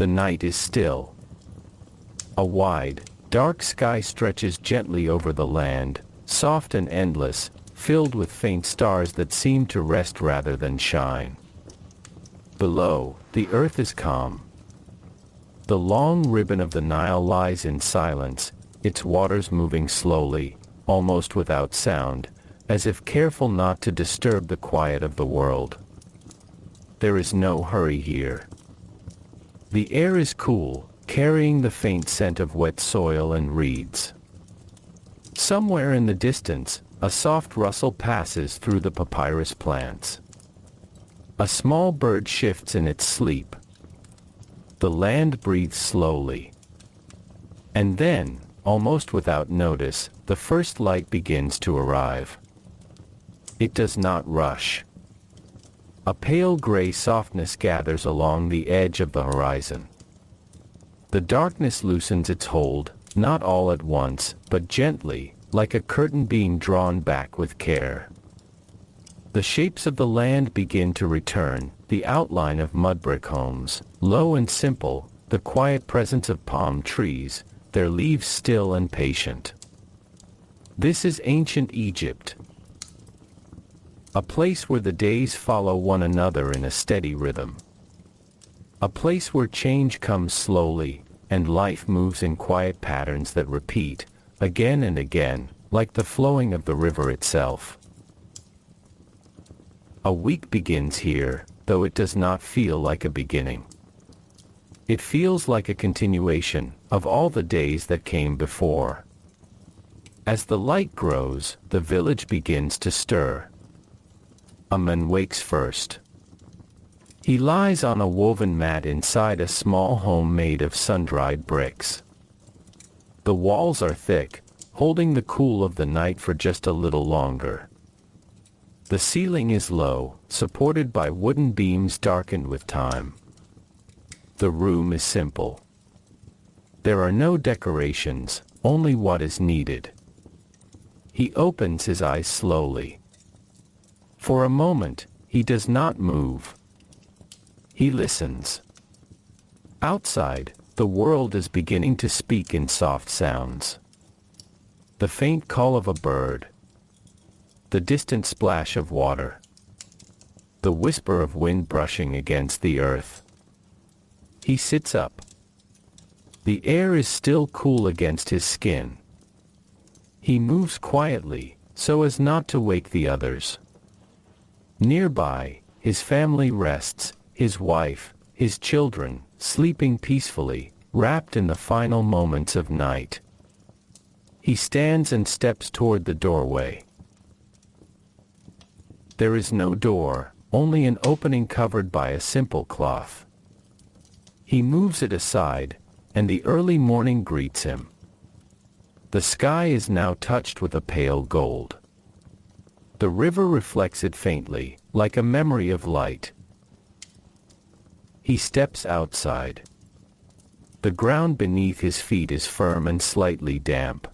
The night is still. A wide, dark sky stretches gently over the land, soft and endless, filled with faint stars that seem to rest rather than shine. Below, the earth is calm. The long ribbon of the Nile lies in silence, its waters moving slowly, almost without sound, as if careful not to disturb the quiet of the world. There is no hurry here. The air is cool, carrying the faint scent of wet soil and reeds. Somewhere in the distance, a soft rustle passes through the papyrus plants. A small bird shifts in its sleep. The land breathes slowly. And then, almost without notice, the first light begins to arrive. It does not rush. A pale gray softness gathers along the edge of the horizon. The darkness loosens its hold, not all at once, but gently, like a curtain being drawn back with care. The shapes of the land begin to return, the outline of mudbrick homes, low and simple, the quiet presence of palm trees, their leaves still and patient. This is ancient Egypt. A place where the days follow one another in a steady rhythm. A place where change comes slowly, and life moves in quiet patterns that repeat, again and again, like the flowing of the river itself. A week begins here, though it does not feel like a beginning. It feels like a continuation of all the days that came before. As the light grows, the village begins to stir. A man wakes first. He lies on a woven mat inside a small home made of sun-dried bricks. The walls are thick, holding the cool of the night for just a little longer. The ceiling is low, supported by wooden beams darkened with time. The room is simple. There are no decorations, only what is needed. He opens his eyes slowly. For a moment, he does not move. He listens. Outside, the world is beginning to speak in soft sounds. The faint call of a bird. The distant splash of water. The whisper of wind brushing against the earth. He sits up. The air is still cool against his skin. He moves quietly, so as not to wake the others. Nearby, his family rests, his wife, his children, sleeping peacefully, wrapped in the final moments of night. He stands and steps toward the doorway. There is no door, only an opening covered by a simple cloth. He moves it aside, and the early morning greets him. The sky is now touched with a pale gold. The river reflects it faintly, like a memory of light. He steps outside. The ground beneath his feet is firm and slightly damp.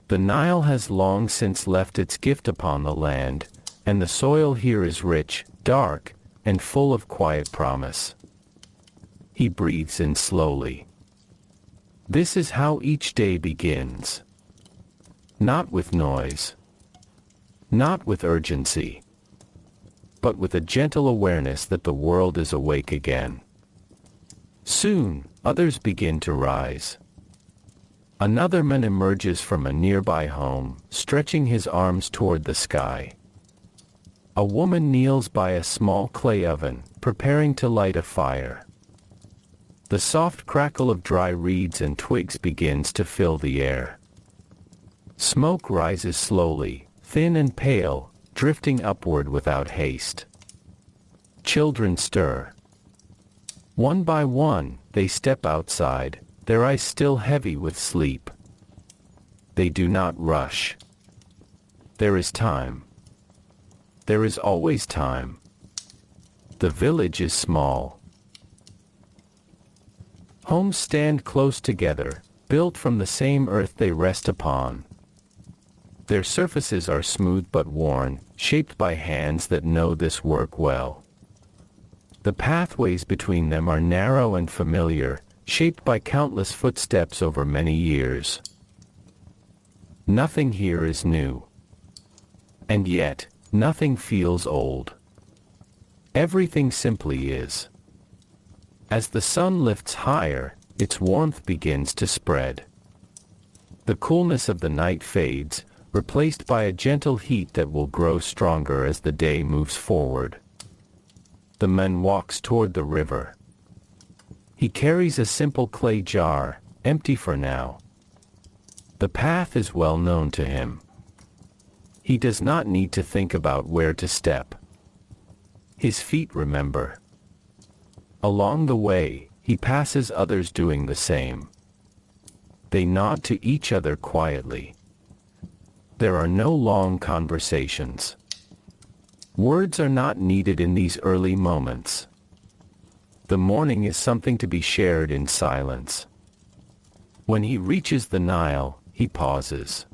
The Nile has long since left its gift upon the land, and the soil here is rich, dark, and full of quiet promise. He breathes in slowly. This is how each day begins. Not with noise. Not with urgency. But with a gentle awareness that the world is awake again. Soon, others begin to rise. Another man emerges from a nearby home, stretching his arms toward the sky. A woman kneels by a small clay oven, preparing to light a fire. The soft crackle of dry reeds and twigs begins to fill the air. Smoke rises slowly, thin and pale, drifting upward without haste. Children stir. One by one, they step outside, their eyes still heavy with sleep. They do not rush. There is time. There is always time. The village is small. Homes stand close together, built from the same earth they rest upon. Their surfaces are smooth but worn, shaped by hands that know this work well. The pathways between them are narrow and familiar, shaped by countless footsteps over many years. Nothing here is new. And yet, nothing feels old. Everything simply is. As the sun lifts higher, its warmth begins to spread. The coolness of the night fades, replaced by a gentle heat that will grow stronger as the day moves forward. The man walks toward the river. He carries a simple clay jar, empty for now. The path is well known to him. He does not need to think about where to step. His feet remember. Along the way, he passes others doing the same. They nod to each other quietly. There are no long conversations. Words are not needed in these early moments. The morning is something to be shared in silence. When he reaches the Nile, he pauses.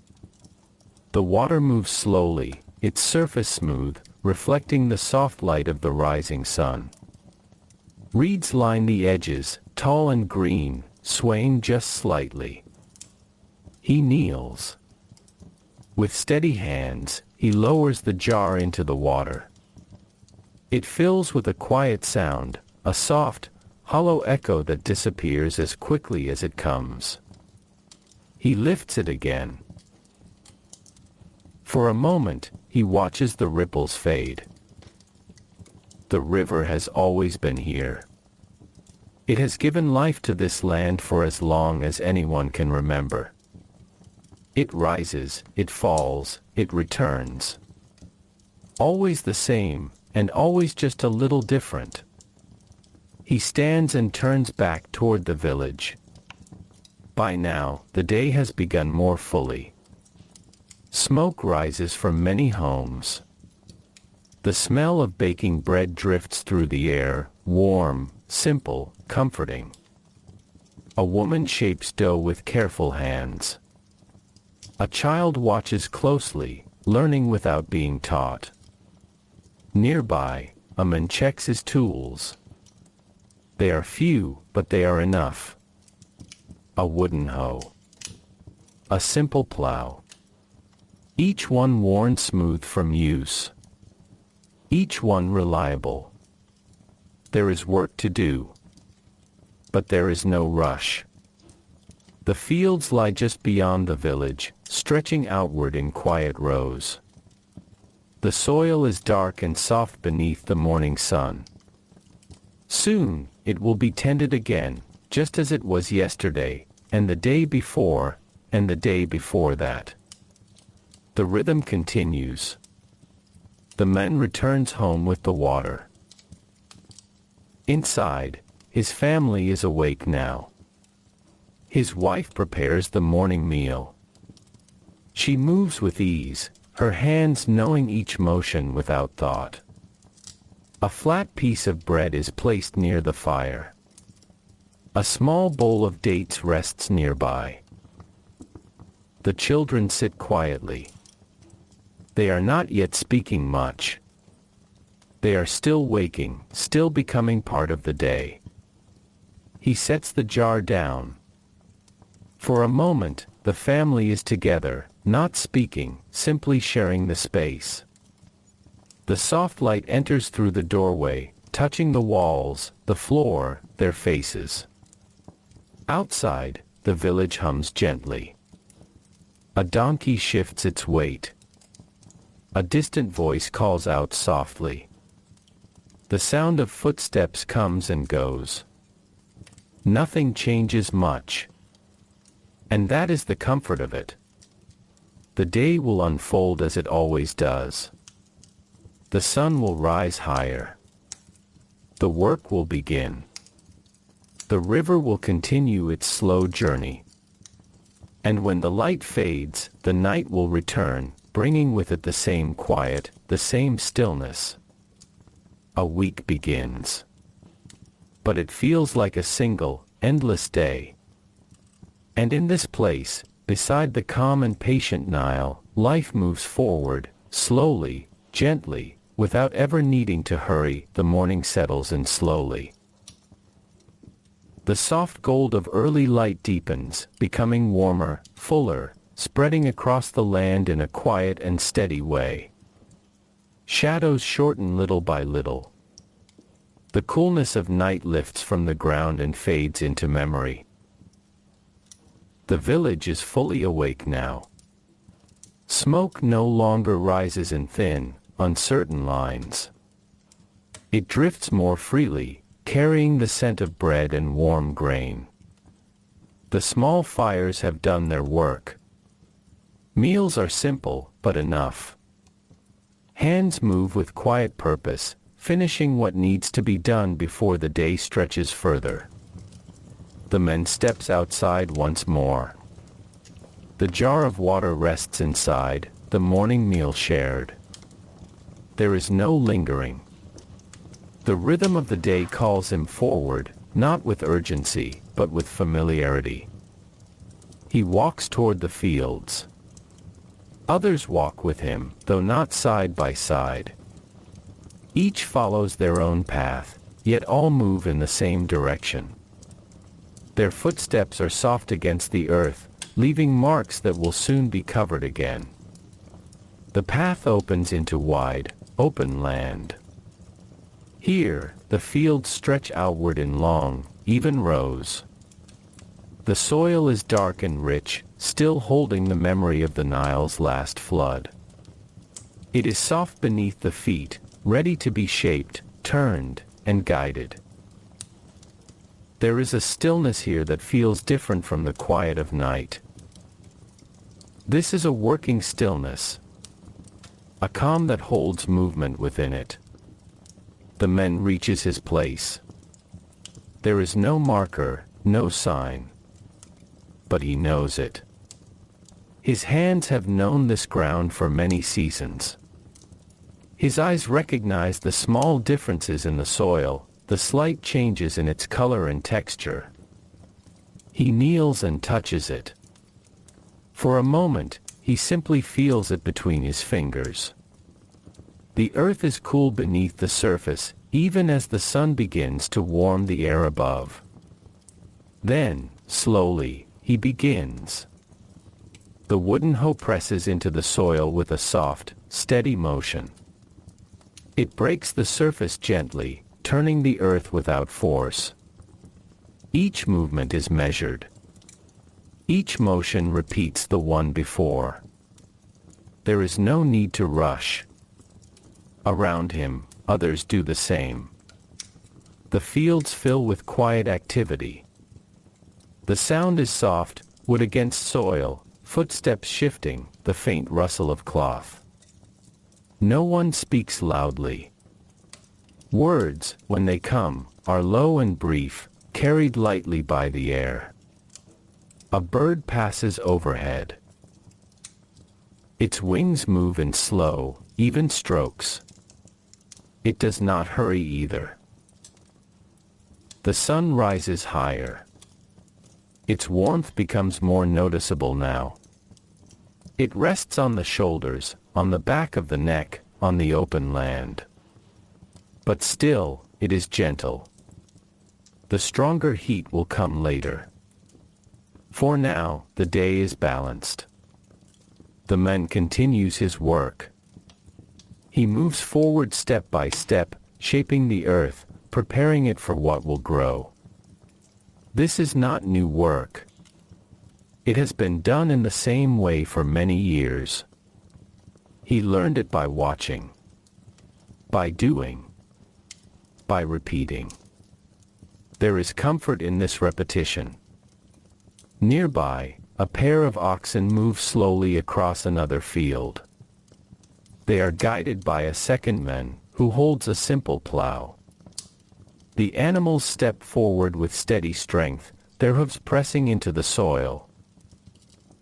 The water moves slowly, its surface smooth, reflecting the soft light of the rising sun. Reeds line the edges, tall and green, swaying just slightly. He kneels. With steady hands, he lowers the jar into the water. It fills with a quiet sound, a soft, hollow echo that disappears as quickly as it comes. He lifts it again. For a moment, he watches the ripples fade. The river has always been here. It has given life to this land for as long as anyone can remember. It rises, it falls, it returns. Always the same, and always just a little different. He stands and turns back toward the village. By now, the day has begun more fully. Smoke rises from many homes. The smell of baking bread drifts through the air, warm, simple, comforting. A woman shapes dough with careful hands. A child watches closely, learning without being taught. Nearby, a man checks his tools. They are few, but they are enough. A wooden hoe. A simple plow. Each one worn smooth from use. Each one reliable. There is work to do. But there is no rush. The fields lie just beyond the village, stretching outward in quiet rows. The soil is dark and soft beneath the morning sun. Soon, it will be tended again, just as it was yesterday, and the day before, and the day before that. The rhythm continues. The man returns home with the water. Inside, his family is awake now. His wife prepares the morning meal. She moves with ease, her hands knowing each motion without thought. A flat piece of bread is placed near the fire. A small bowl of dates rests nearby. The children sit quietly. They are not yet speaking much. They are still waking, still becoming part of the day. He sets the jar down. For a moment, the family is together, not speaking, simply sharing the space. The soft light enters through the doorway, touching the walls, the floor, their faces. Outside, the village hums gently. A donkey shifts its weight. A distant voice calls out softly. The sound of footsteps comes and goes. Nothing changes much. And that is the comfort of it. The day will unfold as it always does. The sun will rise higher. The work will begin. The river will continue its slow journey. And when the light fades, the night will return, bringing with it the same quiet, the same stillness. A week begins. But it feels like a single, endless day. And in this place, beside the calm and patient Nile, life moves forward, slowly, gently, Without ever needing to hurry, the morning settles in slowly. The soft gold of early light deepens, becoming warmer, fuller, spreading across the land in a quiet and steady way. Shadows shorten little by little. The coolness of night lifts from the ground and fades into memory. The village is fully awake now. Smoke no longer rises in thin, uncertain lines. It drifts more freely, carrying the scent of bread and warm grain. The small fires have done their work. Meals are simple, but enough. Hands move with quiet purpose, finishing what needs to be done before the day stretches further. The man steps outside once more. The jar of water rests inside, the morning meal shared. There is no lingering. The rhythm of the day calls him forward, not with urgency, but with familiarity. He walks toward the fields. Others walk with him, though not side by side. Each follows their own path, yet all move in the same direction. Their footsteps are soft against the earth, leaving marks that will soon be covered again. The path opens into wide, open land. Here, the fields stretch outward in long, even rows. The soil is dark and rich, still holding the memory of the Nile's last flood. It is soft beneath the feet, ready to be shaped, turned, and guided. There is a stillness here that feels different from the quiet of night. This is a working stillness, a calm that holds movement within it. The man reaches his place. There is no marker, no sign. But he knows it. His hands have known this ground for many seasons. His eyes recognize the small differences in the soil, the slight changes in its color and texture. He kneels and touches it. For a moment, he simply feels it between his fingers. The earth is cool beneath the surface, even as the sun begins to warm the air above. Then, slowly, he begins. The wooden hoe presses into the soil with a soft, steady motion. It breaks the surface gently, turning the earth without force. Each movement is measured. Each motion repeats the one before. There is no need to rush. Around him, others do the same. The fields fill with quiet activity. The sound is soft, wood against soil, footsteps shifting, the faint rustle of cloth. No one speaks loudly. Words, when they come, are low and brief, carried lightly by the air. A bird passes overhead. Its wings move in slow, even strokes. It does not hurry either. The sun rises higher. Its warmth becomes more noticeable now. It rests on the shoulders, on the back of the neck, on the open land. But still, it is gentle. The stronger heat will come later. For now, the day is balanced. The man continues his work. He moves forward step by step, shaping the earth, preparing it for what will grow. This is not new work. It has been done in the same way for many years. He learned it by watching, by doing, by repeating. There is comfort in this repetition. Nearby, a pair of oxen move slowly across another field. They are guided by a second man, who holds a simple plow. The animals step forward with steady strength, their hooves pressing into the soil.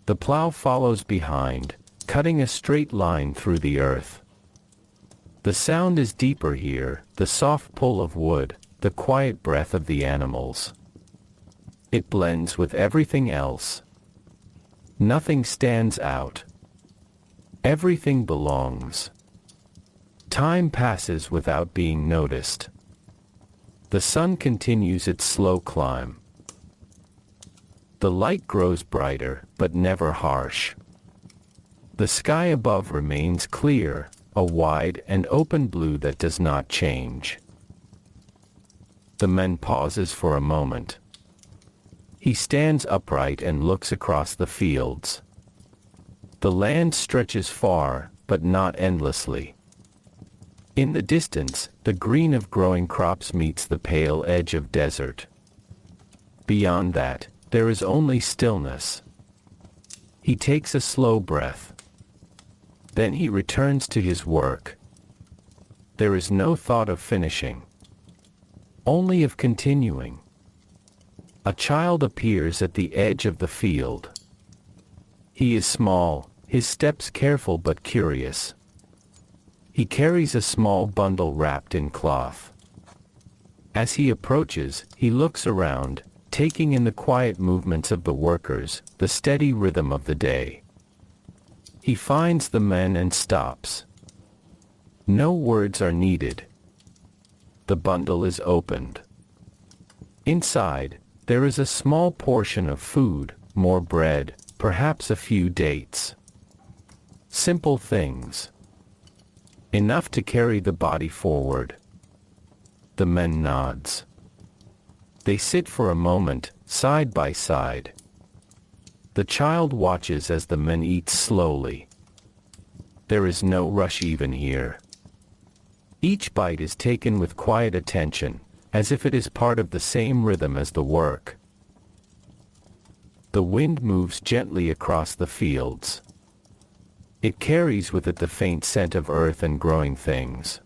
The plow follows behind, cutting a straight line through the earth. The sound is deeper here, the soft pull of wood, the quiet breath of the animals. It blends with everything else. Nothing stands out. Everything belongs. Time passes without being noticed. The sun continues its slow climb. The light grows brighter, but never harsh. The sky above remains clear, a wide and open blue that does not change. The man pauses for a moment. He stands upright and looks across the fields. The land stretches far, but not endlessly. In the distance, the green of growing crops meets the pale edge of desert. Beyond that, there is only stillness. He takes a slow breath. Then he returns to his work. There is no thought of finishing, only of continuing. A child appears at the edge of the field. He is small, his steps careful but curious. He carries a small bundle wrapped in cloth. As he approaches, he looks around, taking in the quiet movements of the workers, the steady rhythm of the day. He finds the men and stops. No words are needed. The bundle is opened. Inside, there is a small portion of food, more bread, perhaps a few dates. Simple things. Enough to carry the body forward. The man nods. They sit for a moment, side by side. The child watches as the man eats slowly. There is no rush even here. Each bite is taken with quiet attention, as if it is part of the same rhythm as the work. The wind moves gently across the fields. It carries with it the faint scent of earth and growing things.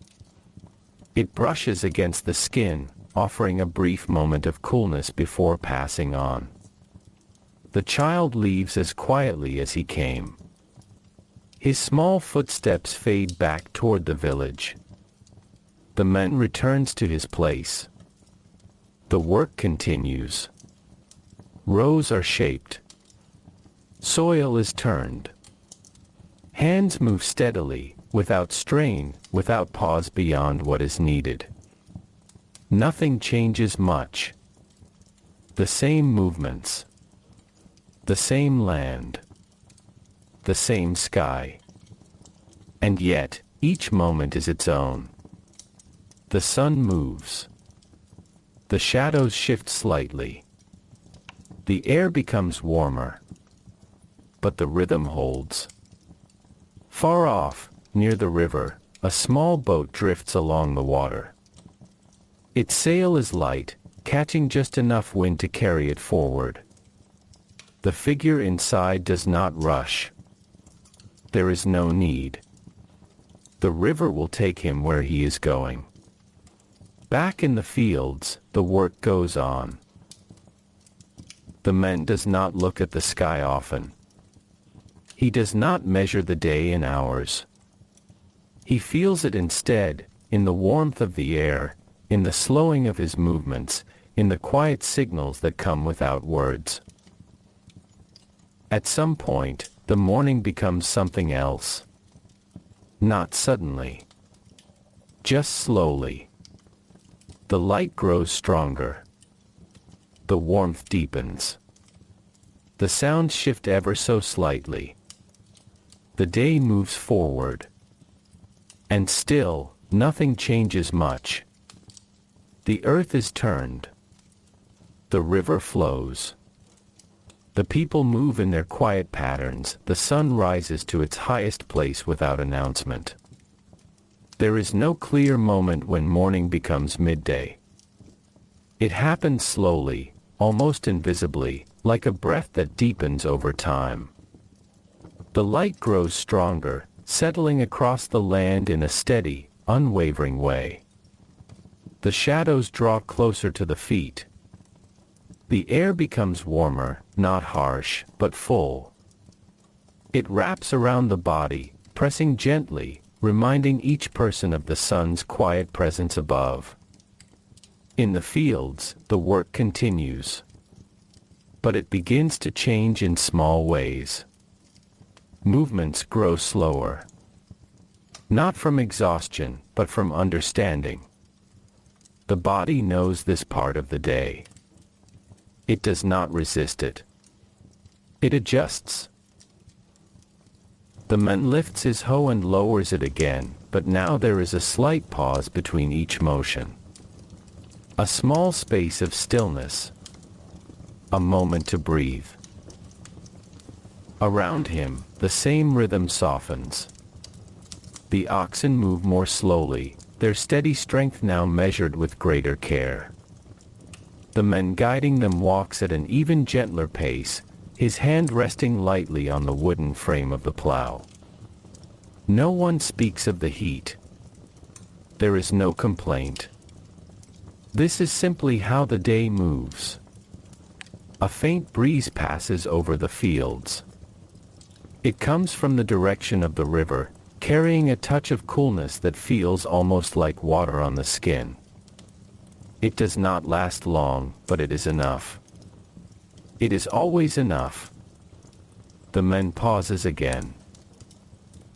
It brushes against the skin, offering a brief moment of coolness before passing on. The child leaves as quietly as he came. His small footsteps fade back toward the village. The man returns to his place. The work continues. Rows are shaped. Soil is turned. Hands move steadily, without strain, without pause beyond what is needed. Nothing changes much. The same movements. The same land. The same sky. And yet, each moment is its own. The sun moves. The shadows shift slightly. The air becomes warmer. But the rhythm holds. Far off, near the river, a small boat drifts along the water. Its sail is light, catching just enough wind to carry it forward. The figure inside does not rush. There is no need. The river will take him where he is going. Back in the fields, the work goes on. The man does not look at the sky often. He does not measure the day in hours. He feels it instead, in the warmth of the air, in the slowing of his movements, in the quiet signals that come without words. At some point, the morning becomes something else. Not suddenly. Just slowly. The light grows stronger. The warmth deepens. The sounds shift ever so slightly. The day moves forward. And still, nothing changes much. The earth is turned. The river flows. The people move in their quiet patterns. The sun rises to its highest place without announcement. There is no clear moment when morning becomes midday. It happens slowly, almost invisibly, like a breath that deepens over time. The light grows stronger, settling across the land in a steady, unwavering way. The shadows draw closer to the feet. The air becomes warmer, not harsh, but full. It wraps around the body, pressing gently, reminding each person of the sun's quiet presence above. In the fields, the work continues. But it begins to change in small ways. Movements grow slower. Not from exhaustion, but from understanding. The body knows this part of the day. It does not resist it. It adjusts. The man lifts his hoe and lowers it again, but now there is a slight pause between each motion. A small space of stillness. A moment to breathe. Around him, the same rhythm softens. The oxen move more slowly, their steady strength now measured with greater care. The man guiding them walks at an even gentler pace, his hand resting lightly on the wooden frame of the plow. No one speaks of the heat. There is no complaint. This is simply how the day moves. A faint breeze passes over the fields. It comes from the direction of the river, carrying a touch of coolness that feels almost like water on the skin. It does not last long, but it is enough. It is always enough. The man pauses again.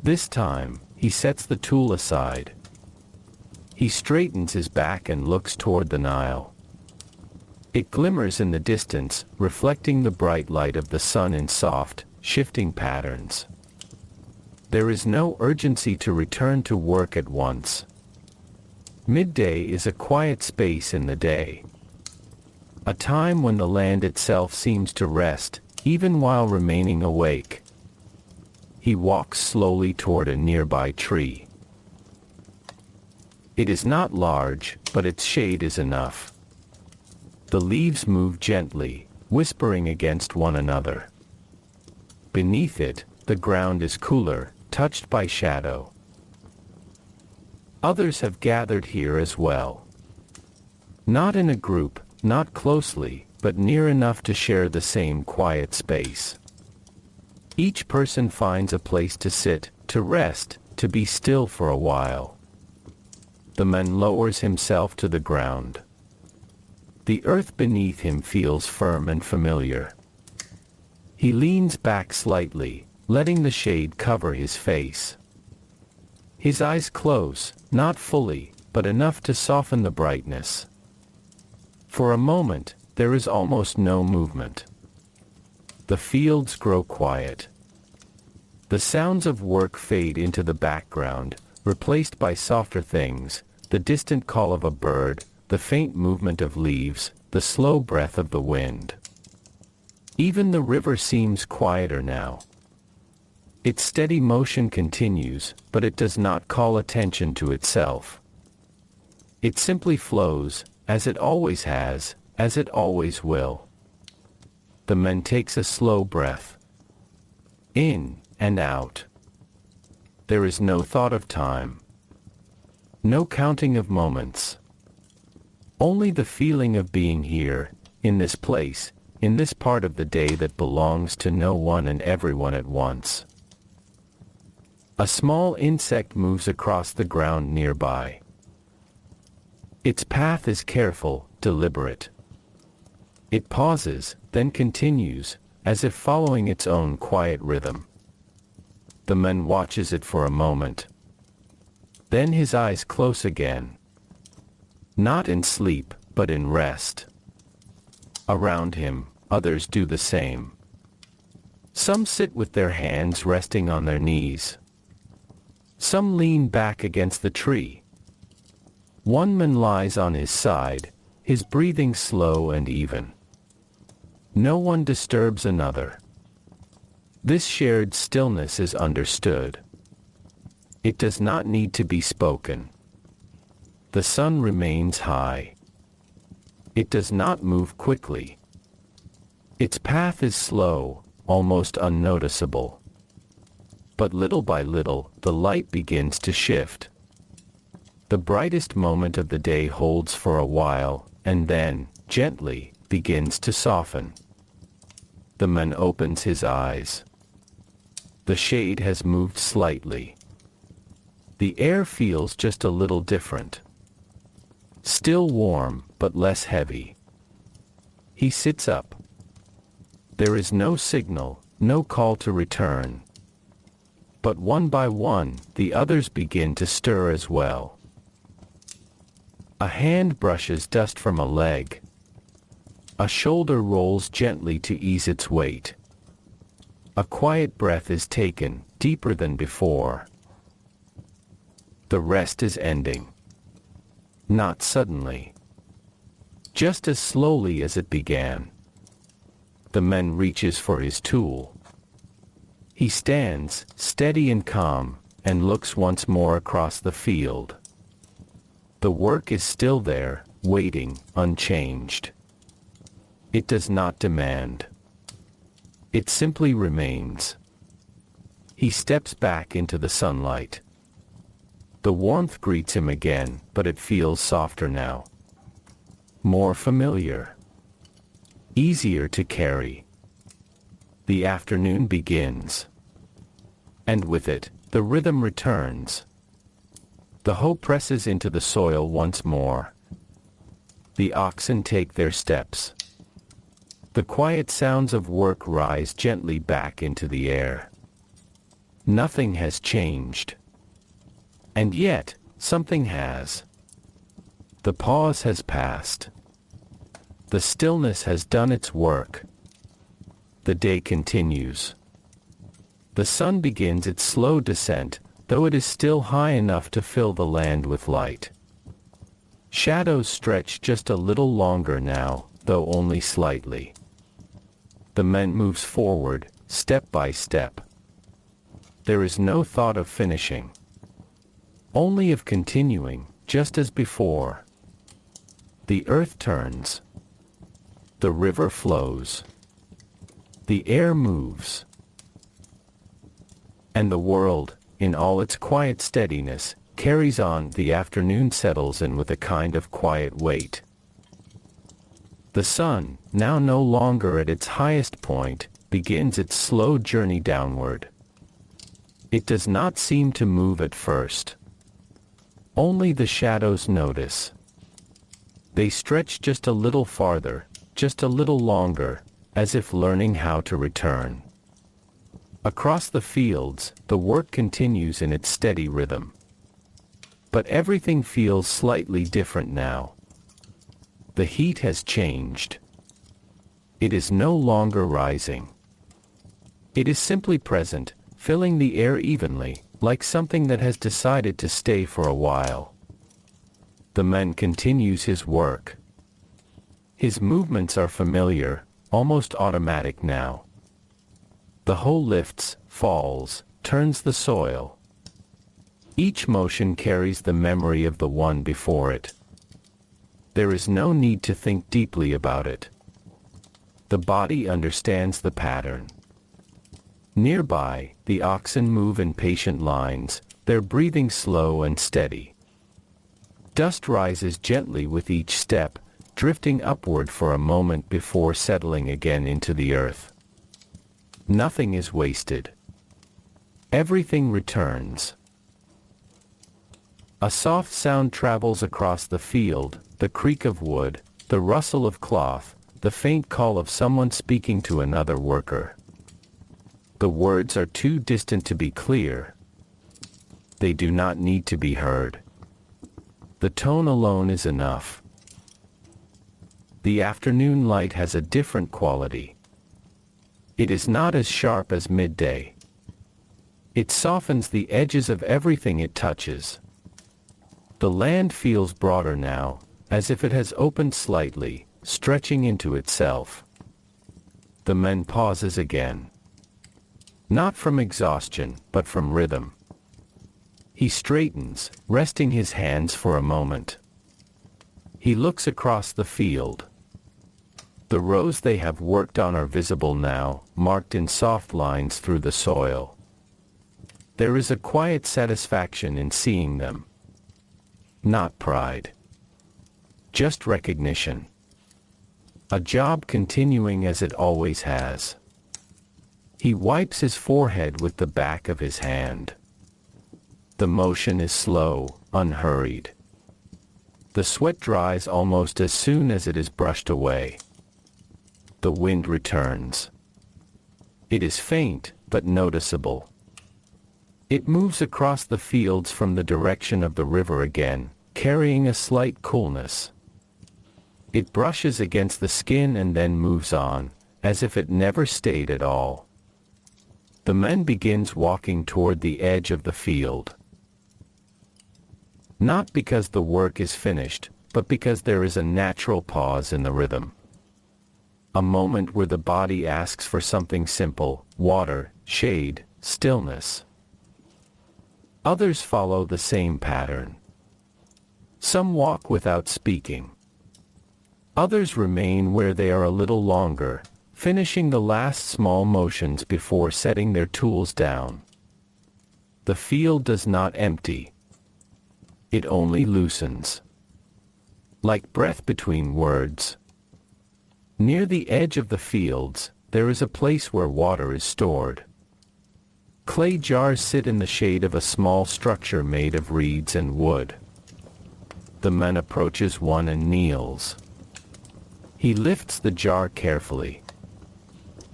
This time, he sets the tool aside. He straightens his back and looks toward the Nile. It glimmers in the distance, reflecting the bright light of the sun in soft, shifting patterns. There is no urgency to return to work at once. Midday is a quiet space in the day. A time when the land itself seems to rest, even while remaining awake. He walks slowly toward a nearby tree. It is not large, but its shade is enough. The leaves move gently, whispering against one another. Beneath it, the ground is cooler, touched by shadow. Others have gathered here as well. Not in a group, not closely, but near enough to share the same quiet space. Each person finds a place to sit, to rest, to be still for a while. The man lowers himself to the ground. The earth beneath him feels firm and familiar. He leans back slightly, letting the shade cover his face. His eyes close, not fully, but enough to soften the brightness. For a moment, there is almost no movement. The fields grow quiet. The sounds of work fade into the background, replaced by softer things, the distant call of a bird, the faint movement of leaves, the slow breath of the wind. Even the river seems quieter now. Its steady motion continues, but it does not call attention to itself. It simply flows, as it always has, as it always will. The man takes a slow breath. In and out. There is no thought of time. No counting of moments. Only the feeling of being here, in this place, in this part of the day that belongs to no one and everyone at once. A small insect moves across the ground nearby. Its path is careful, deliberate. It pauses, then continues, as if following its own quiet rhythm. The man watches it for a moment. Then his eyes close again. Not in sleep, but in rest. Around him, others do the same. Some sit with their hands resting on their knees. Some lean back against the tree. One man lies on his side, his breathing slow and even. No one disturbs another. This shared stillness is understood. It does not need to be spoken. The sun remains high. It does not move quickly. Its path is slow, almost unnoticeable. But little by little, the light begins to shift. The brightest moment of the day holds for a while, and then, gently, begins to soften. The man opens his eyes. The shade has moved slightly. The air feels just a little different. Still warm, but less heavy. He sits up. There is no signal, no call to return. But one by one, the others begin to stir as well. A hand brushes dust from a leg. A shoulder rolls gently to ease its weight. A quiet breath is taken, deeper than before. The rest is ending. Not suddenly. Just as slowly as it began. The man reaches for his tool. He stands, steady and calm, and looks once more across the field. The work is still there, waiting, unchanged. It does not demand. It simply remains. He steps back into the sunlight. The warmth greets him again, but it feels softer now. More familiar. Easier to carry. The afternoon begins. And with it, the rhythm returns. The hoe presses into the soil once more. The oxen take their steps. The quiet sounds of work rise gently back into the air. Nothing has changed. And yet, something has. The pause has passed. The stillness has done its work. The day continues. The sun begins its slow descent, though it is still high enough to fill the land with light. Shadows stretch just a little longer now, though only slightly. The man moves forward, step by step. There is no thought of finishing. Only of continuing, just as before. The earth turns. The river flows. The air moves. And the world, in all its quiet steadiness, carries on. The afternoon settles in with a kind of quiet weight. The sun, now no longer at its highest point, begins its slow journey downward. It does not seem to move at first. Only the shadows notice. They stretch just a little farther, just a little longer, as if learning how to return. Across the fields, the work continues in its steady rhythm. But everything feels slightly different now. The heat has changed. It is no longer rising. It is simply present, filling the air evenly, like something that has decided to stay for a while. The man continues his work. His movements are familiar, almost automatic now. The hoe lifts, falls, turns the soil. Each motion carries the memory of the one before it. There is no need to think deeply about it. The body understands the pattern. Nearby, the oxen move in patient lines, their breathing slow and steady. Dust rises gently with each step, drifting upward for a moment before settling again into the earth. Nothing is wasted. Everything returns. A soft sound travels across the field, the creak of wood, the rustle of cloth, the faint call of someone speaking to another worker. The words are too distant to be clear. They do not need to be heard. The tone alone is enough. The afternoon light has a different quality. It is not as sharp as midday. It softens the edges of everything it touches. The land feels broader now, as if it has opened slightly, stretching into itself. The man pauses again. Not from exhaustion, but from rhythm. He straightens, resting his hands for a moment. He looks across the field. The rows they have worked on are visible now, marked in soft lines through the soil. There is a quiet satisfaction in seeing them. Not pride. Just recognition. A job continuing as it always has. He wipes his forehead with the back of his hand. The motion is slow, unhurried. The sweat dries almost as soon as it is brushed away. The wind returns. It is faint, but noticeable. It moves across the fields from the direction of the river again, carrying a slight coolness. It brushes against the skin and then moves on, as if it never stayed at all. The man begins walking toward the edge of the field. Not because the work is finished, but because there is a natural pause in the rhythm. A moment where the body asks for something simple: water, shade, stillness. Others follow the same pattern. Some walk without speaking. Others remain where they are a little longer, finishing the last small motions before setting their tools down. The field does not empty. It only loosens. Like breath between words. Near the edge of the fields, there is a place where water is stored. Clay jars sit in the shade of a small structure made of reeds and wood. The man approaches one and kneels. He lifts the jar carefully.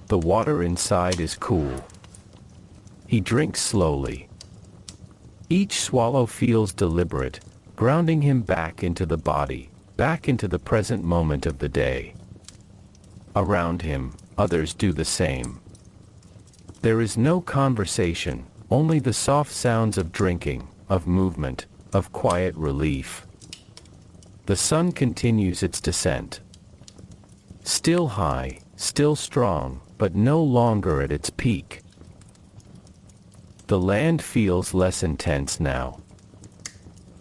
The water inside is cool. He drinks slowly. Each swallow feels deliberate, grounding him back into the body, back into the present moment of the day. Around him, others do the same. There is no conversation, only the soft sounds of drinking, of movement, of quiet relief. The sun continues its descent. Still high, still strong, but no longer at its peak. The land feels less intense now.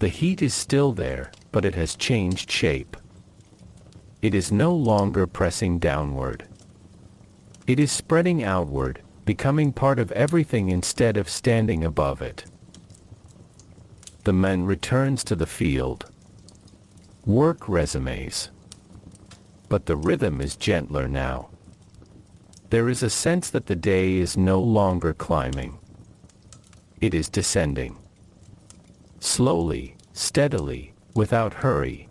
The heat is still there, but it has changed shape. It is no longer pressing downward. It is spreading outward, becoming part of everything instead of standing above it. The man returns to the field. Work resumes. But the rhythm is gentler now. There is a sense that the day is no longer climbing. It is descending. Slowly, steadily, without hurry.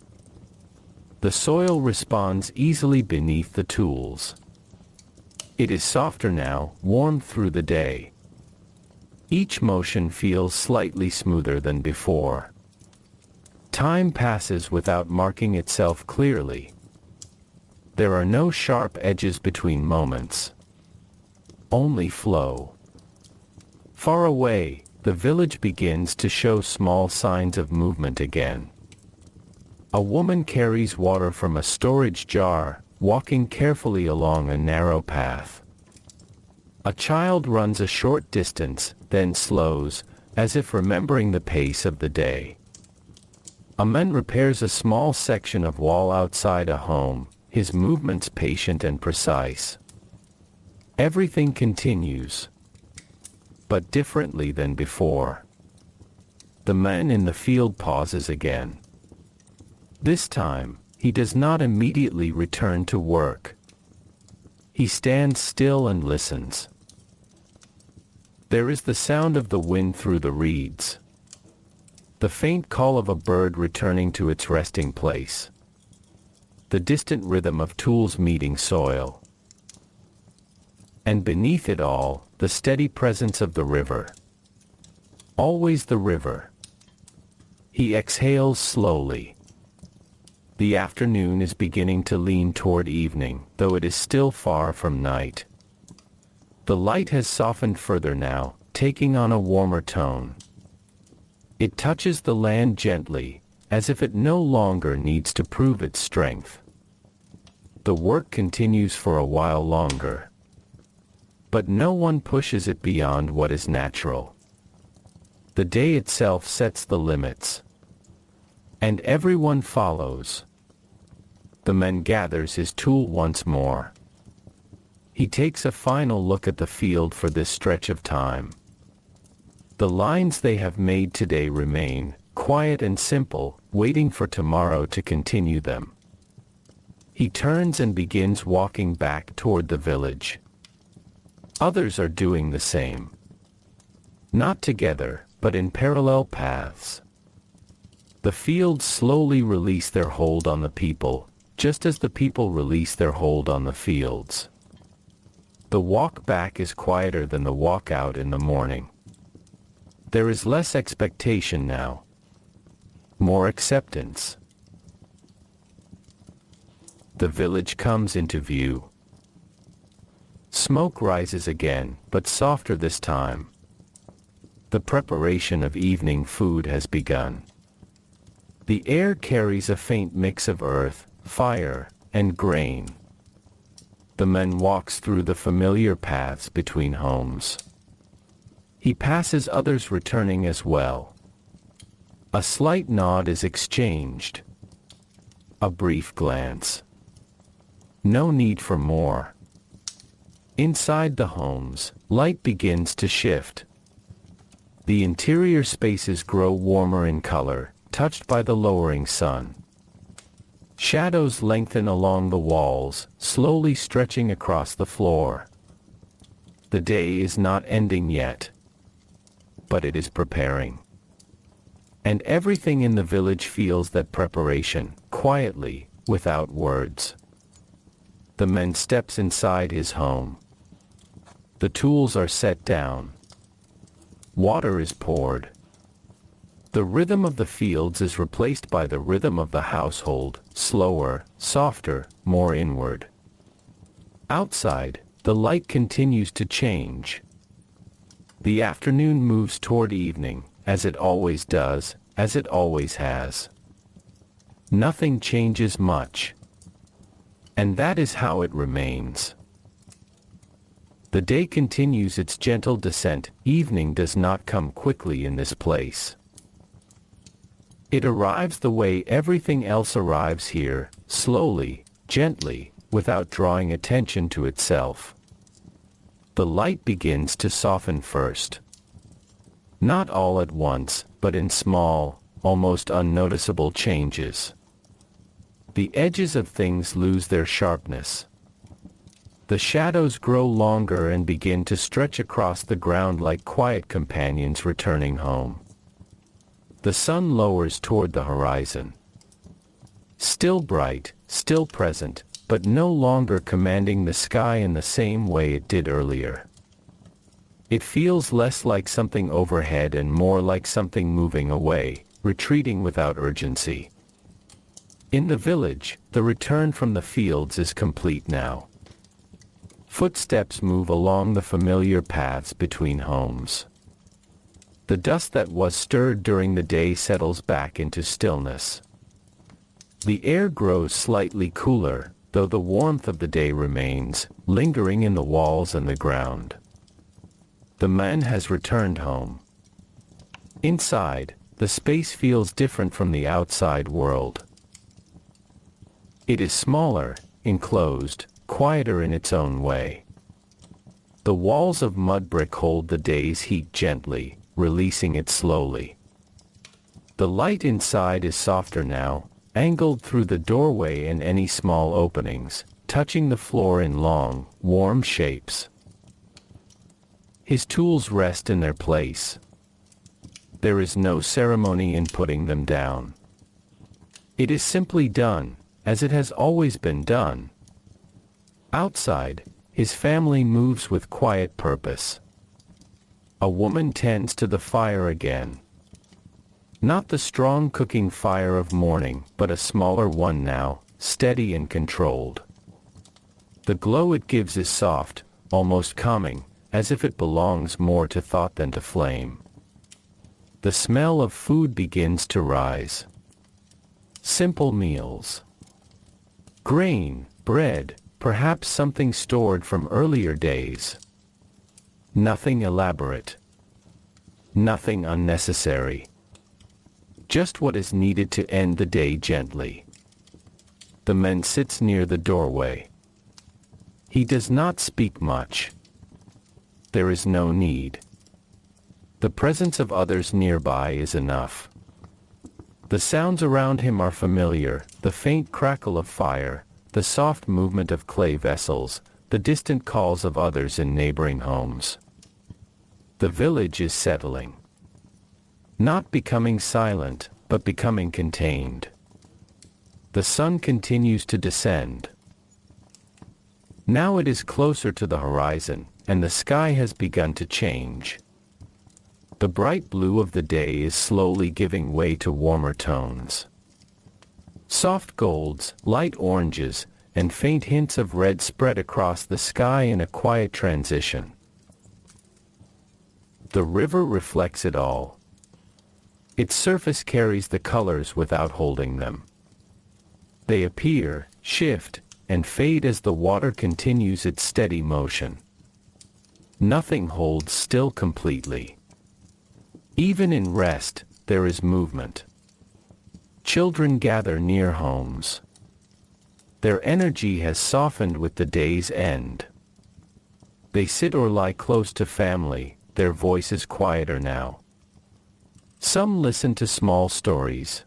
The soil responds easily beneath the tools. It is softer now, warm through the day. Each motion feels slightly smoother than before. Time passes without marking itself clearly. There are no sharp edges between moments. Only flow. Far away, the village begins to show small signs of movement again. A woman carries water from a storage jar, walking carefully along a narrow path. A child runs a short distance, then slows, as if remembering the pace of the day. A man repairs a small section of wall outside a home, his movements patient and precise. Everything continues, but differently than before. The man in the field pauses again. This time, he does not immediately return to work. He stands still and listens. There is the sound of the wind through the reeds. The faint call of a bird returning to its resting place. The distant rhythm of tools meeting soil. And beneath it all, the steady presence of the river. Always the river. He exhales slowly. The afternoon is beginning to lean toward evening, though it is still far from night. The light has softened further now, taking on a warmer tone. It touches the land gently, as if it no longer needs to prove its strength. The work continues for a while longer. But no one pushes it beyond what is natural. The day itself sets the limits. And everyone follows. The man gathers his tool once more. He takes a final look at the field for this stretch of time. The lines they have made today remain, quiet and simple, waiting for tomorrow to continue them. He turns and begins walking back toward the village. Others are doing the same. Not together, but in parallel paths. The fields slowly release their hold on the people, just as the people release their hold on the fields. The walk back is quieter than the walk out in the morning. There is less expectation now. More acceptance. The village comes into view. Smoke rises again, but softer this time. The preparation of evening food has begun. The air carries a faint mix of earth, fire, and grain. The man walks through the familiar paths between homes. He passes others returning as well. A slight nod is exchanged. A brief glance. No need for more. Inside the homes, light begins to shift. The interior spaces grow warmer in color, touched by the lowering sun. Shadows lengthen along the walls, slowly stretching across the floor. The day is not ending yet, but it is preparing. And everything in the village feels that preparation, quietly, without words. The man steps inside his home. The tools are set down. Water is poured. The rhythm of the fields is replaced by the rhythm of the household, slower, softer, more inward. Outside, the light continues to change. The afternoon moves toward evening, as it always does, as it always has. Nothing changes much. And that is how it remains. The day continues its gentle descent. Evening does not come quickly in this place. It arrives the way everything else arrives here, slowly, gently, without drawing attention to itself. The light begins to soften first. Not all at once, but in small, almost unnoticeable changes. The edges of things lose their sharpness. The shadows grow longer and begin to stretch across the ground like quiet companions returning home. The sun lowers toward the horizon. Still bright, still present, but no longer commanding the sky in the same way it did earlier. It feels less like something overhead and more like something moving away, retreating without urgency. In the village, the return from the fields is complete now. Footsteps move along the familiar paths between homes. The dust that was stirred during the day settles back into stillness. The air grows slightly cooler, though the warmth of the day remains, lingering in the walls and the ground. The man has returned home. Inside, the space feels different from the outside world. It is smaller, enclosed, quieter in its own way. The walls of Mudbrick hold the day's heat gently, releasing it slowly. The light inside is softer now, angled through the doorway and any small openings, touching the floor in long, warm shapes. His tools rest in their place. There is no ceremony in putting them down. It is simply done, as it has always been done. Outside, his family moves with quiet purpose. A woman tends to the fire again. Not the strong cooking fire of morning, but a smaller one now, steady and controlled. The glow it gives is soft, almost calming, as if it belongs more to thought than to flame. The smell of food begins to rise. Simple meals. Grain, bread, perhaps something stored from earlier days. Nothing elaborate. Nothing unnecessary. Just what is needed to end the day gently. The man sits near the doorway. He does not speak much. There is no need. The presence of others nearby is enough. The sounds around him are familiar, the faint crackle of fire, the soft movement of clay vessels, the distant calls of others in neighboring homes. The village is settling. Not becoming silent, but becoming contained. The sun continues to descend. Now it is closer to the horizon, and the sky has begun to change. The bright blue of the day is slowly giving way to warmer tones. Soft golds, light oranges, and faint hints of red spread across the sky in a quiet transition. The river reflects it all. Its surface carries the colors without holding them. They appear, shift, and fade as the water continues its steady motion. Nothing holds still completely. Even in rest, there is movement. Children gather near homes. Their energy has softened with the day's end. They sit or lie close to family, their voices quieter now. Some listen to small stories.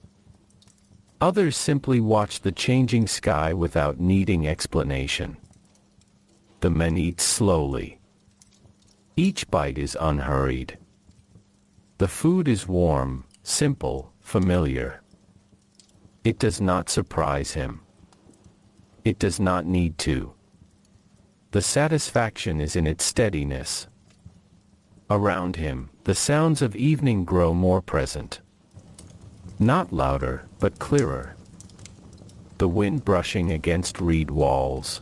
Others simply watch the changing sky without needing explanation. The men eat slowly. Each bite is unhurried. The food is warm, simple, familiar. It does not surprise him. It does not need to. The satisfaction is in its steadiness. Around him, the sounds of evening grow more present. Not louder, but clearer. The wind brushing against reed walls.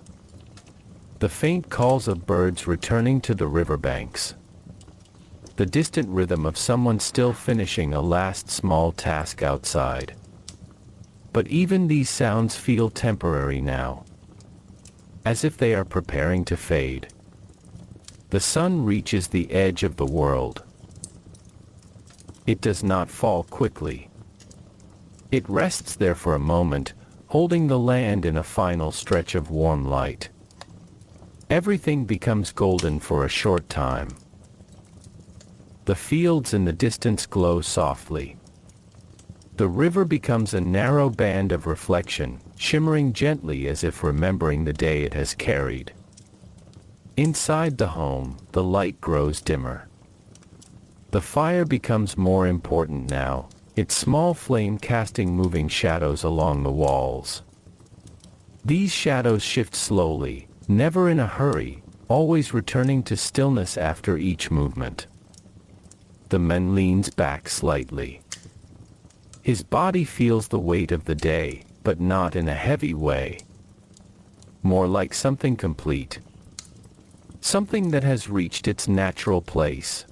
The faint calls of birds returning to the riverbanks. The distant rhythm of someone still finishing a last small task outside. But even these sounds feel temporary now. As if they are preparing to fade. The sun reaches the edge of the world. It does not fall quickly. It rests there for a moment, holding the land in a final stretch of warm light. Everything becomes golden for a short time. The fields in the distance glow softly. The river becomes a narrow band of reflection, shimmering gently as if remembering the day it has carried. Inside the home, the light grows dimmer. The fire becomes more important now, its small flame casting moving shadows along the walls. These shadows shift slowly, never in a hurry, always returning to stillness after each movement. The man leans back slightly. His body feels the weight of the day, but not in a heavy way. More like something complete. Something that has reached its natural place.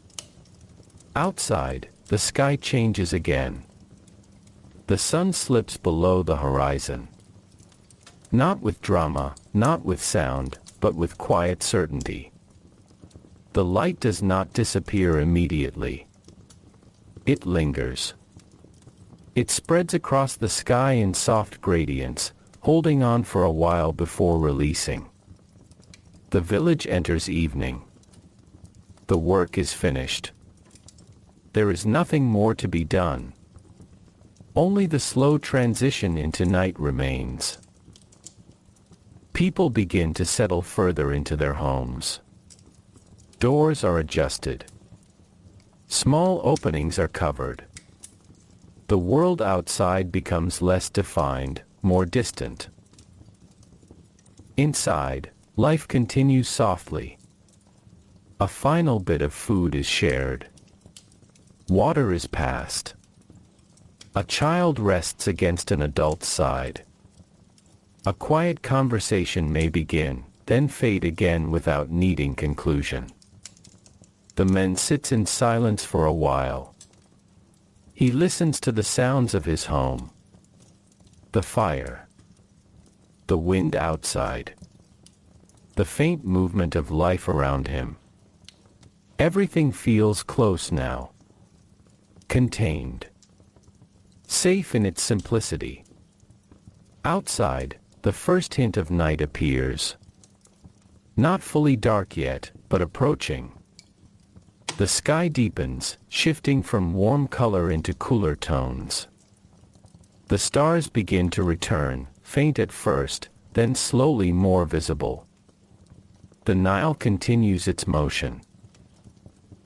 Outside, the sky changes again. The sun slips below the horizon. Not with drama, not with sound, but with quiet certainty. The light does not disappear immediately. It lingers. It spreads across the sky in soft gradients, holding on for a while before releasing. The village enters evening. The work is finished. There is nothing more to be done. Only the slow transition into night remains. People begin to settle further into their homes. Doors are adjusted. Small openings are covered. The world outside becomes less defined, more distant. Inside, life continues softly. A final bit of food is shared. Water is passed. A child rests against an adult's side. A quiet conversation may begin, then fade again without needing conclusion. The man sits in silence for a while. He listens to the sounds of his home. The fire. The wind outside. The faint movement of life around him. Everything feels close now. Contained. Safe in its simplicity. Outside, the first hint of night appears. Not fully dark yet, but approaching. The sky deepens, shifting from warm color into cooler tones. The stars begin to return, faint at first, then slowly more visible. The Nile continues its motion.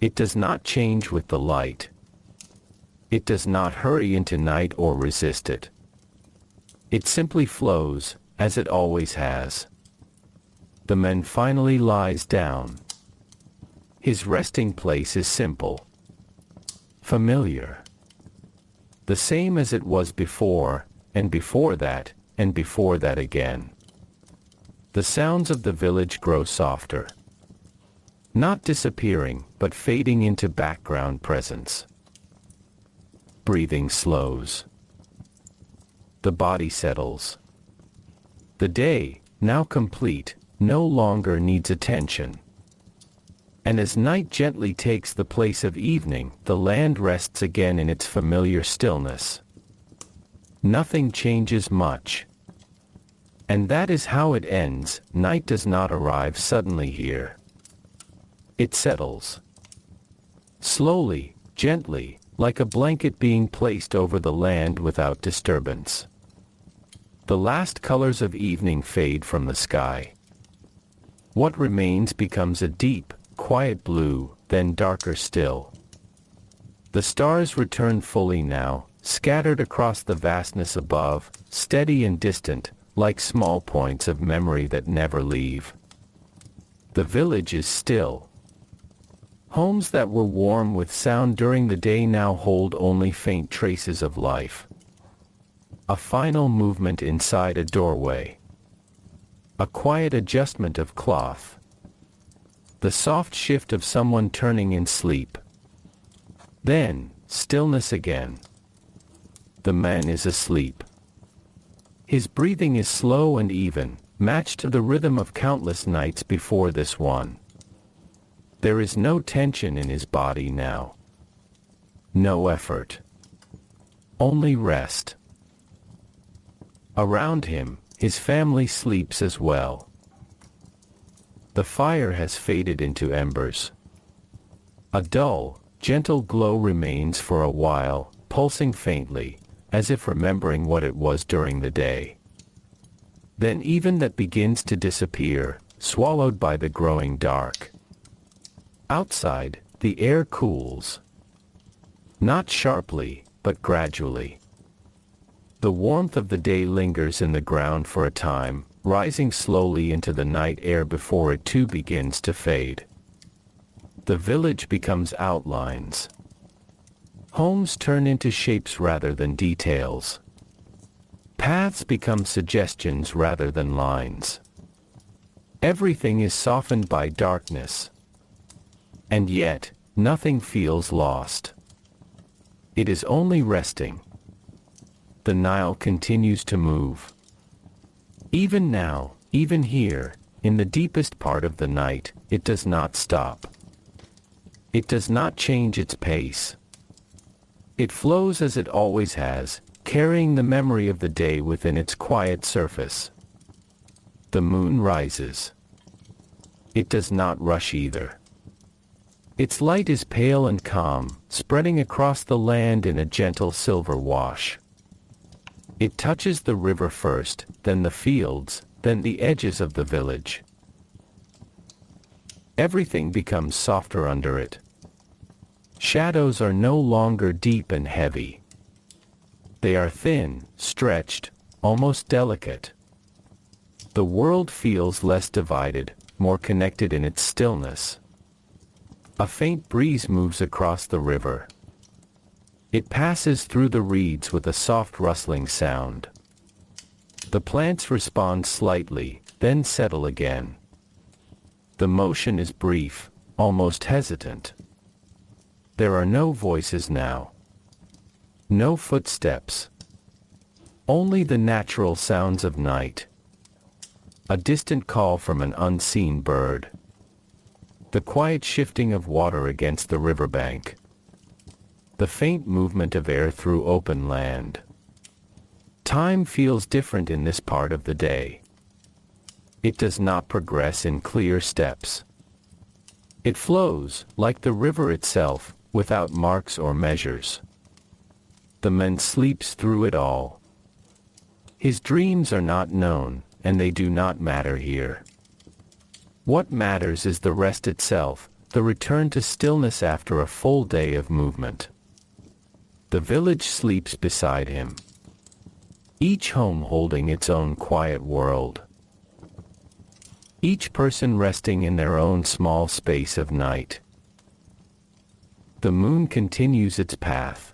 It does not change with the light. It does not hurry into night or resist it. It simply flows, as it always has. The man finally lies down. His resting place is simple. familiar. The same as it was before, and before that, and before that again. The sounds of the village grow softer. Not disappearing, but fading into background presence. Breathing slows. The body settles. The day, now complete, no longer needs attention. And as night gently takes the place of evening, the land rests again in its familiar stillness. Nothing changes much. And that is how it ends. Night does not arrive suddenly here. It settles. Slowly, gently, like a blanket being placed over the land without disturbance. The last colors of evening fade from the sky. What remains becomes a deep, quiet blue, then darker still. The stars return fully now, scattered across the vastness above, steady and distant, like small points of memory that never leave. The village is still. Homes that were warm with sound during the day now hold only faint traces of life. A final movement inside a doorway. A quiet adjustment of cloth. The soft shift of someone turning in sleep. Then, stillness again. The man is asleep. His breathing is slow and even, matched to the rhythm of countless nights before this one. There is no tension in his body now. No effort. Only rest. Around him, his family sleeps as well. The fire has faded into embers. A dull, gentle glow remains for a while, pulsing faintly, as if remembering what it was during the day. Then even that begins to disappear, swallowed by the growing dark. Outside, the air cools. Not sharply, but gradually. The warmth of the day lingers in the ground for a time, rising slowly into the night air before it too begins to fade. The village becomes outlines. Homes turn into shapes rather than details. Paths become suggestions rather than lines. Everything is softened by darkness. And yet, nothing feels lost. It is only resting. The Nile continues to move. Even now, even here, in the deepest part of the night, it does not stop. It does not change its pace. It flows as it always has, carrying the memory of the day within its quiet surface. The moon rises. It does not rush either. Its light is pale and calm, spreading across the land in a gentle silver wash. It touches the river first, then the fields, then the edges of the village. Everything becomes softer under it. Shadows are no longer deep and heavy. They are thin, stretched, almost delicate. The world feels less divided, more connected in its stillness. A faint breeze moves across the river. It passes through the reeds with a soft rustling sound. The plants respond slightly, then settle again. The motion is brief, almost hesitant. There are no voices now. No footsteps. Only the natural sounds of night. A distant call from an unseen bird. The quiet shifting of water against the riverbank. The faint movement of air through open land. Time feels different in this part of the day. It does not progress in clear steps. It flows, like the river itself, without marks or measures. The man sleeps through it all. His dreams are not known, and they do not matter here. What matters is the rest itself, the return to stillness after a full day of movement. The village sleeps beside him. Each home holding its own quiet world. Each person resting in their own small space of night. The moon continues its path.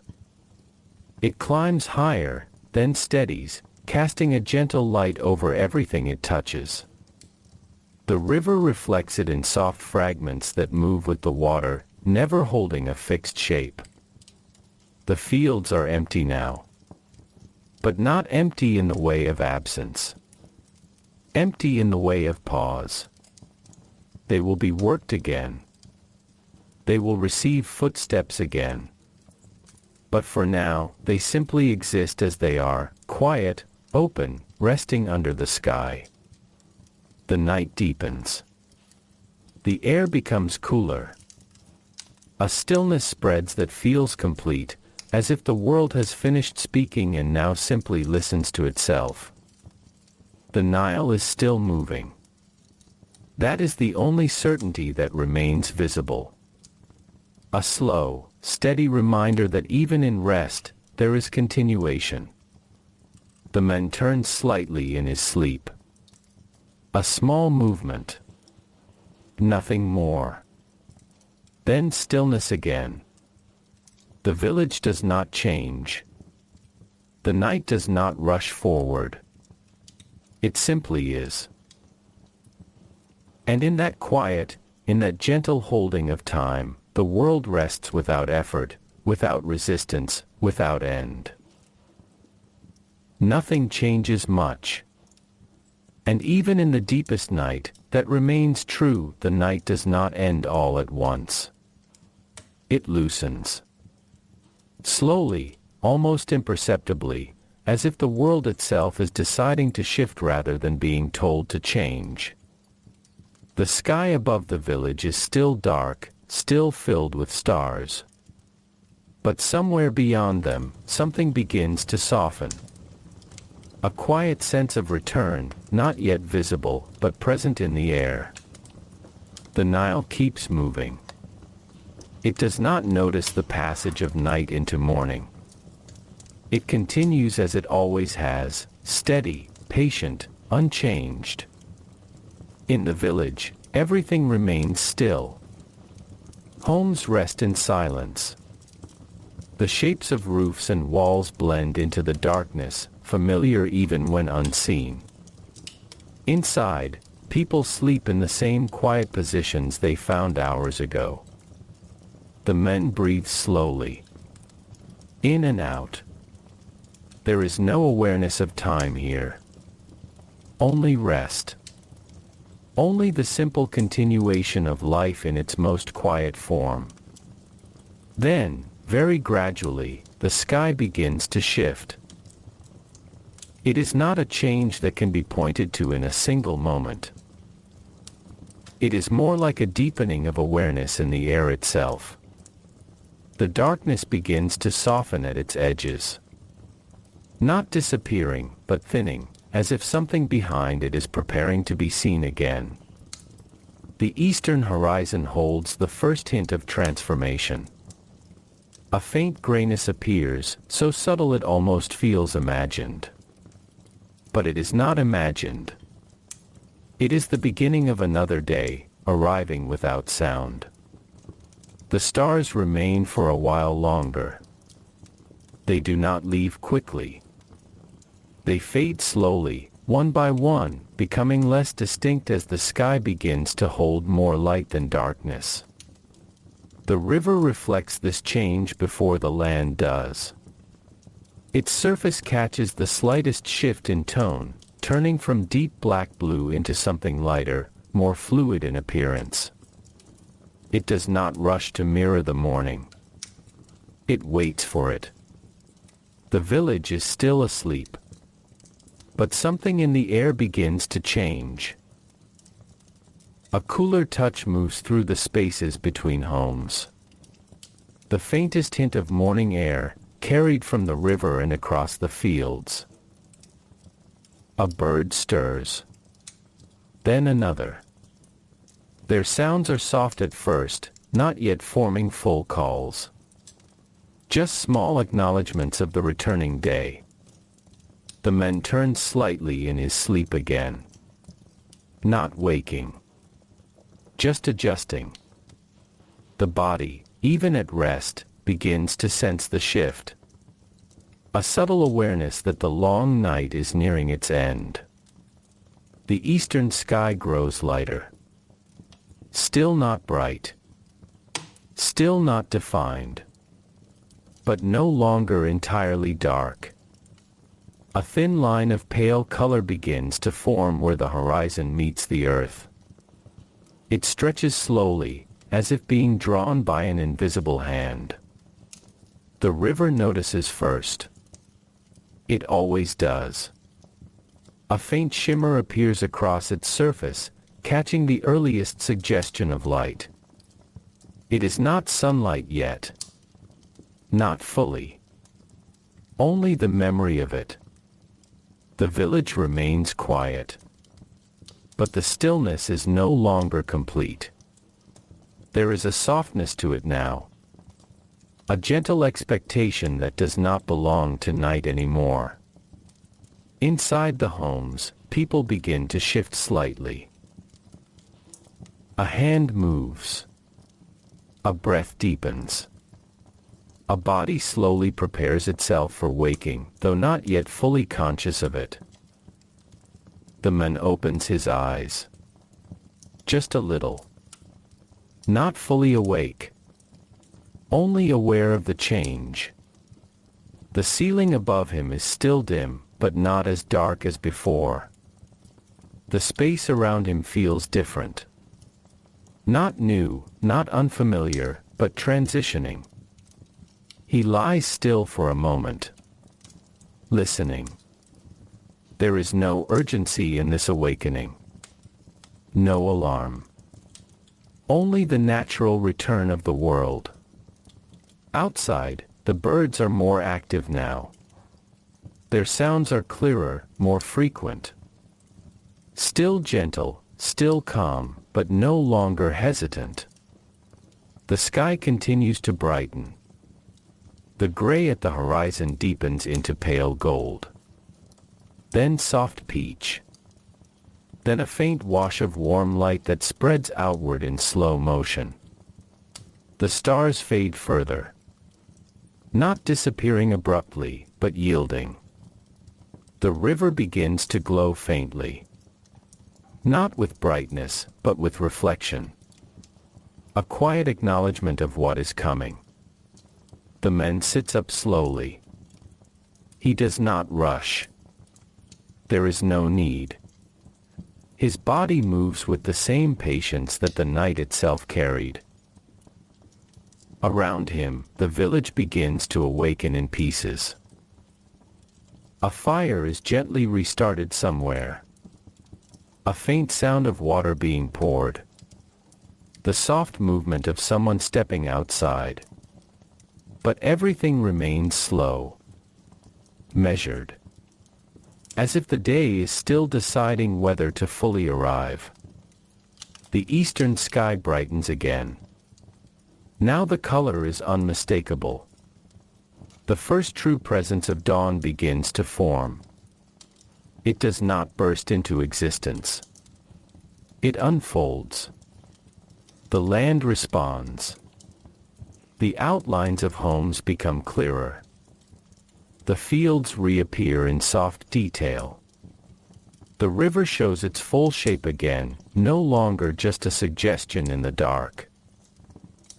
It climbs higher, then steadies, casting a gentle light over everything it touches. The river reflects it in soft fragments that move with the water, never holding a fixed shape. The fields are empty now. But not empty in the way of absence. Empty in the way of pause. They will be worked again. They will receive footsteps again. But for now, they simply exist as they are, quiet, open, resting under the sky. The night deepens. The air becomes cooler. A stillness spreads that feels complete, as if the world has finished speaking and now simply listens to itself. The Nile is still moving. That is the only certainty that remains visible. A slow, steady reminder that even in rest, there is continuation. The man turns slightly in his sleep. A small movement. Nothing more. Then stillness again. The village does not change. The night does not rush forward. It simply is. And in that quiet, in that gentle holding of time, the world rests without effort, without resistance, without end. Nothing changes much. And even in the deepest night, that remains true, the night does not end all at once. It loosens. Slowly, almost imperceptibly, as if the world itself is deciding to shift rather than being told to change. The sky above the village is still dark, still filled with stars. But somewhere beyond them, something begins to soften. A quiet sense of return, not yet visible, but present in the air. The Nile keeps moving. It does not notice the passage of night into morning. It continues as it always has, steady, patient, unchanged. In the village, everything remains still. Homes rest in silence. The shapes of roofs and walls blend into the darkness, familiar even when unseen. Inside, people sleep in the same quiet positions they found hours ago. The men breathe slowly. In and out. There is no awareness of time here. Only rest. Only the simple continuation of life in its most quiet form. Then, very gradually, the sky begins to shift. It is not a change that can be pointed to in a single moment. It is more like a deepening of awareness in the air itself. The darkness begins to soften at its edges. Not disappearing, but thinning, as if something behind it is preparing to be seen again. The eastern horizon holds the first hint of transformation. A faint grayness appears, so subtle it almost feels imagined. But it is not imagined. It is the beginning of another day, arriving without sound. The stars remain for a while longer. They do not leave quickly. They fade slowly, one by one, becoming less distinct as the sky begins to hold more light than darkness. The river reflects this change before the land does. Its surface catches the slightest shift in tone, turning from deep black blue into something lighter, more fluid in appearance. It does not rush to mirror the morning. It waits for it. The village is still asleep. But something in the air begins to change. A cooler touch moves through the spaces between homes. The faintest hint of morning air, carried from the river and across the fields. A bird stirs. Then another. Their sounds are soft at first, not yet forming full calls. Just small acknowledgments of the returning day. The man turns slightly in his sleep again. Not waking. Just adjusting. The body, even at rest, begins to sense the shift. A subtle awareness that the long night is nearing its end. The eastern sky grows lighter. Still not bright. Still not defined. But no longer entirely dark. A thin line of pale color begins to form where the horizon meets the earth. It stretches slowly, as if being drawn by an invisible hand. The river notices first. It always does. A faint shimmer appears across its surface, catching the earliest suggestion of light. It is not sunlight yet. Not fully. Only the memory of it. The village remains quiet. But the stillness is no longer complete. There is a softness to it now. A gentle expectation that does not belong to night anymore. Inside the homes, people begin to shift slightly. A hand moves. A breath deepens. A body slowly prepares itself for waking, though not yet fully conscious of it. The man opens his eyes. Just a little. Not fully awake. Only aware of the change. The ceiling above him is still dim, but not as dark as before. The space around him feels different. Not new, not unfamiliar, but transitioning. He lies still for a moment. Listening. There is no urgency in this awakening. No alarm. Only the natural return of the world. Outside, the birds are more active now. Their sounds are clearer, more frequent. Still gentle, still calm, but no longer hesitant. The sky continues to brighten. The gray at the horizon deepens into pale gold. Then soft peach. Then a faint wash of warm light that spreads outward in slow motion. The stars fade further. Not disappearing abruptly, but yielding. The river begins to glow faintly. Not with brightness, but with reflection. A quiet acknowledgement of what is coming. The man sits up slowly. He does not rush. There is no need. His body moves with the same patience that the night itself carried. Around him, the village begins to awaken in pieces. A fire is gently restarted somewhere. A faint sound of water being poured. The soft movement of someone stepping outside. But everything remains slow. Measured. As if the day is still deciding whether to fully arrive. The eastern sky brightens again. Now the color is unmistakable. The first true presence of dawn begins to form. It does not burst into existence. It unfolds. The land responds. The outlines of homes become clearer. The fields reappear in soft detail. The river shows its full shape again, no longer just a suggestion in the dark.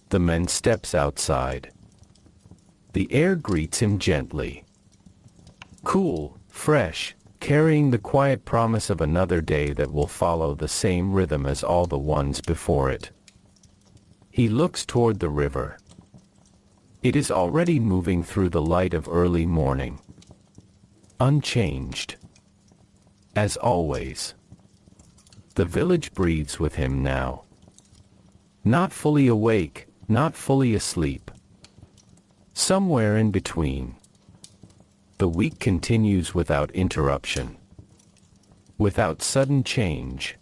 The man steps outside. The air greets him gently. Cool, fresh, carrying the quiet promise of another day that will follow the same rhythm as all the ones before it. He looks toward the river. It is already moving through the light of early morning. Unchanged. As always. The village breathes with him now. Not fully awake, not fully asleep. Somewhere in between. The week continues without interruption. Without sudden change.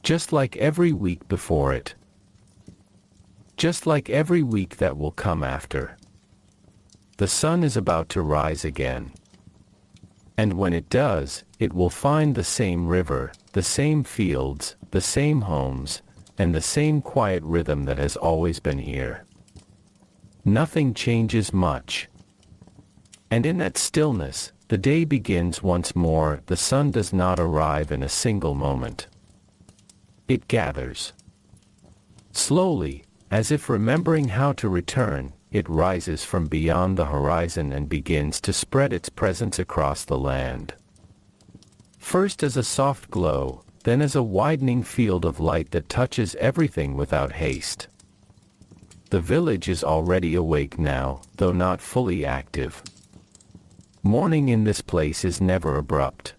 Just like every week before it. Just like every week that will come after. The sun is about to rise again. And when it does, it will find the same river, the same fields, the same homes, and the same quiet rhythm that has always been here. Nothing changes much. And in that stillness, the day begins once more. The sun does not arrive in a single moment. It gathers. Slowly, as if remembering how to return, it rises from beyond the horizon and begins to spread its presence across the land. First as a soft glow, then as a widening field of light that touches everything without haste. The village is already awake now, though not fully active. Morning in this place is never abrupt.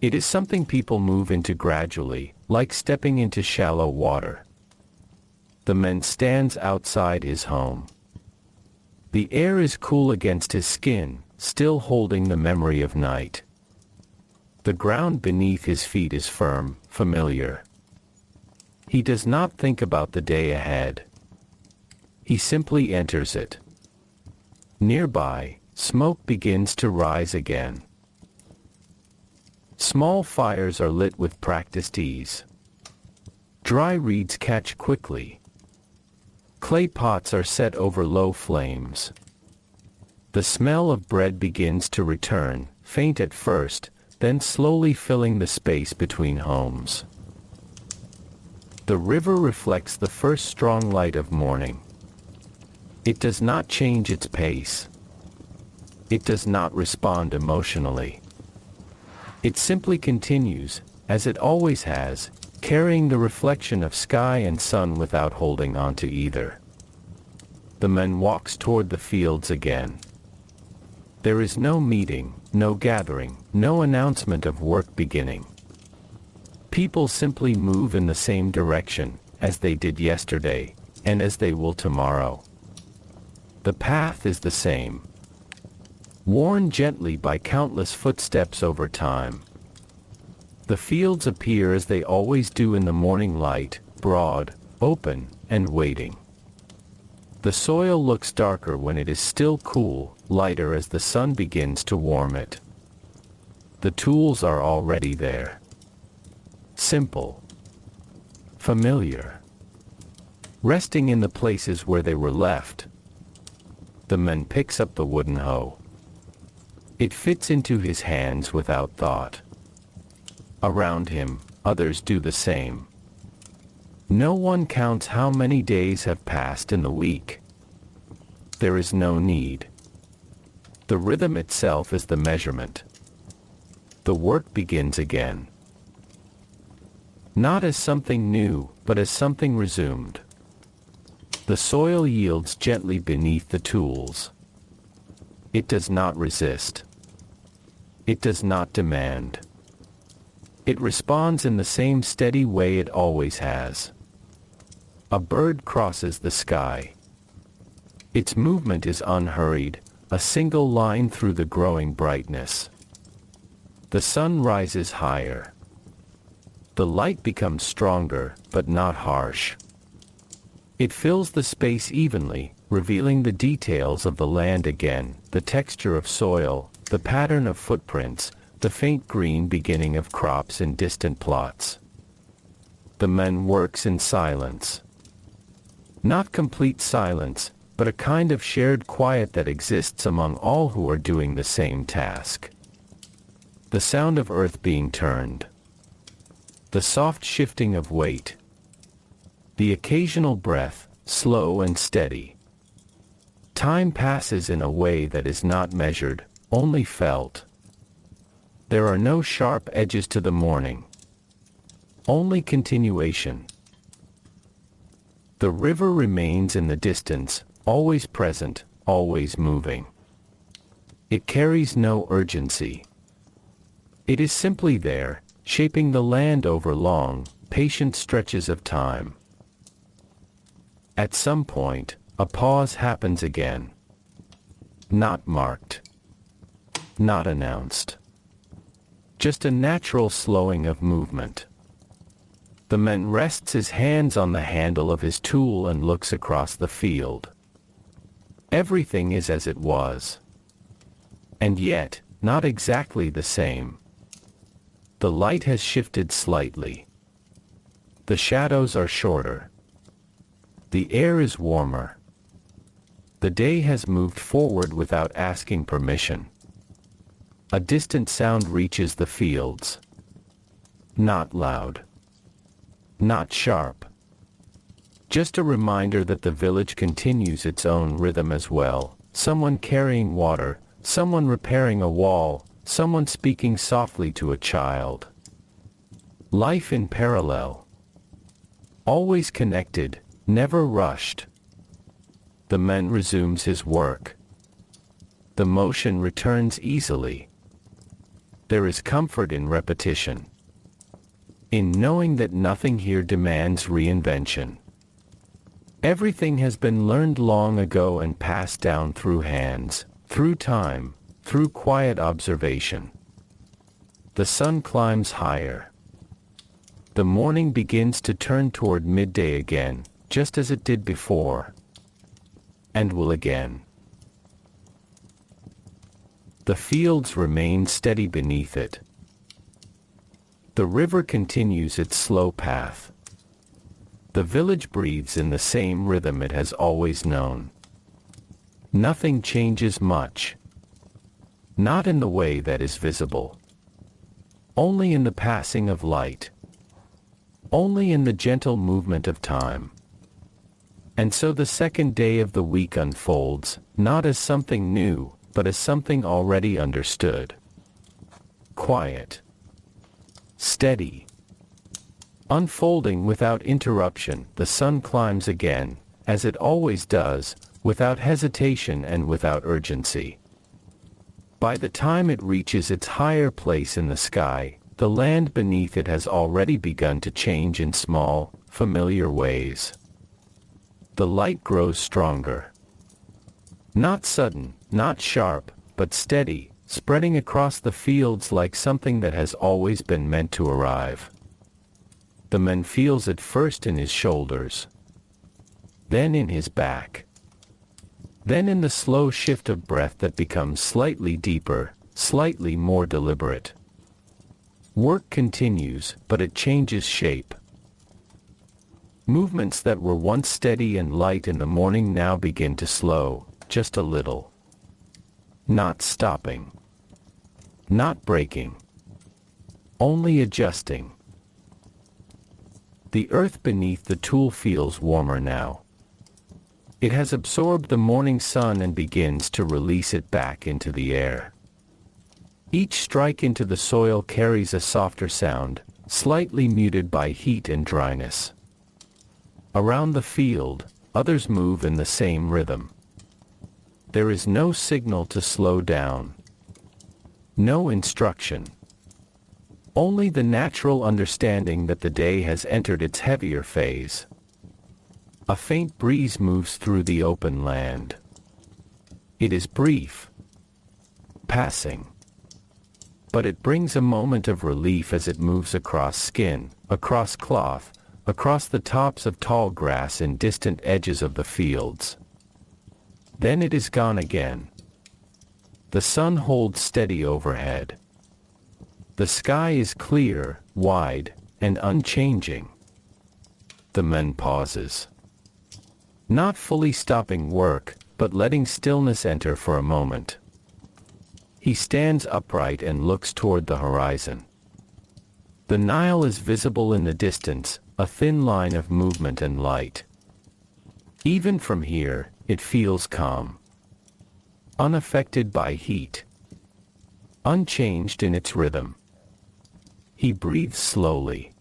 It is something people move into gradually, like stepping into shallow water. The man stands outside his home. The air is cool against his skin, still holding the memory of night. The ground beneath his feet is firm, familiar. He does not think about the day ahead. He simply enters it. Nearby, smoke begins to rise again. Small fires are lit with practiced ease. Dry reeds catch quickly. Clay pots are set over low flames. The smell of bread begins to return, faint at first, then slowly filling the space between homes. The river reflects the first strong light of morning. It does not change its pace. It does not respond emotionally. It simply continues, as it always has, carrying the reflection of sky and sun without holding on to either. The man walks toward the fields again. There is no meeting, no gathering, no announcement of work beginning. People simply move in the same direction, as they did yesterday, and as they will tomorrow. The path is the same, worn gently by countless footsteps over time. The fields appear as they always do in the morning light, broad, open, and waiting. The soil looks darker when it is still cool, lighter as the sun begins to warm it. The tools are already there. Simple. Familiar. Resting in the places where they were left. The man picks up the wooden hoe. It fits into his hands without thought. Around him, others do the same. No one counts how many days have passed in the week. There is no need. The rhythm itself is the measurement. The work begins again. Not as something new, but as something resumed. The soil yields gently beneath the tools. It does not resist. It does not demand. It responds in the same steady way it always has. A bird crosses the sky. Its movement is unhurried, a single line through the growing brightness. The sun rises higher. The light becomes stronger, but not harsh. It fills the space evenly, revealing the details of the land again, the texture of soil, the pattern of footprints, the faint green beginning of crops in distant plots. The man works in silence. Not complete silence, but a kind of shared quiet that exists among all who are doing the same task. The sound of earth being turned. The soft shifting of weight. The occasional breath, slow and steady. Time passes in a way that is not measured, only felt. There are no sharp edges to the morning. Only continuation. The river remains in the distance, always present, always moving. It carries no urgency. It is simply there, shaping the land over long, patient stretches of time. At some point, a pause happens again. Not marked. Not announced. Just a natural slowing of movement. The man rests his hands on the handle of his tool and looks across the field. Everything is as it was. And yet, not exactly the same. The light has shifted slightly. The shadows are shorter. The air is warmer. The day has moved forward without asking permission. A distant sound reaches the fields. Not loud. Not sharp. Just a reminder that the village continues its own rhythm as well. Someone carrying water, someone repairing a wall, someone speaking softly to a child. Life in parallel. Always connected, never rushed. The man resumes his work. The motion returns easily. There is comfort in repetition. In knowing that nothing here demands reinvention. Everything has been learned long ago and passed down through hands, through time, through quiet observation. The sun climbs higher. The morning begins to turn toward midday again, just as it did before. And will again. The fields remain steady beneath it. The river continues its slow path. The village breathes in the same rhythm it has always known. Nothing changes much. Not in the way that is visible. Only in the passing of light. Only in the gentle movement of time. And so the second day of the week unfolds, not as something new, but as something already understood. Quiet. Steady. Unfolding without interruption, the sun climbs again, as it always does, without hesitation and without urgency. By the time it reaches its higher place in the sky, the land beneath it has already begun to change in small, familiar ways. The light grows stronger. Not sudden, not sharp, but steady, spreading across the fields like something that has always been meant to arrive. The man feels it first in his shoulders, then in his back, then in the slow shift of breath that becomes slightly deeper, slightly more deliberate. Work continues, but it changes shape. Movements that were once steady and light in the morning now begin to slow, just a little. Not stopping. Not breaking. Only adjusting. The earth beneath the tool feels warmer now. It has absorbed the morning sun and begins to release it back into the air. Each strike into the soil carries a softer sound, slightly muted by heat and dryness. Around the field, others move in the same rhythm. There is no signal to slow down. No instruction. Only the natural understanding that the day has entered its heavier phase. A faint breeze moves through the open land. It is brief. Passing. But it brings a moment of relief as it moves across skin, across cloth, across the tops of tall grass in distant edges of the fields. Then it is gone again. The sun holds steady overhead. The sky is clear, wide, and unchanging. The man pauses. Not fully stopping work, but letting stillness enter for a moment. He stands upright and looks toward the horizon. The Nile is visible in the distance, a thin line of movement and light. Even from here, it feels calm. Unaffected by heat. Unchanged in its rhythm. He breathes slowly.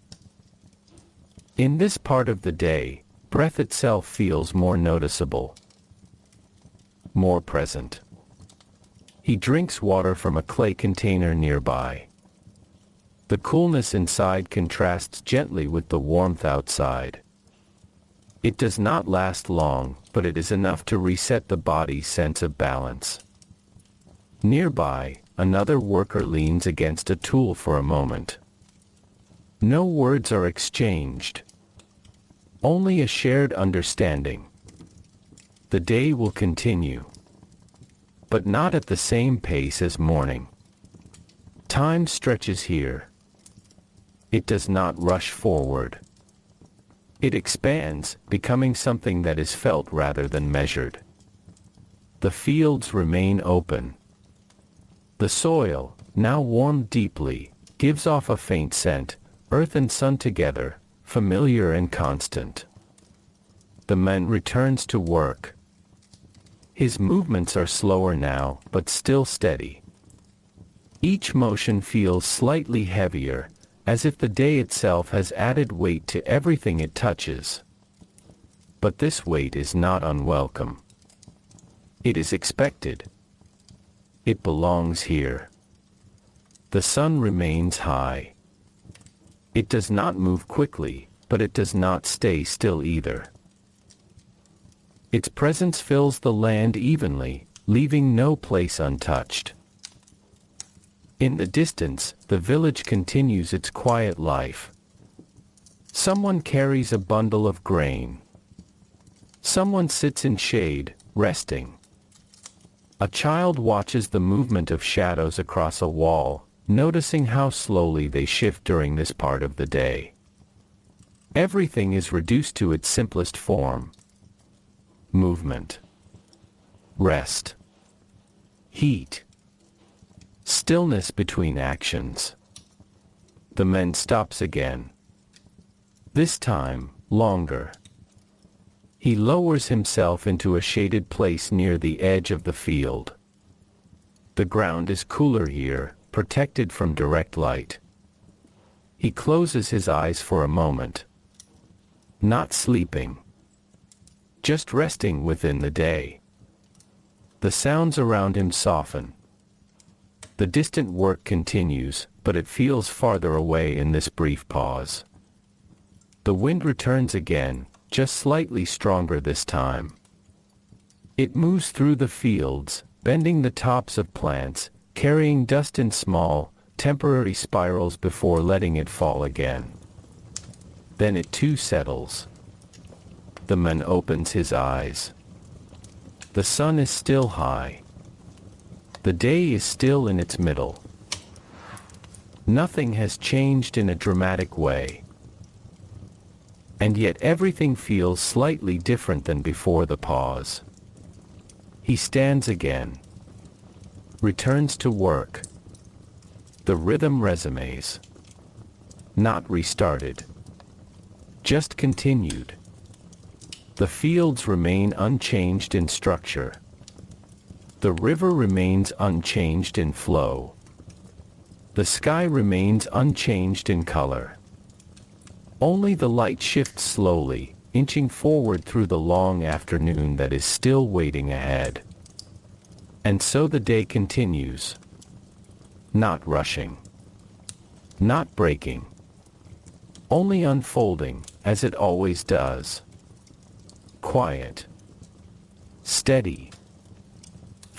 In this part of the day, breath itself feels more noticeable. More present. He drinks water from a clay container nearby. The coolness inside contrasts gently with the warmth outside. It does not last long, but it is enough to reset the body's sense of balance. Nearby, another worker leans against a tool for a moment. No words are exchanged. Only a shared understanding. The day will continue. But not at the same pace as morning. Time stretches here. It does not rush forward. It expands, becoming something that is felt rather than measured. The fields remain open. The soil, now warmed deeply, gives off a faint scent, earth and sun together, familiar and constant. The man returns to work. His movements are slower now, but still steady. Each motion feels slightly heavier, as if the day itself has added weight to everything it touches. But this weight is not unwelcome. It is expected. It belongs here. The sun remains high. It does not move quickly, but it does not stay still either. Its presence fills the land evenly, leaving no place untouched. In the distance, the village continues its quiet life. Someone carries a bundle of grain. Someone sits in shade, resting. A child watches the movement of shadows across a wall, noticing how slowly they shift during this part of the day. Everything is reduced to its simplest form. Movement. Rest. Heat. Stillness between actions. The man stops again. This time, longer. He lowers himself into a shaded place near the edge of the field. The ground is cooler here, protected from direct light. He closes his eyes for a moment. Not sleeping. Just resting within the day. The sounds around him soften. The distant work continues, but it feels farther away in this brief pause. The wind returns again, just slightly stronger this time. It moves through the fields, bending the tops of plants, carrying dust in small, temporary spirals before letting it fall again. Then it too settles. The man opens his eyes. The sun is still high. The day is still in its middle. Nothing has changed in a dramatic way. And yet everything feels slightly different than before the pause. He stands again. Returns to work. The rhythm resumes. Not restarted. Just continued. The fields remain unchanged in structure. The river remains unchanged in flow. The sky remains unchanged in color. Only the light shifts slowly, inching forward through the long afternoon that is still waiting ahead. And so the day continues. Not rushing. Not breaking. Only unfolding, as it always does. Quiet. Steady.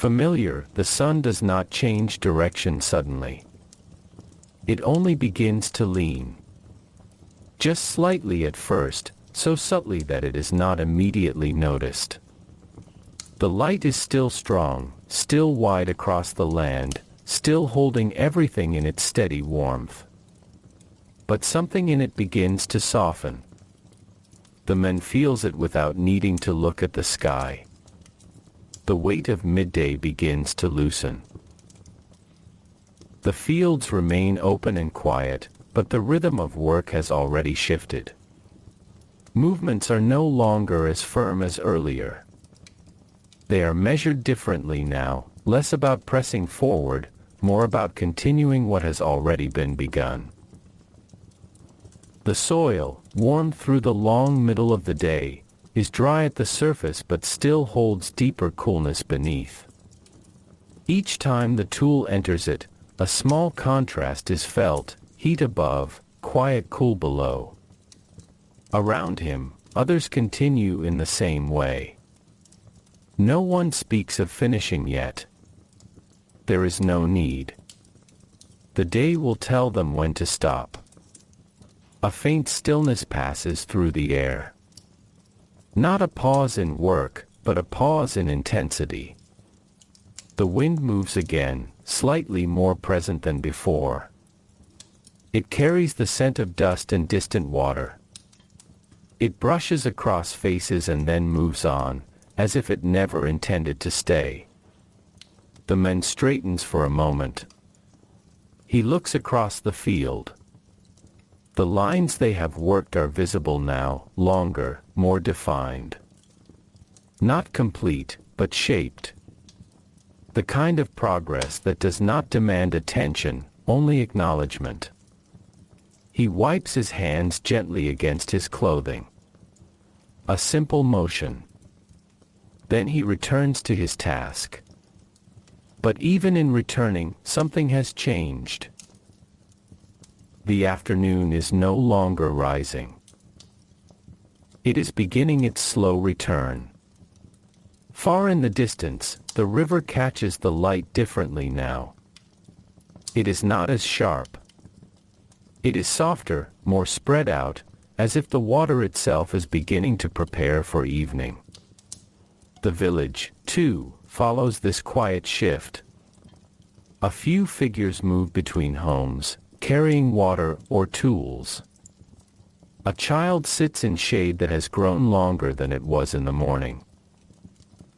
Familiar, the sun does not change direction suddenly. It only begins to lean. Just slightly at first, so subtly that it is not immediately noticed. The light is still strong, still wide across the land, still holding everything in its steady warmth. But something in it begins to soften. The man feels it without needing to look at the sky. The weight of midday begins to loosen. The fields remain open and quiet, but the rhythm of work has already shifted. Movements are no longer as firm as earlier. They are measured differently now, less about pressing forward, more about continuing what has already been begun. The soil, warmed through the long middle of the day, is dry at the surface but still holds deeper coolness beneath. Each time the tool enters it, a small contrast is felt, heat above, quiet cool below. Around him, others continue in the same way. No one speaks of finishing yet. There is no need. The day will tell them when to stop. A faint stillness passes through the air. Not a pause in work, but a pause in intensity. The wind moves again, slightly more present than before. It carries the scent of dust and distant water. It brushes across faces and then moves on, as if it never intended to stay. The man straightens for a moment. He looks across the field. The lines they have worked are visible now, longer, more defined. Not complete, but shaped. The kind of progress that does not demand attention, only acknowledgement. He wipes his hands gently against his clothing. A simple motion. Then he returns to his task. But even in returning, something has changed. The afternoon is no longer rising. It is beginning its slow return. Far in the distance, the river catches the light differently now. It is not as sharp. It is softer, more spread out, as if the water itself is beginning to prepare for evening. The village, too, follows this quiet shift. A few figures move between homes, carrying water or tools. A child sits in shade that has grown longer than it was in the morning.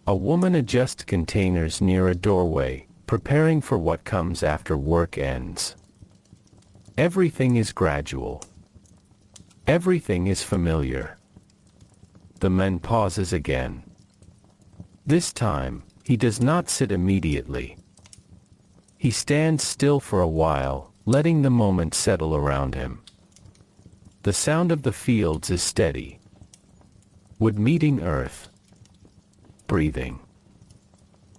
A woman adjusts containers near a doorway, preparing for what comes after work ends. Everything is gradual. Everything is familiar. The man pauses again. This time, he does not sit immediately. He stands still for a while, letting the moment settle around him. The sound of the fields is steady. Wood meeting earth. Breathing.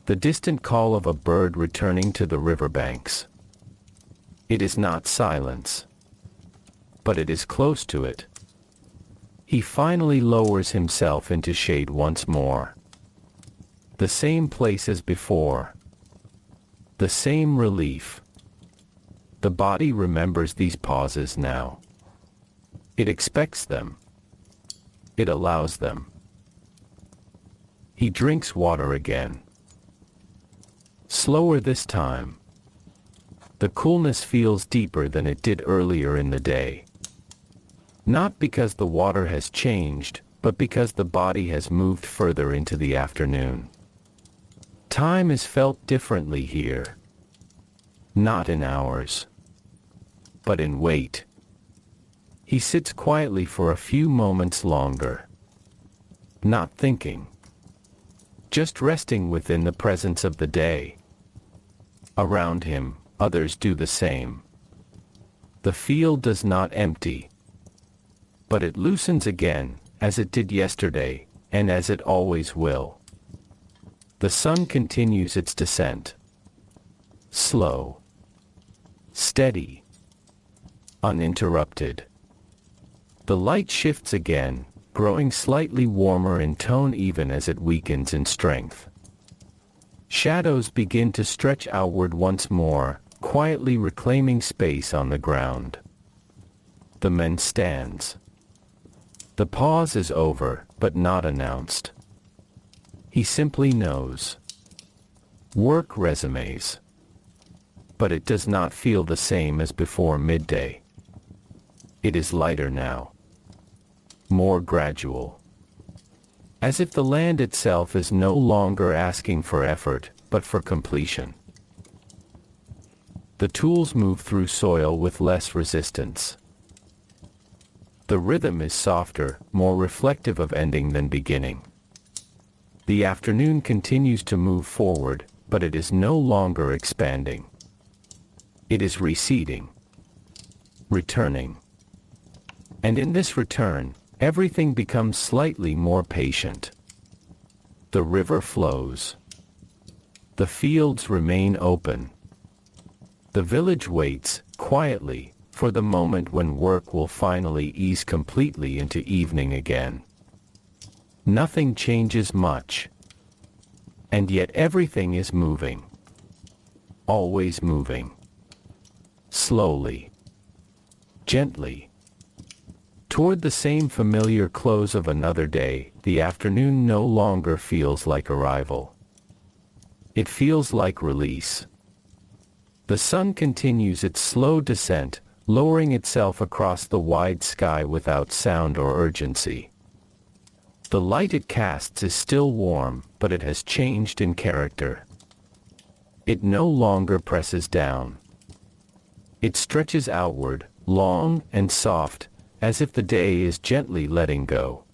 The distant call of a bird returning to the riverbanks. It is not silence. But it is close to it. He finally lowers himself into shade once more. The same place as before. The same relief. The body remembers these pauses now. It expects them. It allows them. He drinks water again. Slower this time. The coolness feels deeper than it did earlier in the day. Not because the water has changed, but because the body has moved further into the afternoon. Time is felt differently here. Not in hours, but in weight. He sits quietly for a few moments longer. Not thinking. Just resting within the presence of the day. Around him, others do the same. The field does not empty. But it loosens again, as it did yesterday, and as it always will. The sun continues its descent. Slow. Steady. Uninterrupted. The light shifts again, growing slightly warmer in tone even as it weakens in strength. Shadows begin to stretch outward once more, quietly reclaiming space on the ground. The man stands. The pause is over, but not announced. He simply knows. Work resumes. But it does not feel the same as before midday. It is lighter now. More gradual. As if the land itself is no longer asking for effort, but for completion. The tools move through soil with less resistance. The rhythm is softer, more reflective of ending than beginning. The afternoon continues to move forward, but it is no longer expanding. It is receding. Returning. And in this return, everything becomes slightly more patient. The river flows. The fields remain open. The village waits, quietly, for the moment when work will finally ease completely into evening again. Nothing changes much. And yet everything is moving. Always moving. Slowly. Gently. Toward the same familiar close of another day, the afternoon no longer feels like arrival. It feels like release. The sun continues its slow descent, lowering itself across the wide sky without sound or urgency. The light it casts is still warm, but it has changed in character. It no longer presses down. It stretches outward, long and soft, as if the day is gently letting go.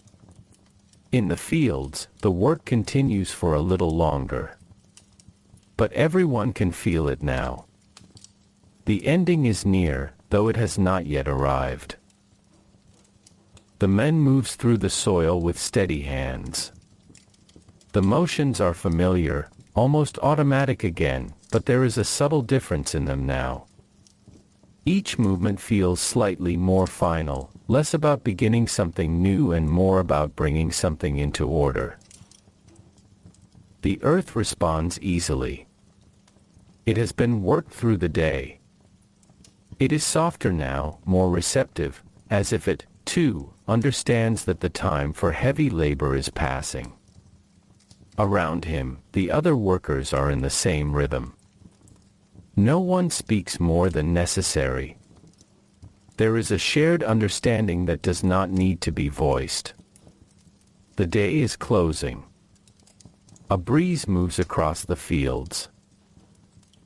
In the fields, the work continues for a little longer. But everyone can feel it now. The ending is near, though it has not yet arrived. The man moves through the soil with steady hands. The motions are familiar, almost automatic again, but there is a subtle difference in them now. Each movement feels slightly more final, less about beginning something new and more about bringing something into order. The earth responds easily. It has been worked through the day. It is softer now, more receptive, as if it, too, understands that the time for heavy labor is passing. Around him, the other workers are in the same rhythm. No one speaks more than necessary. There is a shared understanding that does not need to be voiced. The day is closing. A breeze moves across the fields.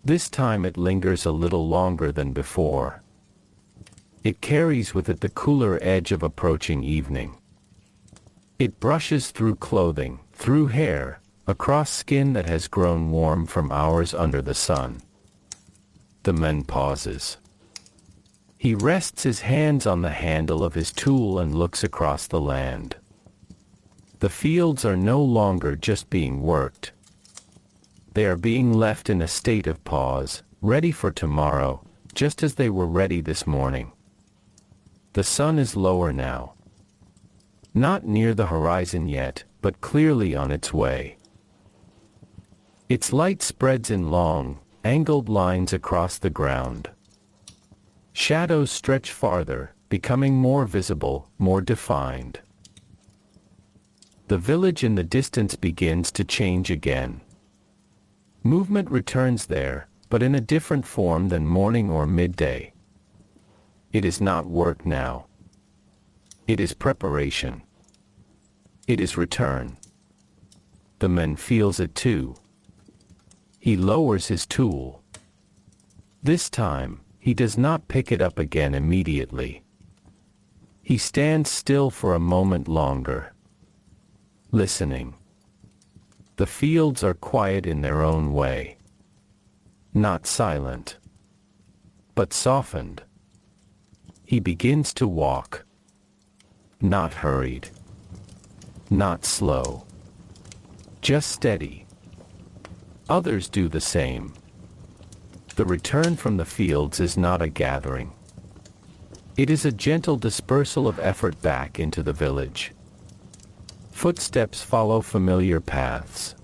This time it lingers a little longer than before. It carries with it the cooler edge of approaching evening. It brushes through clothing, through hair, across skin that has grown warm from hours under the sun. The man pauses. He rests his hands on the handle of his tool and looks across the land. The fields are no longer just being worked. They are being left in a state of pause, ready for tomorrow, just as they were ready this morning. The sun is lower now. Not near the horizon yet, but clearly on its way. Its light spreads in long, angled lines across the ground. Shadows stretch farther, becoming more visible, more defined. The village in the distance begins to change again. Movement returns there, but in a different form than morning or midday. It is not work now. It is preparation. It is return. The man feels it too. He lowers his tool. This time, he does not pick it up again immediately. He stands still for a moment longer, listening. The fields are quiet in their own way. Not silent, but softened. He begins to walk. Not hurried. Not slow. Just steady. Others do the same. The return from the fields is not a gathering. It is a gentle dispersal of effort back into the village. Footsteps follow familiar paths.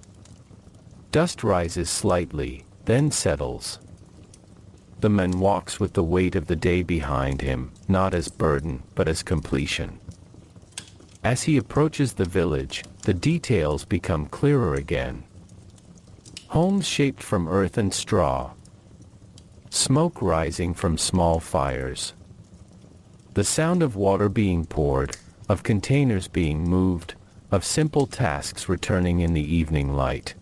Dust rises slightly, then settles. The man walks with the weight of the day behind him, not as burden, but as completion. As he approaches the village, the details become clearer again. Homes shaped from earth and straw. Smoke rising from small fires. The sound of water being poured, of containers being moved, of simple tasks returning in the evening light.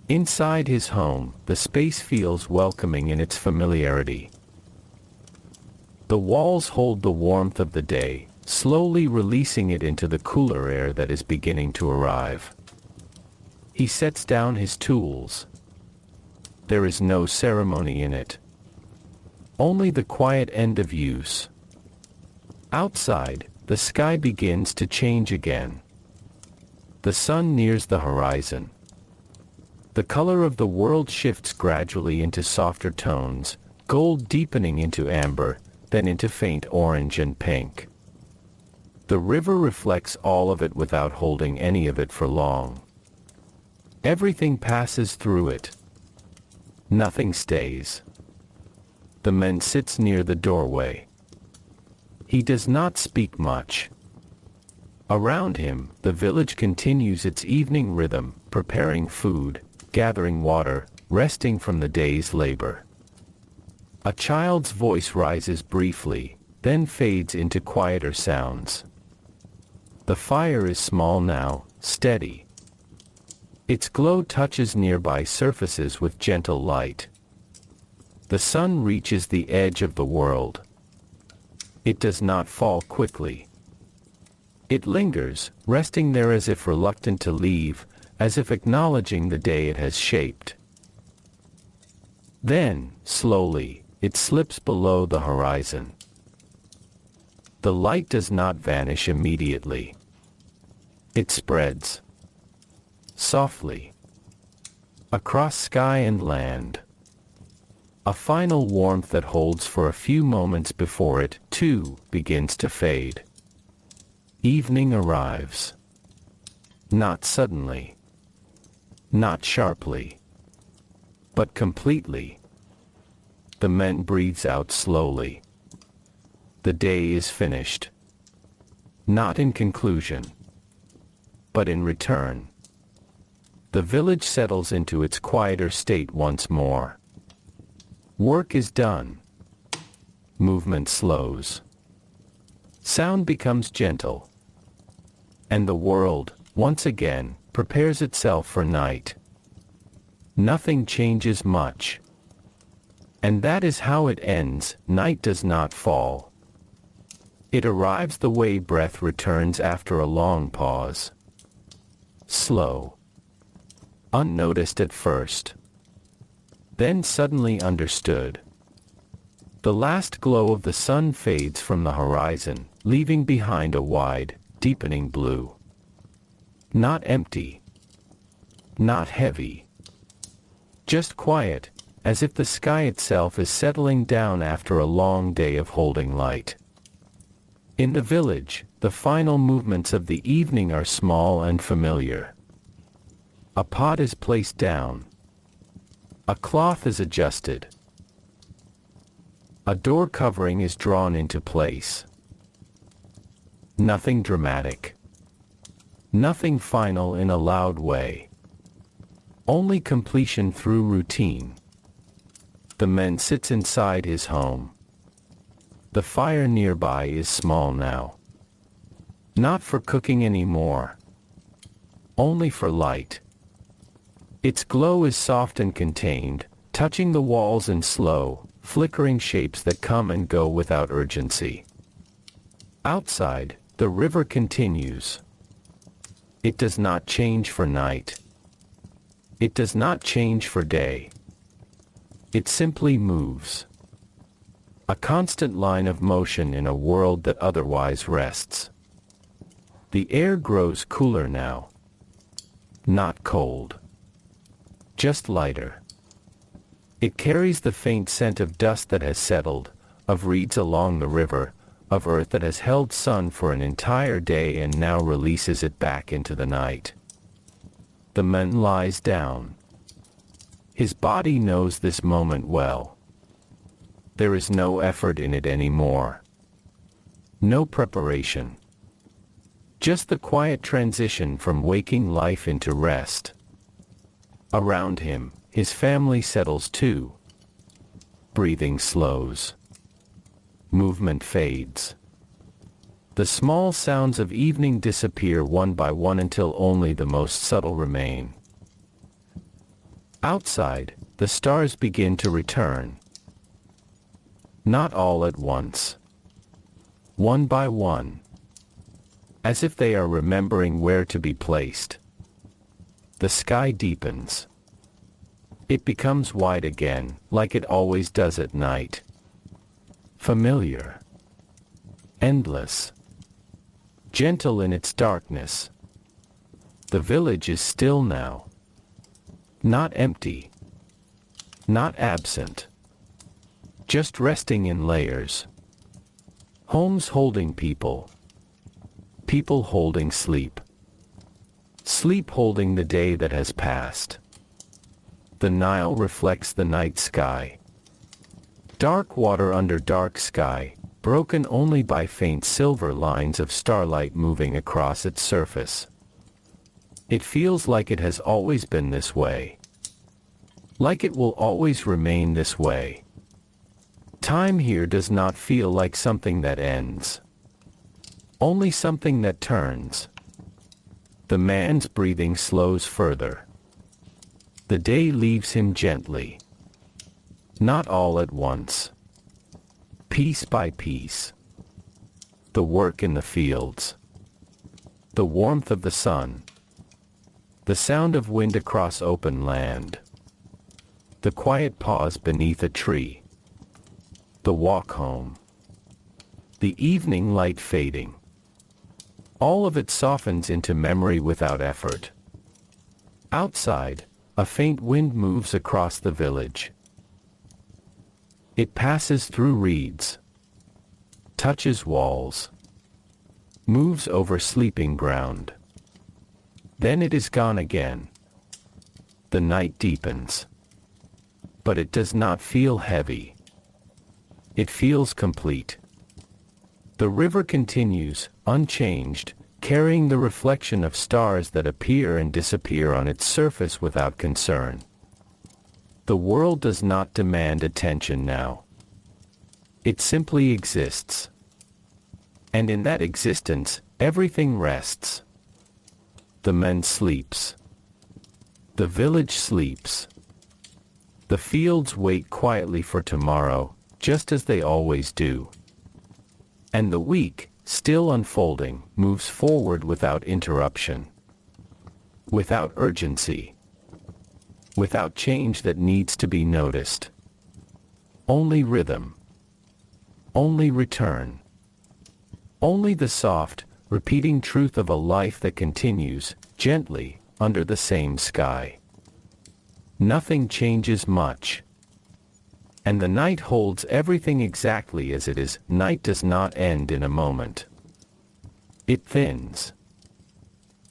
Inside his home, the space feels welcoming in its familiarity. The walls hold the warmth of the day, slowly releasing it into the cooler air that is beginning to arrive. He sets down his tools. There is no ceremony in it. Only the quiet end of use. Outside, the sky begins to change again. The sun nears the horizon. The color of the world shifts gradually into softer tones, gold deepening into amber, then into faint orange and pink. The river reflects all of it without holding any of it for long. Everything passes through it. Nothing stays. The man sits near the doorway. He does not speak much. Around him, the village continues its evening rhythm, preparing food, gathering water, resting from the day's labor. A child's voice rises briefly, then fades into quieter sounds. The fire is small now, steady. Its glow touches nearby surfaces with gentle light. The sun reaches the edge of the world. It does not fall quickly. It lingers, resting there as if reluctant to leave, as if acknowledging the day it has shaped. Then, slowly, it slips below the horizon. The light does not vanish immediately. It spreads softly across sky and land. A final warmth that holds for a few moments before it, too, begins to fade. Evening arrives. Not suddenly. Not sharply. But completely. The man breathes out slowly. The day is finished. Not in conclusion, but in return. The village settles into its quieter state once more. Work is done. Movement slows. Sound becomes gentle. And the world, once again, prepares itself for night. Nothing changes much. And that is how it ends. Night does not fall. It arrives the way breath returns after a long pause. Slow. Unnoticed at first. Then suddenly understood. The last glow of the sun fades from the horizon, leaving behind a wide, deepening blue. Not empty. Not heavy. Just quiet, as if the sky itself is settling down after a long day of holding light. In the village, the final movements of the evening are small and familiar. A pot is placed down. A cloth is adjusted. A door covering is drawn into place. Nothing dramatic. Nothing final in a loud way. Only completion through routine. The man sits inside his home. The fire nearby is small now. Not for cooking anymore. Only for light. Its glow is soft and contained, touching the walls in slow, flickering shapes that come and go without urgency. Outside, the river continues. It does not change for night. It does not change for day. It simply moves. A constant line of motion in a world that otherwise rests. The air grows cooler now. Not cold. Just lighter. It carries the faint scent of dust that has settled, of reeds along the river, of earth that has held sun for an entire day and now releases it back into the night. The man lies down. His body knows this moment well. There is no effort in it anymore. No preparation. Just the quiet transition from waking life into rest. Around him, his family settles too. Breathing slows. Movement fades. The small sounds of evening disappear one by one until only the most subtle remain. Outside, the stars begin to return. Not all at once. One by one. As if they are remembering where to be placed. The sky deepens. It becomes wide again, like it always does at night. Familiar. Endless. Gentle in its darkness. The village is still now. Not empty. Not absent. Just resting in layers. Homes holding people. People holding sleep. Sleep holding the day that has passed. The Nile reflects the night sky. Dark water under dark sky, broken only by faint silver lines of starlight moving across its surface. It feels like it has always been this way. Like it will always remain this way. Time here does not feel like something that ends. Only something that turns. The man's breathing slows further. The day leaves him gently. Not all at once. Piece by piece. The work in the fields. The warmth of the sun. The sound of wind across open land. The quiet pause beneath a tree. The walk home. The evening light fading. All of it softens into memory without effort. Outside, a faint wind moves across the village. It passes through reeds, touches walls, moves over sleeping ground. Then it is gone again. The night deepens. But it does not feel heavy. It feels complete. The river continues, unchanged, carrying the reflection of stars that appear and disappear on its surface without concern. The world does not demand attention now. It simply exists. And in that existence, everything rests. The man sleeps. The village sleeps. The fields wait quietly for tomorrow, just as they always do. And the week, still unfolding, moves forward without interruption. Without urgency. Without change that needs to be noticed. Only rhythm. Only return. Only the soft, repeating truth of a life that continues, gently, under the same sky. Nothing changes much. And the night holds everything exactly as it is. Night does not end in a moment. It thins.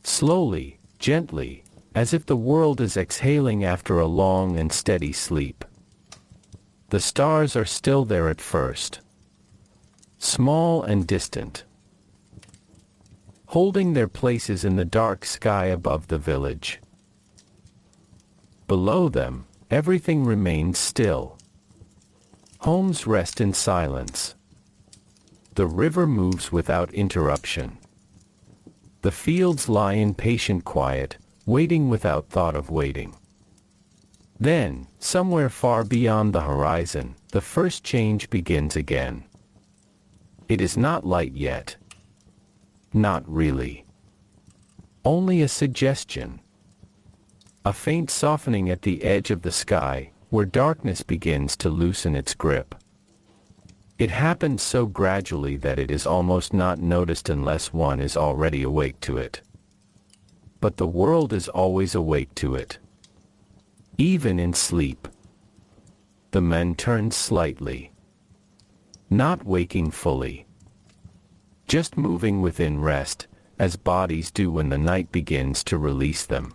Slowly, gently, as if the world is exhaling after a long and steady sleep. The stars are still there at first. Small and distant. Holding their places in the dark sky above the village. Below them, everything remains still. Homes rest in silence. The river moves without interruption. The fields lie in patient quiet, waiting without thought of waiting. Then, somewhere far beyond the horizon, the first change begins again. It is not light yet. Not really. Only a suggestion. A faint softening at the edge of the sky, where darkness begins to loosen its grip. It happens so gradually that it is almost not noticed unless one is already awake to it. But the world is always awake to it. Even in sleep. The man turns slightly. Not waking fully. Just moving within rest, as bodies do when the night begins to release them.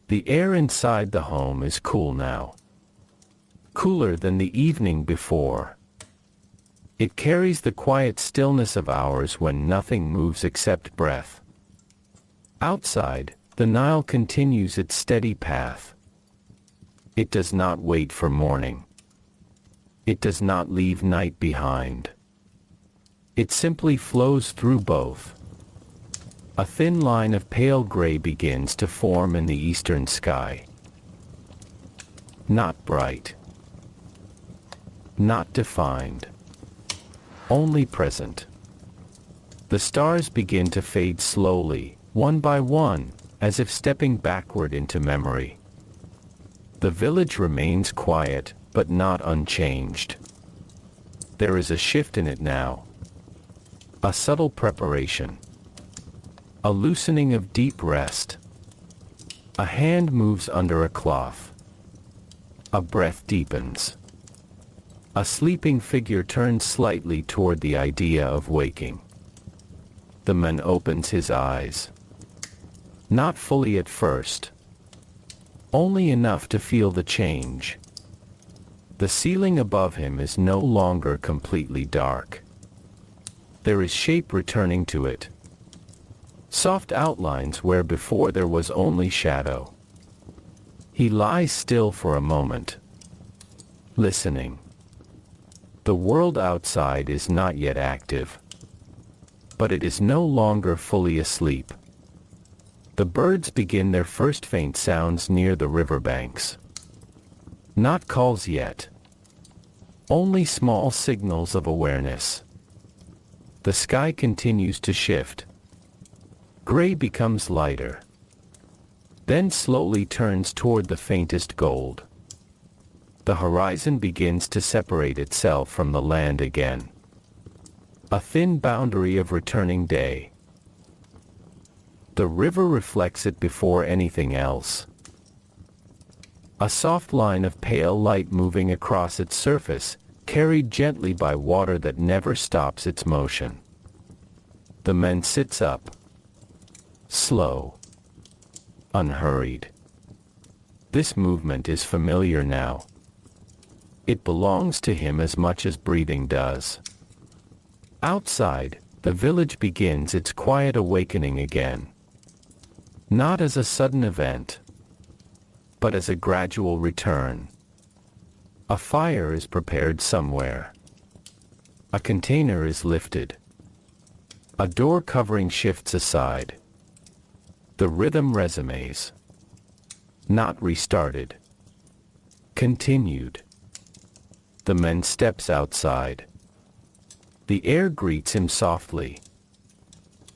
The air inside the home is cool now. Cooler than the evening before. It carries the quiet stillness of hours when nothing moves except breath. Outside, the Nile continues its steady path. It does not wait for morning. It does not leave night behind. It simply flows through both. A thin line of pale gray begins to form in the eastern sky. Not bright. Not defined. Only present. The stars begin to fade slowly, one by one, as if stepping backward into memory. The village remains quiet, but not unchanged. There is a shift in it now. A subtle preparation. A loosening of deep rest. A hand moves under a cloth. A breath deepens. A sleeping figure turns slightly toward the idea of waking. The man opens his eyes. Not fully at first. Only enough to feel the change. The ceiling above him is no longer completely dark. There is shape returning to it. Soft outlines where before there was only shadow. He lies still for a moment. Listening. The world outside is not yet active, but it is no longer fully asleep. The birds begin their first faint sounds near the riverbanks. Not calls yet. Only small signals of awareness. The sky continues to shift. Gray becomes lighter, then slowly turns toward the faintest gold. The horizon begins to separate itself from the land again. A thin boundary of returning day. The river reflects it before anything else. A soft line of pale light moving across its surface, carried gently by water that never stops its motion. The man sits up. Slow. Unhurried. This movement is familiar now. It belongs to him as much as breathing does. Outside, the village begins its quiet awakening again. Not as a sudden event, but as a gradual return. A fire is prepared somewhere. A container is lifted. A door covering shifts aside. The rhythm resumes. Not restarted. Continued. The man steps outside. The air greets him softly.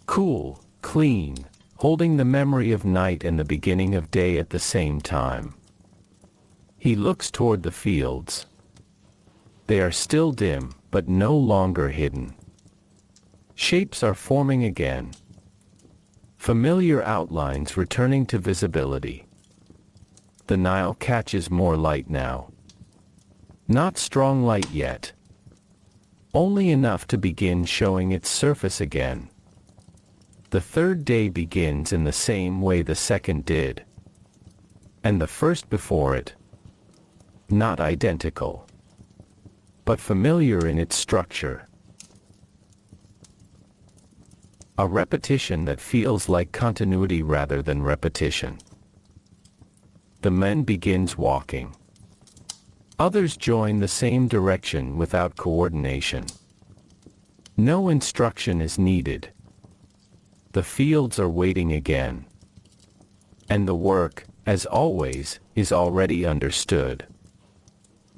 Cool, clean, holding the memory of night and the beginning of day at the same time. He looks toward the fields. They are still dim, but no longer hidden. Shapes are forming again. Familiar outlines returning to visibility. The Nile catches more light now. Not strong light yet. Only enough to begin showing its surface again. The third day begins in the same way the second did. And the first before it. Not identical, but familiar in its structure. A repetition that feels like continuity rather than repetition. The man begins walking. Others join the same direction without coordination. No instruction is needed. The fields are waiting again. And the work, as always, is already understood.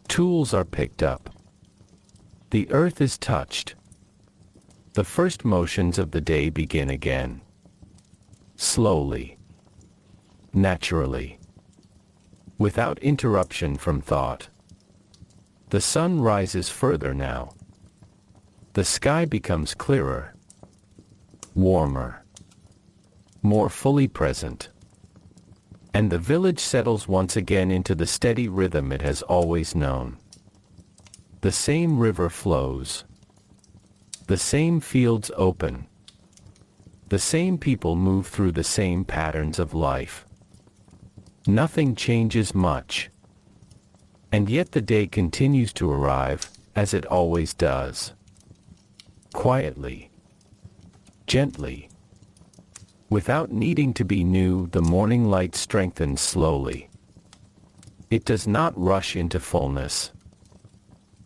Tools are picked up. The earth is touched. The first motions of the day begin again. Slowly. Naturally. Without interruption from thought. The sun rises further now. The sky becomes clearer. Warmer. More fully present. And the village settles once again into the steady rhythm it has always known. The same river flows. The same fields open. The same people move through the same patterns of life. Nothing changes much. And yet the day continues to arrive, as it always does. Quietly. Gently. Without needing to be new, the morning light strengthens slowly. It does not rush into fullness.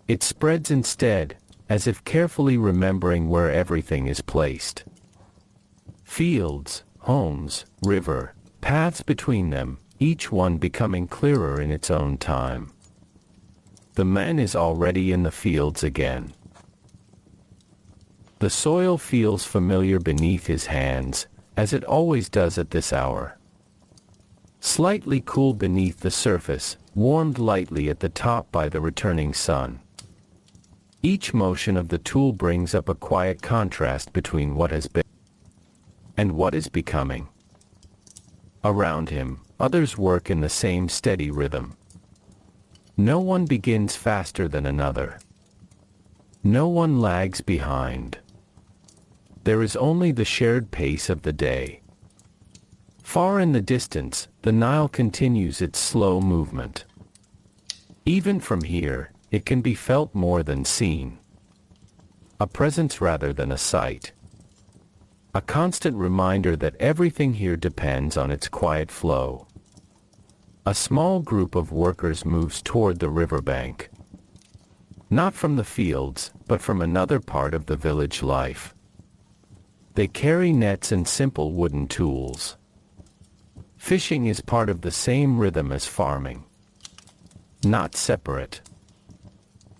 It spreads instead, as if carefully remembering where everything is placed. Fields, homes, river, paths between them, each one becoming clearer in its own time. The man is already in the fields again. The soil feels familiar beneath his hands, as it always does at this hour. Slightly cool beneath the surface, warmed lightly at the top by the returning sun. Each motion of the tool brings up a quiet contrast between what has been and what is becoming. Around him, others work in the same steady rhythm. No one begins faster than another. No one lags behind. There is only the shared pace of the day. Far in the distance, the Nile continues its slow movement. Even from here, it can be felt more than seen. A presence rather than a sight. A constant reminder that everything here depends on its quiet flow. A small group of workers moves toward the riverbank. Not from the fields, but from another part of the village life. They carry nets and simple wooden tools. Fishing is part of the same rhythm as farming. Not separate.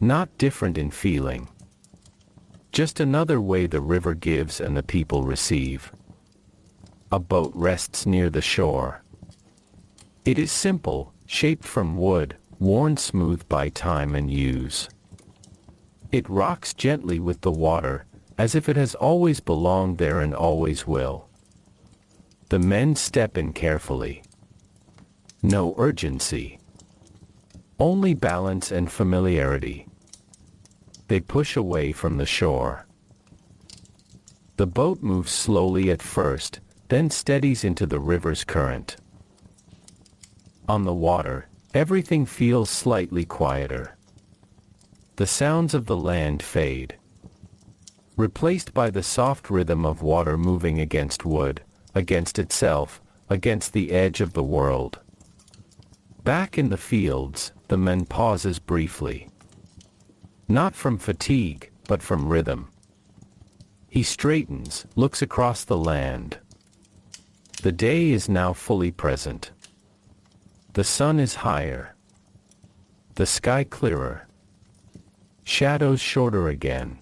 Not different in feeling. Just another way the river gives and the people receive. A boat rests near the shore. It is simple, shaped from wood, worn smooth by time and use. It rocks gently with the water, as if it has always belonged there and always will. The men step in carefully. No urgency. Only balance and familiarity. They push away from the shore. The boat moves slowly at first, then steadies into the river's current. On the water, everything feels slightly quieter. The sounds of the land fade, replaced by the soft rhythm of water moving against wood, against itself, against the edge of the world. Back in the fields, the man pauses briefly. Not from fatigue, but from rhythm. He straightens, looks across the land. The day is now fully present. The sun is higher. The sky clearer. Shadows shorter again.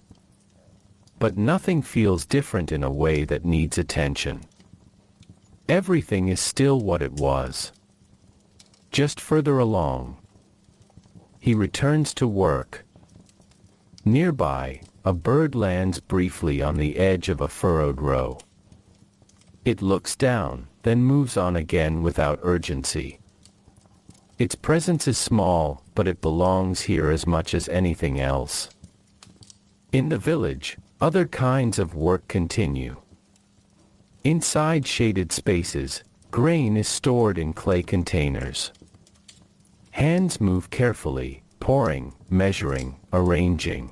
But nothing feels different in a way that needs attention. Everything is still what it was. Just further along. He returns to work. Nearby, a bird lands briefly on the edge of a furrowed row. It looks down, then moves on again without urgency. Its presence is small, but it belongs here as much as anything else. In the village, other kinds of work continue. Inside shaded spaces, grain is stored in clay containers. Hands move carefully, pouring, measuring, arranging.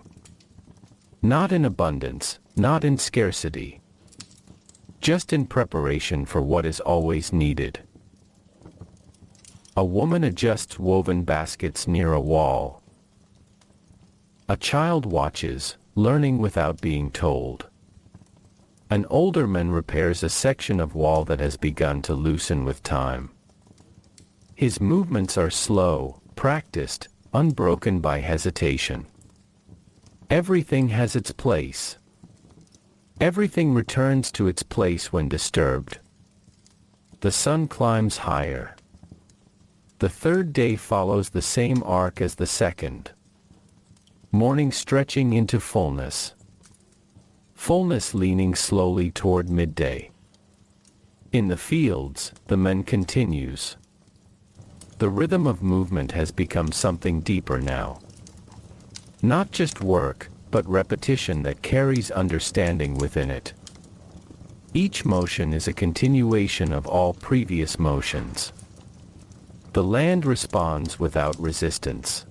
Not in abundance, not in scarcity. Just in preparation for what is always needed. A woman adjusts woven baskets near a wall. A child watches, learning without being told. An older man repairs a section of wall that has begun to loosen with time. His movements are slow, practiced, unbroken by hesitation. Everything has its place. Everything returns to its place when disturbed. The sun climbs higher. The third day follows the same arc as the second. Morning stretching into fullness. Fullness leaning slowly toward midday. In the fields, the man continues. The rhythm of movement has become something deeper now. Not just work, but repetition that carries understanding within it. Each motion is a continuation of all previous motions. The land responds without resistance.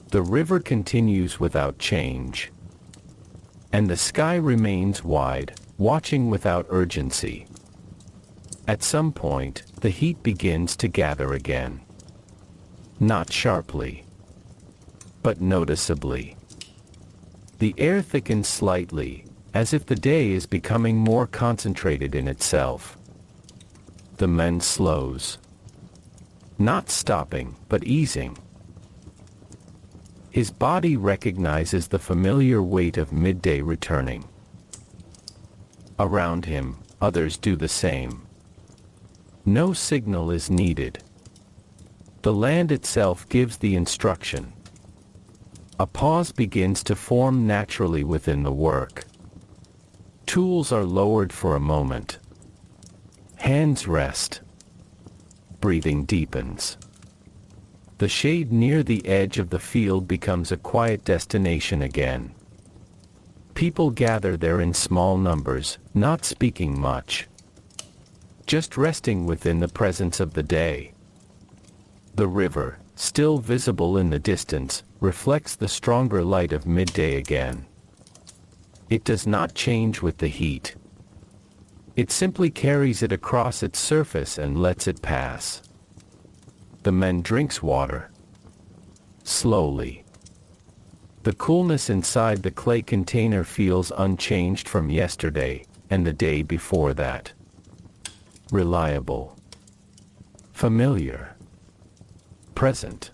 The river continues without change. And the sky remains wide, watching without urgency. At some point, the heat begins to gather again. Not sharply, but noticeably. The air thickens slightly, as if the day is becoming more concentrated in itself. The man slows. Not stopping, but easing. His body recognizes the familiar weight of midday returning. Around him, others do the same. No signal is needed. The land itself gives the instruction. A pause begins to form naturally within the work. Tools are lowered for a moment. Hands rest. Breathing deepens. The shade near the edge of the field becomes a quiet destination again. People gather there in small numbers, not speaking much. Just resting within the presence of the day. The river, still visible in the distance, reflects the stronger light of midday again. It does not change with the heat. It simply carries it across its surface and lets it pass. The man drinks water. Slowly. The coolness inside the clay container feels unchanged from yesterday and the day before that. Reliable. Familiar. Present.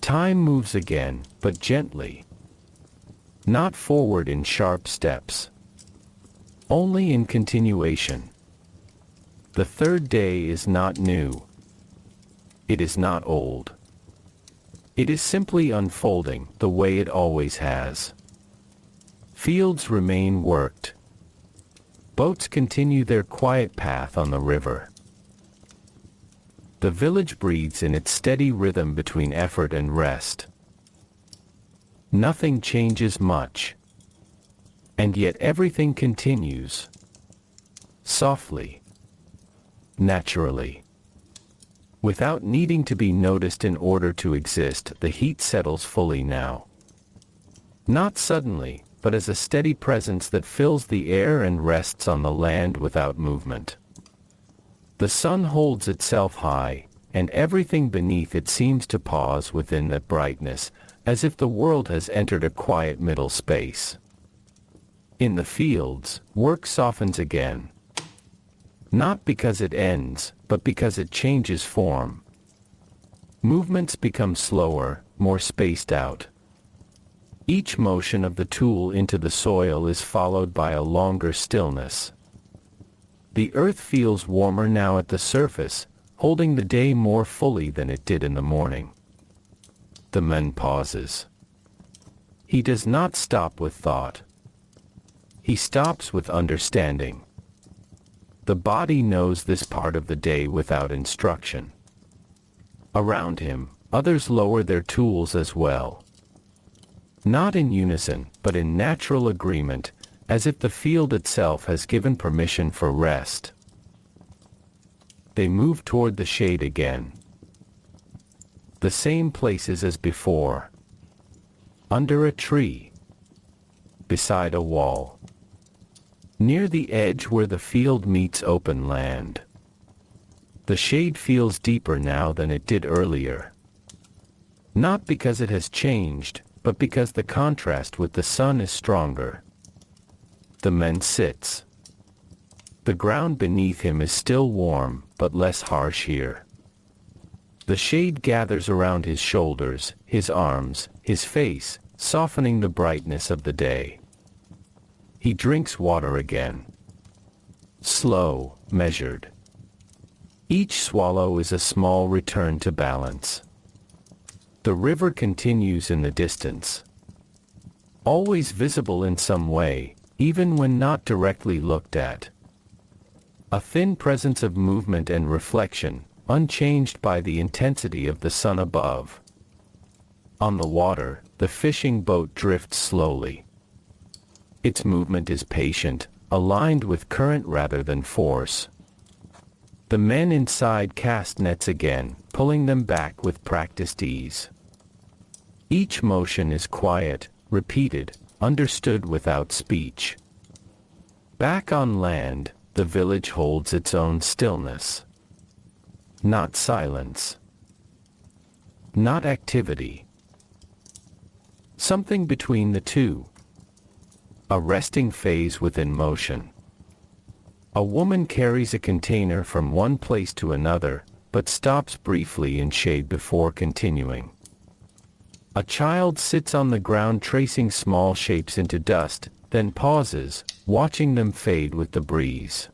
Time moves again, but gently. Not forward in sharp steps. Only in continuation. The third day is not new. It is not old. It is simply unfolding the way it always has. Fields remain worked. Boats continue their quiet path on the river. The village breathes in its steady rhythm between effort and rest. Nothing changes much. And yet everything continues. Softly. Naturally. Without needing to be noticed in order to exist, the heat settles fully now. Not suddenly, but as a steady presence that fills the air and rests on the land without movement. The sun holds itself high, and everything beneath it seems to pause within that brightness, as if the world has entered a quiet middle space. In the fields, work softens again. Not because it ends, but because it changes form. Movements become slower, more spaced out. Each motion of the tool into the soil is followed by a longer stillness. The earth feels warmer now at the surface, holding the day more fully than it did in the morning. The man pauses. He does not stop with thought. He stops with understanding. The body knows this part of the day without instruction. Around him, others lower their tools as well. Not in unison, but in natural agreement, as if the field itself has given permission for rest. They move toward the shade again. The same places as before. Under a tree. Beside a wall. Near the edge where the field meets open land. The shade feels deeper now than it did earlier. Not because it has changed, but because the contrast with the sun is stronger. The man sits. The ground beneath him is still warm, but less harsh here. The shade gathers around his shoulders, his arms, his face, softening the brightness of the day. He drinks water again. Slow, measured. Each swallow is a small return to balance. The river continues in the distance. Always visible in some way, even when not directly looked at. A thin presence of movement and reflection, unchanged by the intensity of the sun above. On the water, the fishing boat drifts slowly. Its movement is patient, aligned with current rather than force. The men inside cast nets again, pulling them back with practiced ease. Each motion is quiet, repeated, understood without speech. Back on land, the village holds its own stillness. Not silence. Not activity. Something between the two. A resting phase within motion. A woman carries a container from one place to another, but stops briefly in shade before continuing. A child sits on the ground tracing small shapes into dust, then pauses, watching them fade with the breeze.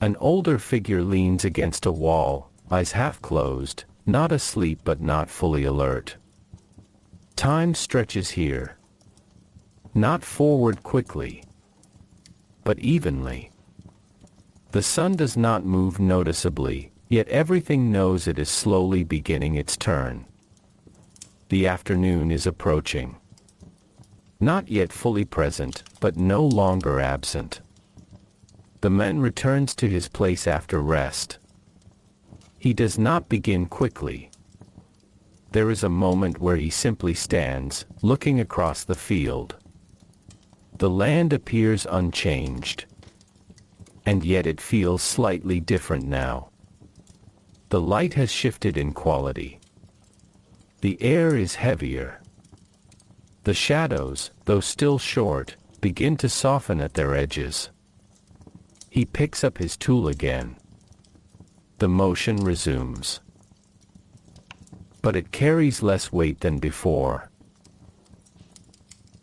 An older figure leans against a wall, eyes half closed, not asleep but not fully alert. Time stretches here. Not forward quickly, but evenly. The sun does not move noticeably, yet everything knows it is slowly beginning its turn. The afternoon is approaching. Not yet fully present, but no longer absent. The man returns to his place after rest. He does not begin quickly. There is a moment where he simply stands, looking across the field. The land appears unchanged. And yet it feels slightly different now. The light has shifted in quality. The air is heavier. The shadows, though still short, begin to soften at their edges. He picks up his tool again. The motion resumes. But it carries less weight than before.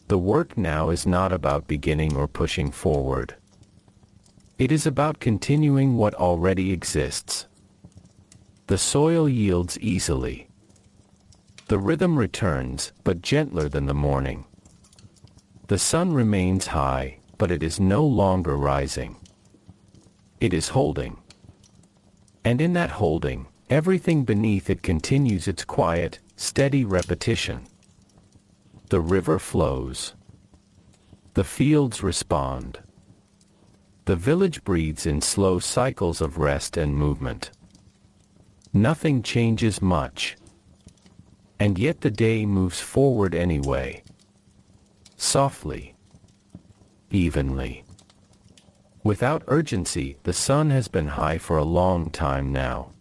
The work now is not about beginning or pushing forward. It is about continuing what already exists. The soil yields easily. The rhythm returns, but gentler than the morning. The sun remains high, but it is no longer rising. It is holding. And in that holding, everything beneath it continues its quiet, steady repetition. The river flows. The fields respond. The village breathes in slow cycles of rest and movement. Nothing changes much. And yet the day moves forward anyway. Softly. Evenly. Without urgency, the sun has been high for a long time now.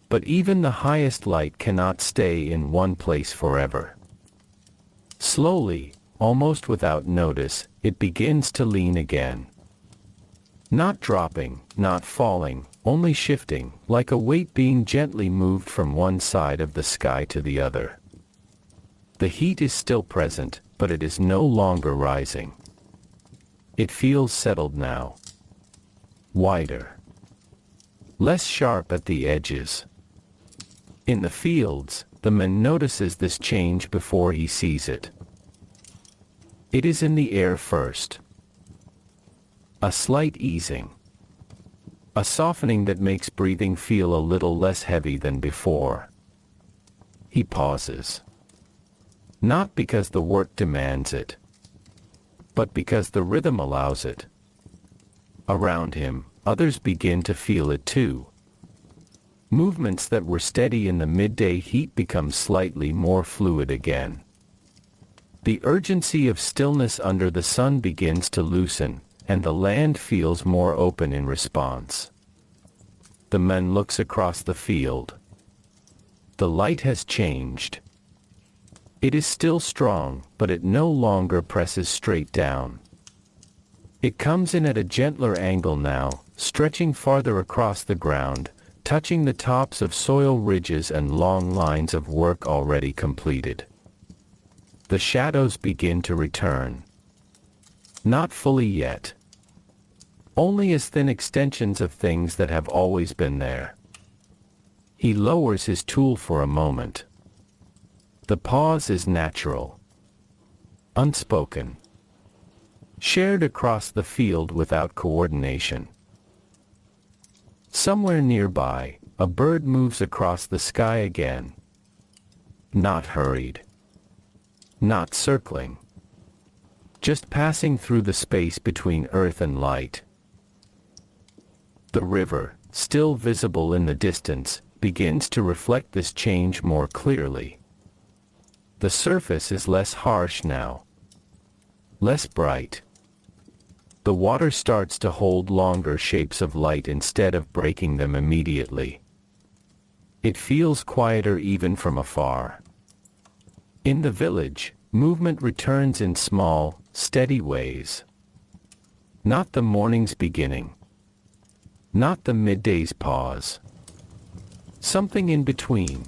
But even the highest light cannot stay in one place forever. Slowly, almost without notice, it begins to lean again. Not dropping, not falling, only shifting, like a weight being gently moved from one side of the sky to the other. The heat is still present, but it is no longer rising. It feels settled now. Wider. Less sharp at the edges. In the fields, the man notices this change before he sees it. It is in the air first. A slight easing. A softening that makes breathing feel a little less heavy than before. He pauses. Not because the work demands it, but because the rhythm allows it. Around him, others begin to feel it too. Movements that were steady in the midday heat become slightly more fluid again. The urgency of stillness under the sun begins to loosen, and the land feels more open in response. The man looks across the field. The light has changed. It is still strong, but it no longer presses straight down. It comes in at a gentler angle now, stretching farther across the ground, touching the tops of soil ridges and long lines of work already completed. The shadows begin to return. Not fully yet. Only as thin extensions of things that have always been there. He lowers his tool for a moment. The pause is natural. Unspoken. Shared across the field without coordination. Somewhere nearby, a bird moves across the sky again. Not hurried. Not circling. Just passing through the space between earth and light. The river, still visible in the distance, begins to reflect this change more clearly. The surface is less harsh now. Less bright. The water starts to hold longer shapes of light instead of breaking them immediately. It feels quieter even from afar. In the village, movement returns in small, steady ways. Not the morning's beginning. Not the midday's pause. Something in between.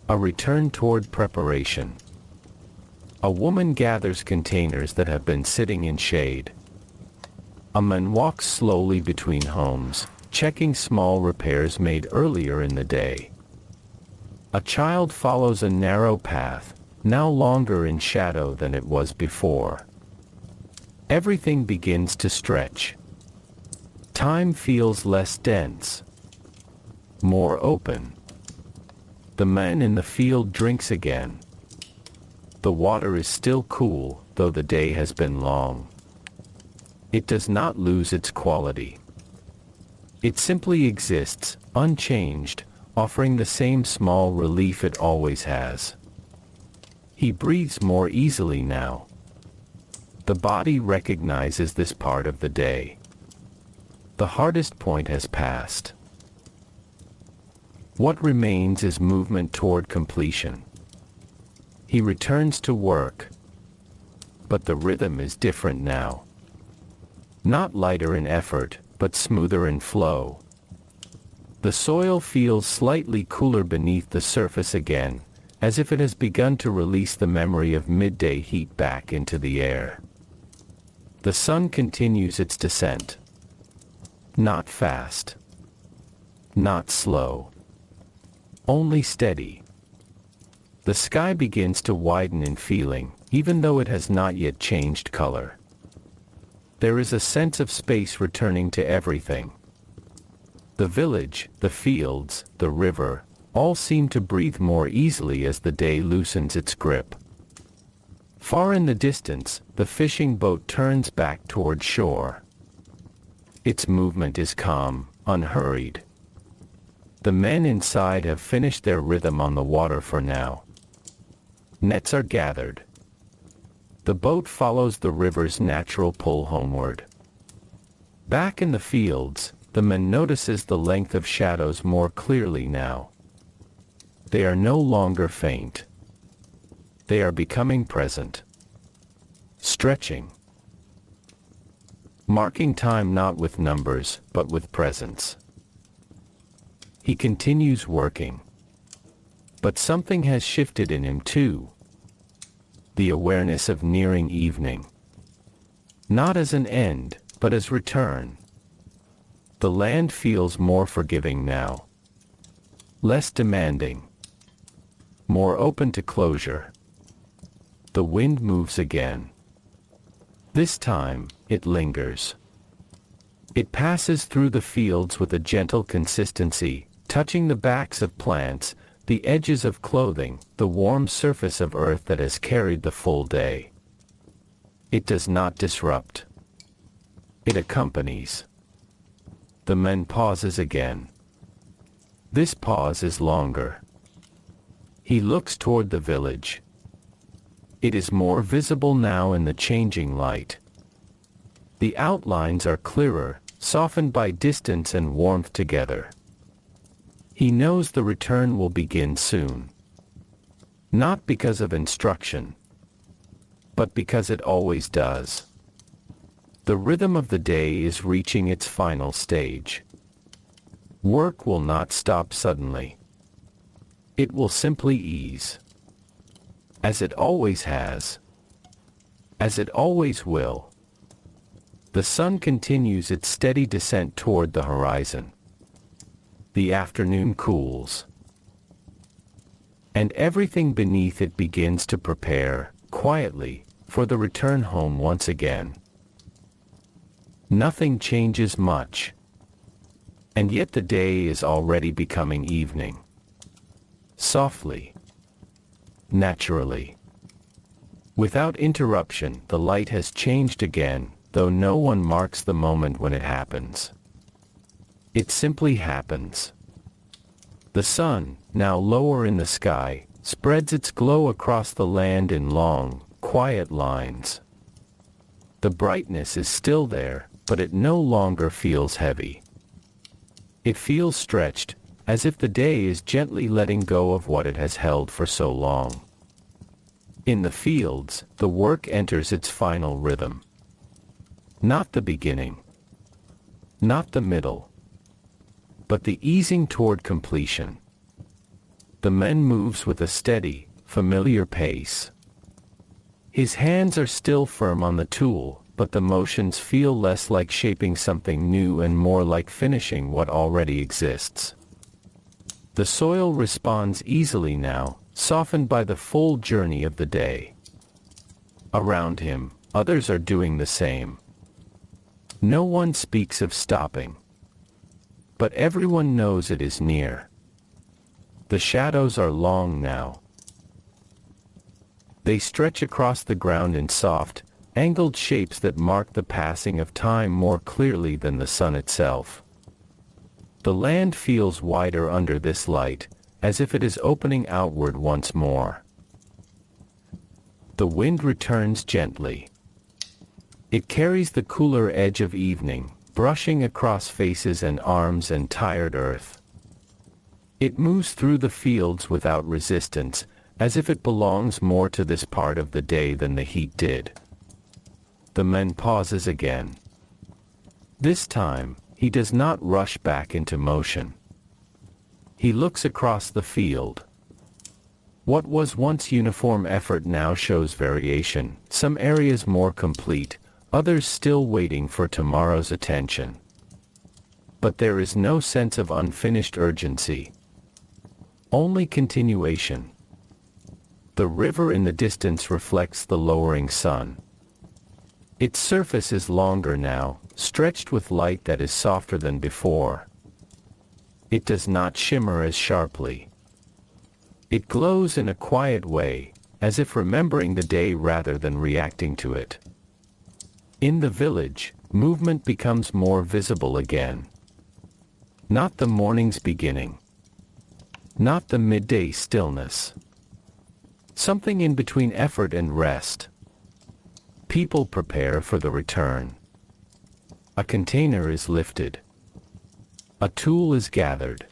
A return toward preparation. A woman gathers containers that have been sitting in shade. A man walks slowly between homes, checking small repairs made earlier in the day. A child follows a narrow path, now longer in shadow than it was before. Everything begins to stretch. Time feels less dense. More open. The man in the field drinks again. The water is still cool, though the day has been long. It does not lose its quality. It simply exists, unchanged, offering the same small relief it always has. He breathes more easily now. The body recognizes this part of the day. The hardest point has passed. What remains is movement toward completion. He returns to work. But the rhythm is different now. Not lighter in effort, but smoother in flow. The soil feels slightly cooler beneath the surface again, as if it has begun to release the memory of midday heat back into the air. The sun continues its descent. Not fast. Not slow. Only steady. The sky begins to widen in feeling, even though it has not yet changed color. There is a sense of space returning to everything. The village, the fields, the river, all seem to breathe more easily as the day loosens its grip. Far in the distance, the fishing boat turns back toward shore. Its movement is calm, unhurried. The men inside have finished their rhythm on the water for now. Nets are gathered. The boat follows the river's natural pull homeward. Back in the fields, the man notices the length of shadows more clearly now. They are no longer faint. They are becoming present. Stretching. Marking time not with numbers, but with presence. He continues working. But something has shifted in him too. The awareness of nearing evening. Not as an end, but as return. The land feels more forgiving now. Less demanding. More open to closure. The wind moves again. This time, it lingers. It passes through the fields with a gentle consistency, touching the backs of plants, the edges of clothing, the warm surface of earth that has carried the full day. It does not disrupt. It accompanies. The man pauses again. This pause is longer. He looks toward the village. It is more visible now in the changing light. The outlines are clearer, softened by distance and warmth together. He knows the return will begin soon. Not because of instruction, but because it always does. The rhythm of the day is reaching its final stage. Work will not stop suddenly. It will simply ease. As it always has. As it always will. The sun continues its steady descent toward the horizon. The afternoon cools. And everything beneath it begins to prepare, quietly, for the return home once again. Nothing changes much. And yet the day is already becoming evening. Softly. Naturally. Without interruption, the light has changed again, though no one marks the moment when it happens. It simply happens. The sun, now lower in the sky, spreads its glow across the land in long, quiet lines. The brightness is still there, but it no longer feels heavy. It feels stretched, as if the day is gently letting go of what it has held for so long. In the fields, the work enters its final rhythm. Not the beginning. Not the middle. But the easing toward completion. The man moves with a steady, familiar pace. His hands are still firm on the tool, but the motions feel less like shaping something new and more like finishing what already exists. The soil responds easily now, softened by the full journey of the day. Around him, others are doing the same. No one speaks of stopping. But everyone knows it is near. The shadows are long now. They stretch across the ground in soft, angled shapes that mark the passing of time more clearly than the sun itself. The land feels wider under this light, as if it is opening outward once more. The wind returns gently. It carries the cooler edge of evening, brushing across faces and arms and tired earth. It moves through the fields without resistance, as if it belongs more to this part of the day than the heat did. The man pauses again. This time, he does not rush back into motion. He looks across the field. What was once uniform effort now shows variation, some areas more complete, others still waiting for tomorrow's attention. But there is no sense of unfinished urgency. Only continuation. The river in the distance reflects the lowering sun. Its surface is longer now, stretched with light that is softer than before. It does not shimmer as sharply. It glows in a quiet way, as if remembering the day rather than reacting to it. In the village, movement becomes more visible again. Not the morning's beginning. Not the midday stillness. Something in between effort and rest. People prepare for the return. A container is lifted. A tool is gathered.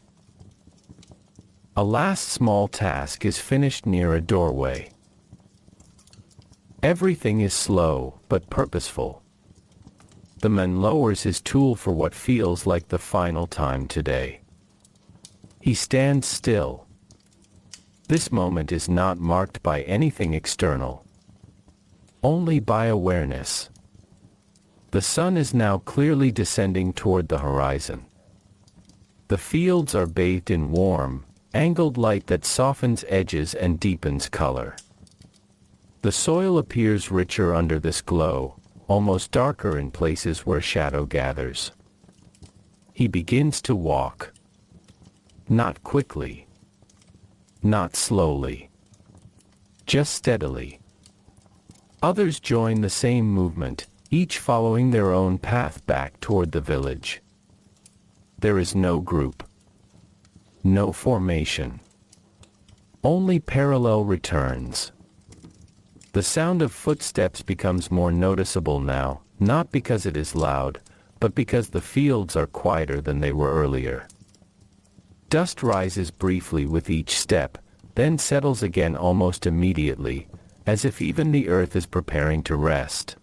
A last small task is finished near a doorway. Everything is slow, but purposeful. The man lowers his tool for what feels like the final time today. He stands still. This moment is not marked by anything external. Only by awareness. The sun is now clearly descending toward the horizon. The fields are bathed in warm, angled light that softens edges and deepens color. The soil appears richer under this glow, almost darker in places where shadow gathers. He begins to walk. Not quickly. Not slowly. Just steadily. Others join the same movement, each following their own path back toward the village. There is no group. No formation. Only parallel returns. The sound of footsteps becomes more noticeable now, not because it is loud, but because the fields are quieter than they were earlier. Dust rises briefly with each step, then settles again almost immediately, as if even the earth is preparing to rest.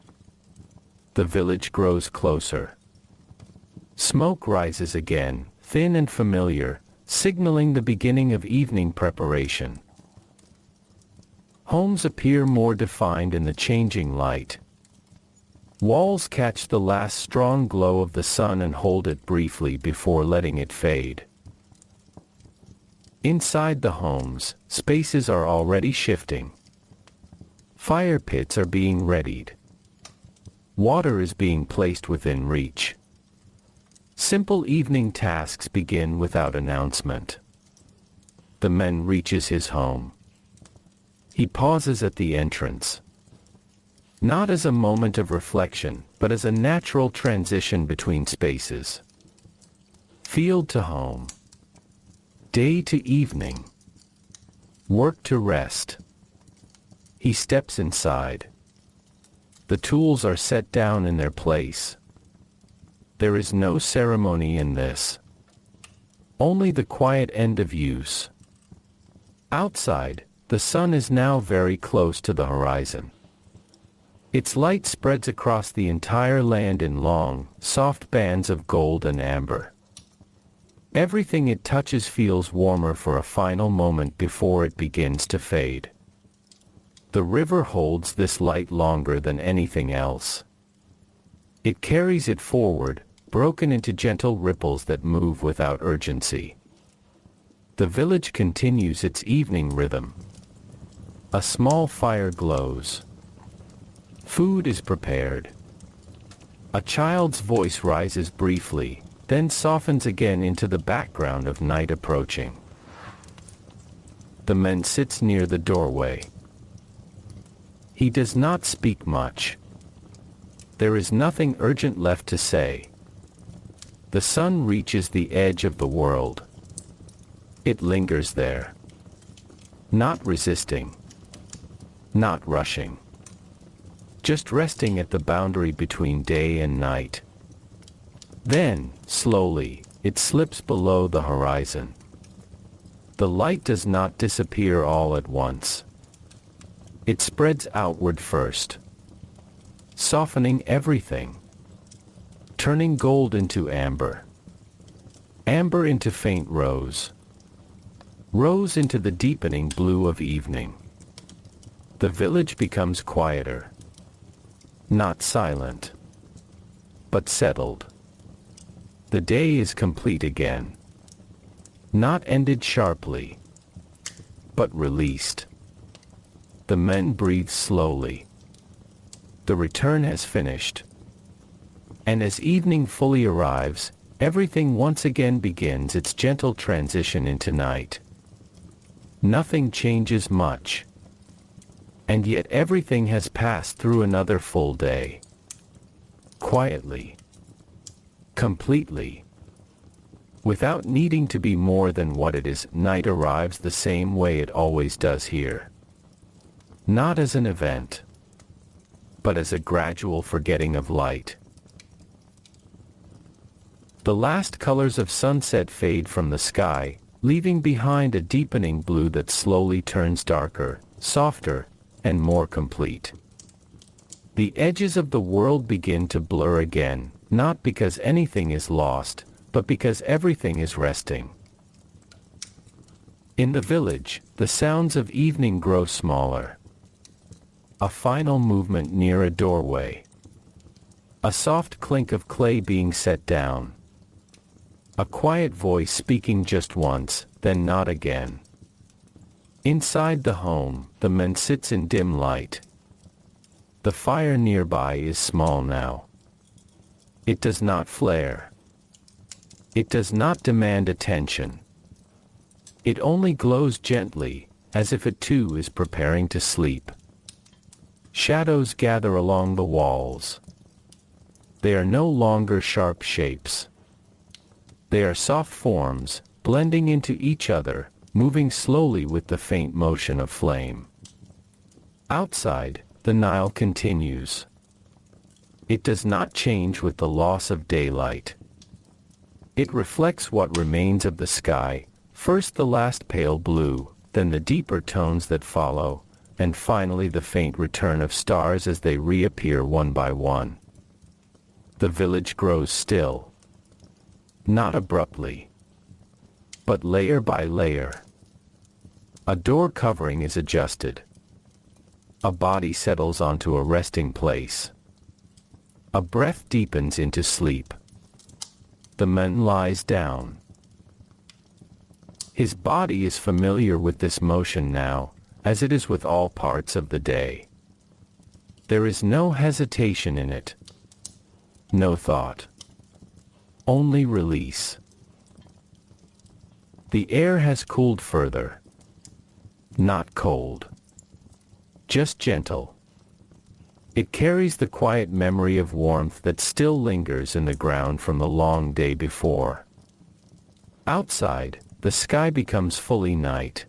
The village grows closer. Smoke rises again, thin and familiar, signaling the beginning of evening preparation. Homes appear more defined in the changing light. Walls catch the last strong glow of the sun and hold it briefly before letting it fade. Inside the homes, spaces are already shifting. Fire pits are being readied. Water is being placed within reach. Simple evening tasks begin without announcement. The man reaches his home. He pauses at the entrance. Not as a moment of reflection, but as a natural transition between spaces. Field to home. Day to evening. Work to rest. He steps inside. The tools are set down in their place. There is no ceremony in this. Only the quiet end of use. Outside, the sun is now very close to the horizon. Its light spreads across the entire land in long, soft bands of gold and amber. Everything it touches feels warmer for a final moment before it begins to fade. The river holds this light longer than anything else. It carries it forward, broken into gentle ripples that move without urgency. The village continues its evening rhythm. A small fire glows. Food is prepared. A child's voice rises briefly, then softens again into the background of night approaching. The man sits near the doorway. He does not speak much. There is nothing urgent left to say. The sun reaches the edge of the world. It lingers there. Not resisting. Not rushing. Just resting at the boundary between day and night. Then, slowly, it slips below the horizon. The light does not disappear all at once. It spreads outward first, softening everything, turning gold into amber, amber into faint rose, rose into the deepening blue of evening. The village becomes quieter, not silent, but settled. The day is complete again, not ended sharply, but released. The men breathe slowly. The return has finished. And as evening fully arrives, everything once again begins its gentle transition into night. Nothing changes much. And yet everything has passed through another full day. Quietly. Completely. Without needing to be more than what it is, night arrives the same way it always does here. Not as an event, but as a gradual forgetting of light. The last colors of sunset fade from the sky, leaving behind a deepening blue that slowly turns darker, softer, and more complete. The edges of the world begin to blur again, not because anything is lost, but because everything is resting. In the village, the sounds of evening grow smaller. A final movement near a doorway. A soft clink of clay being set down. A quiet voice speaking just once, then not again. Inside the home, the man sits in dim light. The fire nearby is small now. It does not flare. It does not demand attention. It only glows gently, as if it too is preparing to sleep. Shadows gather along the walls. They are no longer sharp shapes. They are soft forms, blending into each other, moving slowly with the faint motion of flame. Outside, the Nile continues. It does not change with the loss of daylight. It reflects what remains of the sky, first the last pale blue, then the deeper tones that follow, and finally the faint return of stars as they reappear one by one. The village grows still. Not abruptly, but layer by layer. A door covering is adjusted. A body settles onto a resting place. A breath deepens into sleep. The man lies down. His body is familiar with this motion now, as it is with all parts of the day. There is no hesitation in it. No thought. Only release. The air has cooled further. Not cold. Just gentle. It carries the quiet memory of warmth that still lingers in the ground from the long day before. Outside, the sky becomes fully night.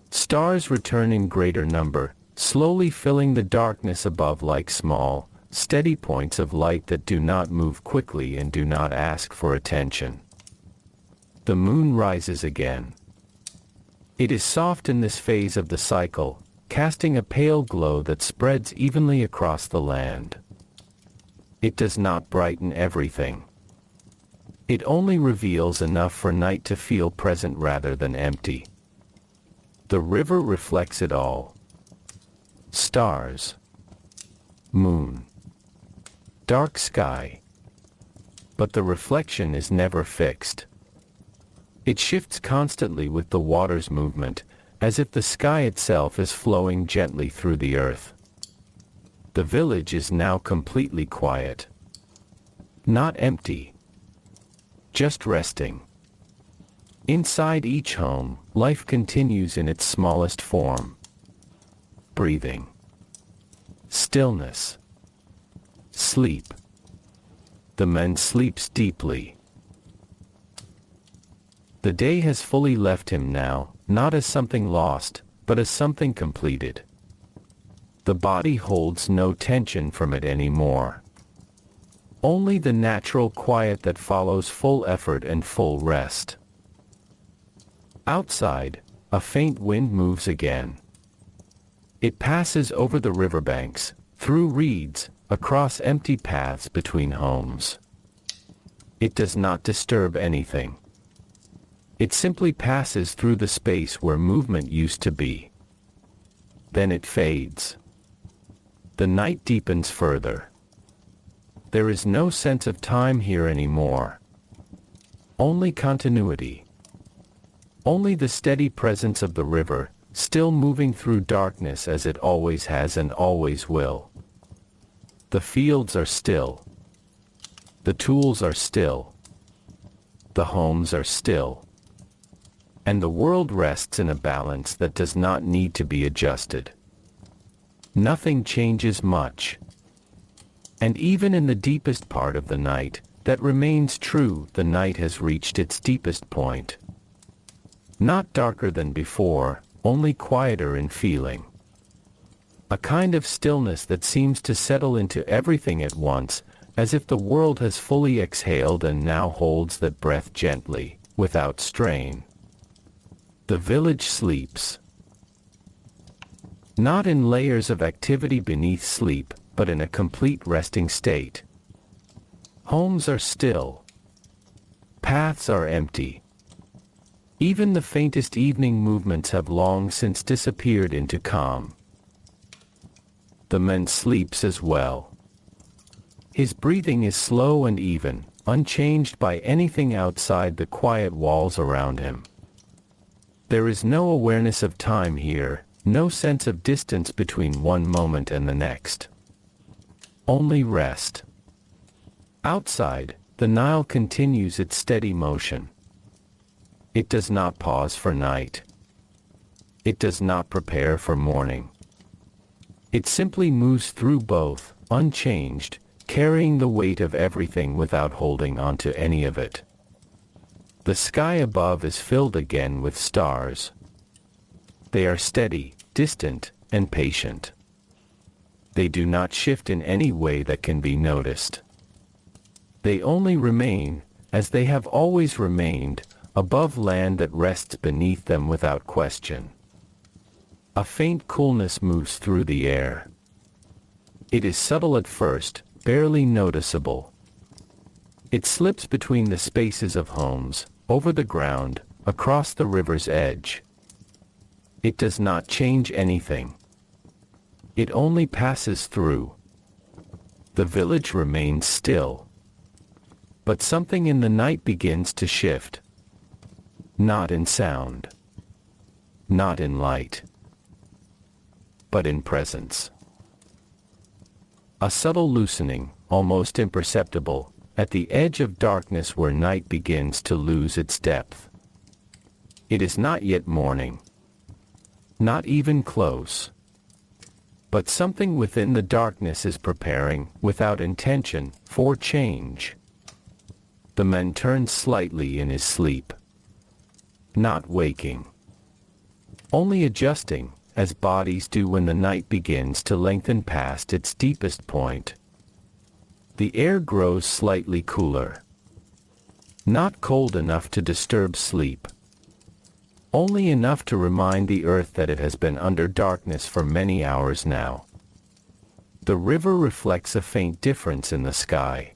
Stars return in greater number, slowly filling the darkness above like small, steady points of light that do not move quickly and do not ask for attention. The moon rises again. It is soft in this phase of the cycle, casting a pale glow that spreads evenly across the land. It does not brighten everything. It only reveals enough for night to feel present rather than empty. The river reflects it all. Stars. Moon. Dark sky. But the reflection is never fixed. It shifts constantly with the water's movement, as if the sky itself is flowing gently through the earth. The village is now completely quiet. Not empty. Just resting. Inside each home, life continues in its smallest form. Breathing. Stillness. Sleep. The man sleeps deeply. The day has fully left him now, not as something lost, but as something completed. The body holds no tension from it anymore. Only the natural quiet that follows full effort and full rest. Outside, a faint wind moves again. It passes over the riverbanks, through reeds, across empty paths between homes. It does not disturb anything. It simply passes through the space where movement used to be. Then it fades. The night deepens further. There is no sense of time here anymore. Only continuity. Only the steady presence of the river, still moving through darkness as it always has and always will. The fields are still. The tools are still. The homes are still. And the world rests in a balance that does not need to be adjusted. Nothing changes much. And even in the deepest part of the night, that remains true. The night has reached its deepest point. Not darker than before, only quieter in feeling. A kind of stillness that seems to settle into everything at once, as if the world has fully exhaled and now holds that breath gently, without strain. The village sleeps. Not in layers of activity beneath sleep, but in a complete resting state. Homes are still. Paths are empty. Even the faintest evening movements have long since disappeared into calm. The man sleeps as well. His breathing is slow and even, unchanged by anything outside the quiet walls around him. There is no awareness of time here, no sense of distance between one moment and the next. Only rest. Outside, the Nile continues its steady motion. It does not pause for night. It does not prepare for morning. It simply moves through both, unchanged, carrying the weight of everything without holding on to any of it. The sky above is filled again with stars. They are steady, distant, and patient. They do not shift in any way that can be noticed. They only remain, as they have always remained, above land that rests beneath them without question. A faint coolness moves through the air. It is subtle at first, barely noticeable. It slips between the spaces of homes, over the ground, across the river's edge. It does not change anything. It only passes through. The village remains still. But something in the night begins to shift. Not in sound. Not in light. But in presence. A subtle loosening, almost imperceptible, at the edge of darkness where night begins to lose its depth. It is not yet morning. Not even close. But something within the darkness is preparing, without intention, for change. The man turns slightly in his sleep. Not waking. Only adjusting, as bodies do when the night begins to lengthen past its deepest point. The air grows slightly cooler. Not cold enough to disturb sleep. Only enough to remind the earth that it has been under darkness for many hours now. The river reflects a faint difference in the sky.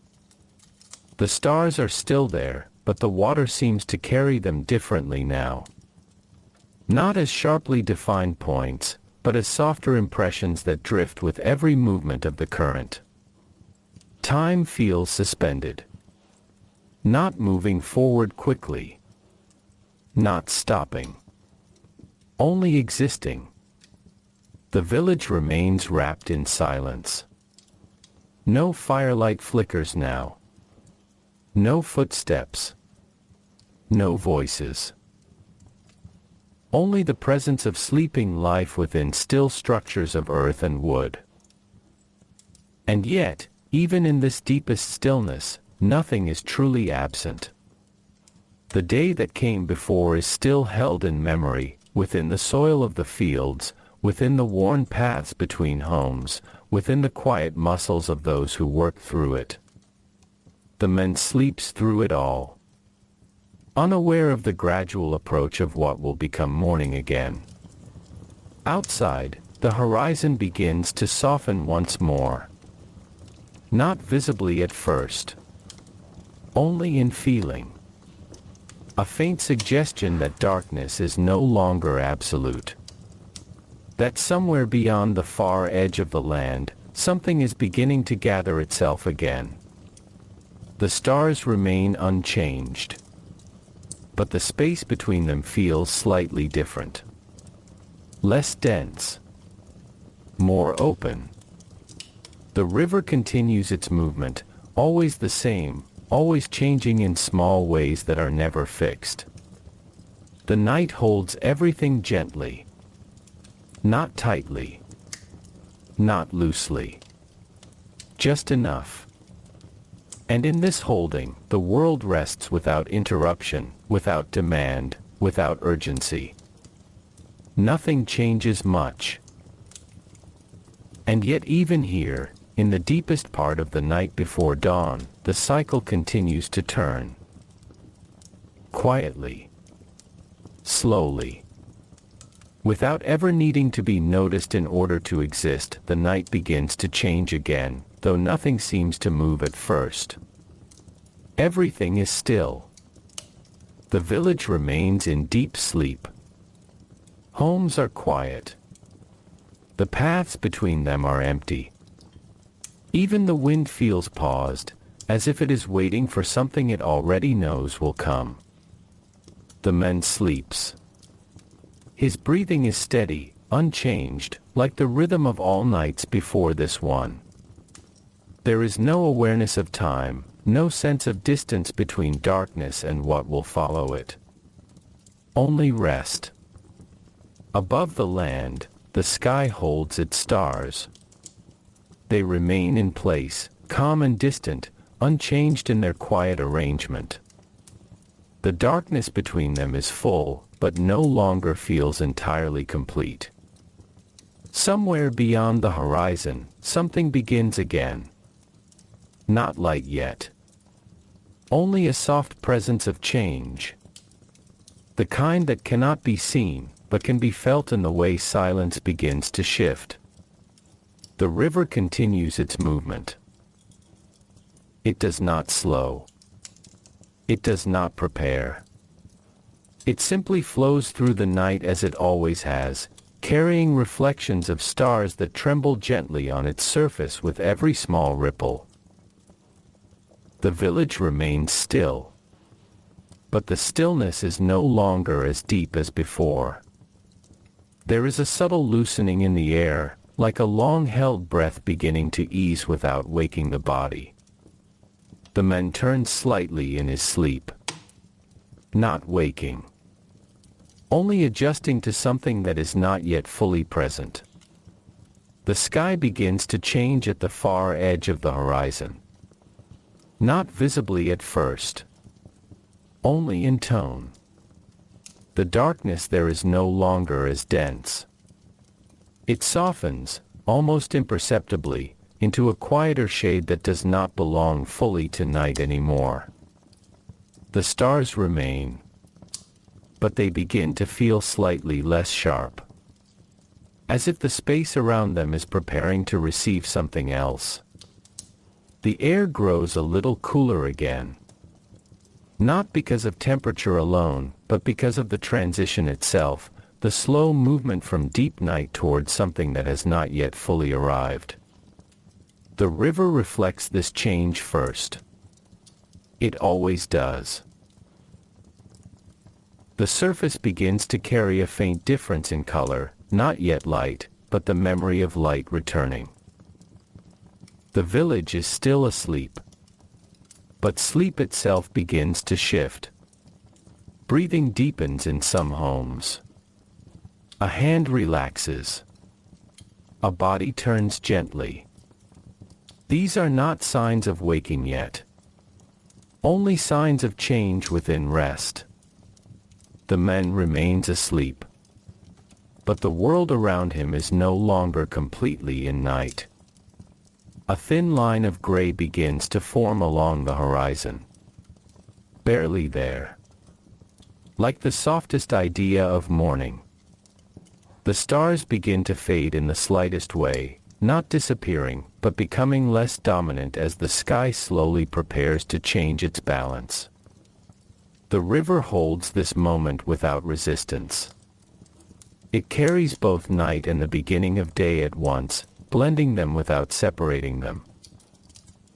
The stars are still there, but the water seems to carry them differently now. Not as sharply defined points, but as softer impressions that drift with every movement of the current. Time feels suspended. Not moving forward quickly. Not stopping. Only existing. The village remains wrapped in silence. No firelight flickers now. No footsteps. No voices. Only the presence of sleeping life within still structures of earth and wood. And yet, even in this deepest stillness, nothing is truly absent. The day that came before is still held in memory, within the soil of the fields, within the worn paths between homes, within the quiet muscles of those who worked through it. The man sleeps through it all. unaware of the gradual approach of what will become morning again. Outside, the horizon begins to soften once more. Not visibly at first. Only in feeling. A faint suggestion that darkness is no longer absolute. That somewhere beyond the far edge of the land, something is beginning to gather itself again. The stars remain unchanged. But the space between them feels slightly different. Less dense. More open. The river continues its movement, always the same, always changing in small ways that are never fixed. The night holds everything gently. Not tightly. Not loosely. Just enough. And in this holding, the world rests without interruption, without demand, without urgency. Nothing changes much. And yet even here, in the deepest part of the night before dawn, the cycle continues to turn. Quietly. Slowly. Without ever needing to be noticed in order to exist, the night begins to change again, though nothing seems to move at first. Everything is still. The village remains in deep sleep. Homes are quiet. The paths between them are empty. Even the wind feels paused, as if it is waiting for something it already knows will come. The man sleeps. His breathing is steady, unchanged, like the rhythm of all nights before this one. There is no awareness of time, no sense of distance between darkness and what will follow it. Only rest. Above the land, the sky holds its stars. They remain in place, calm and distant, unchanged in their quiet arrangement. The darkness between them is full, but no longer feels entirely complete. Somewhere beyond the horizon, something begins again. Not light yet. Only a soft presence of change. The kind that cannot be seen, but can be felt in the way silence begins to shift. The river continues its movement. It does not slow. It does not prepare. It simply flows through the night as it always has, carrying reflections of stars that tremble gently on its surface with every small ripple. The village remains still. But the stillness is no longer as deep as before. There is a subtle loosening in the air, like a long-held breath beginning to ease without waking the body. The man turns slightly in his sleep. Not waking. Only adjusting to something that is not yet fully present. The sky begins to change at the far edge of the horizon. Not visibly at first. Only in tone. The darkness there is no longer as dense. It softens, almost imperceptibly, into a quieter shade that does not belong fully to night anymore. The stars remain. But they begin to feel slightly less sharp. As if the space around them is preparing to receive something else. The air grows a little cooler again. Not because of temperature alone, but because of the transition itself, the slow movement from deep night towards something that has not yet fully arrived. The river reflects this change first. It always does. The surface begins to carry a faint difference in color, not yet light, but the memory of light returning. The village is still asleep. But sleep itself begins to shift. Breathing deepens in some homes. A hand relaxes. A body turns gently. These are not signs of waking yet. Only signs of change within rest. The man remains asleep. But the world around him is no longer completely in night. A thin line of gray begins to form along the horizon. Barely there. like the softest idea of morning. The stars begin to fade in the slightest way, not disappearing, but becoming less dominant as the sky slowly prepares to change its balance. The river holds this moment without resistance. It carries both night and the beginning of day at once, blending them without separating them.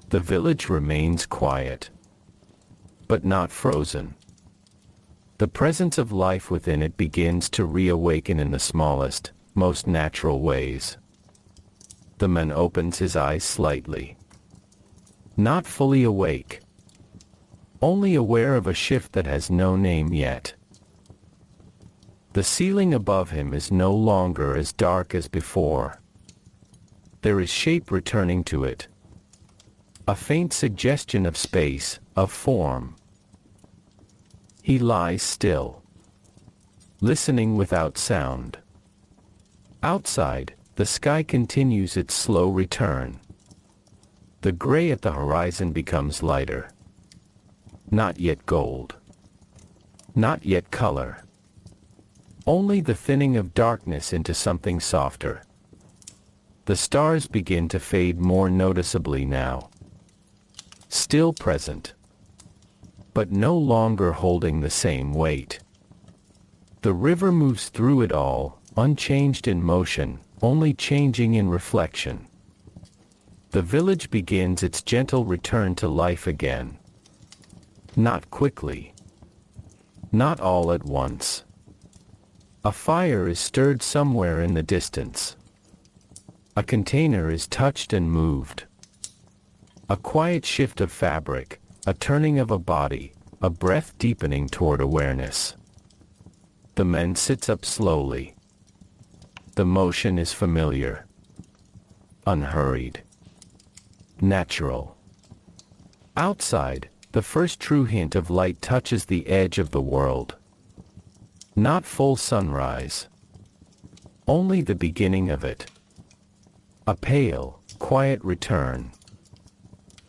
The village remains quiet, but not frozen. The presence of life within it begins to reawaken in the smallest, most natural ways. The man opens his eyes slightly. Not fully awake. Only aware of a shift that has no name yet. The ceiling above him is no longer as dark as before. There is shape returning to it. A faint suggestion of space, of form. He lies still, listening without sound. Outside, the sky continues its slow return. The gray at the horizon becomes lighter. Not yet gold. Not yet color. Only the thinning of darkness into something softer. The stars begin to fade more noticeably now. Still present, but no longer holding the same weight. The river moves through it all, unchanged in motion, only changing in reflection. The village begins its gentle return to life again. Not quickly. Not all at once. A fire is stirred somewhere in the distance. A container is touched and moved. A quiet shift of fabric, a turning of a body, a breath deepening toward awareness. The man sits up slowly. The motion is familiar. Unhurried. Natural. Outside, the first true hint of light touches the edge of the world. Not full sunrise. Only the beginning of it. A pale, quiet return.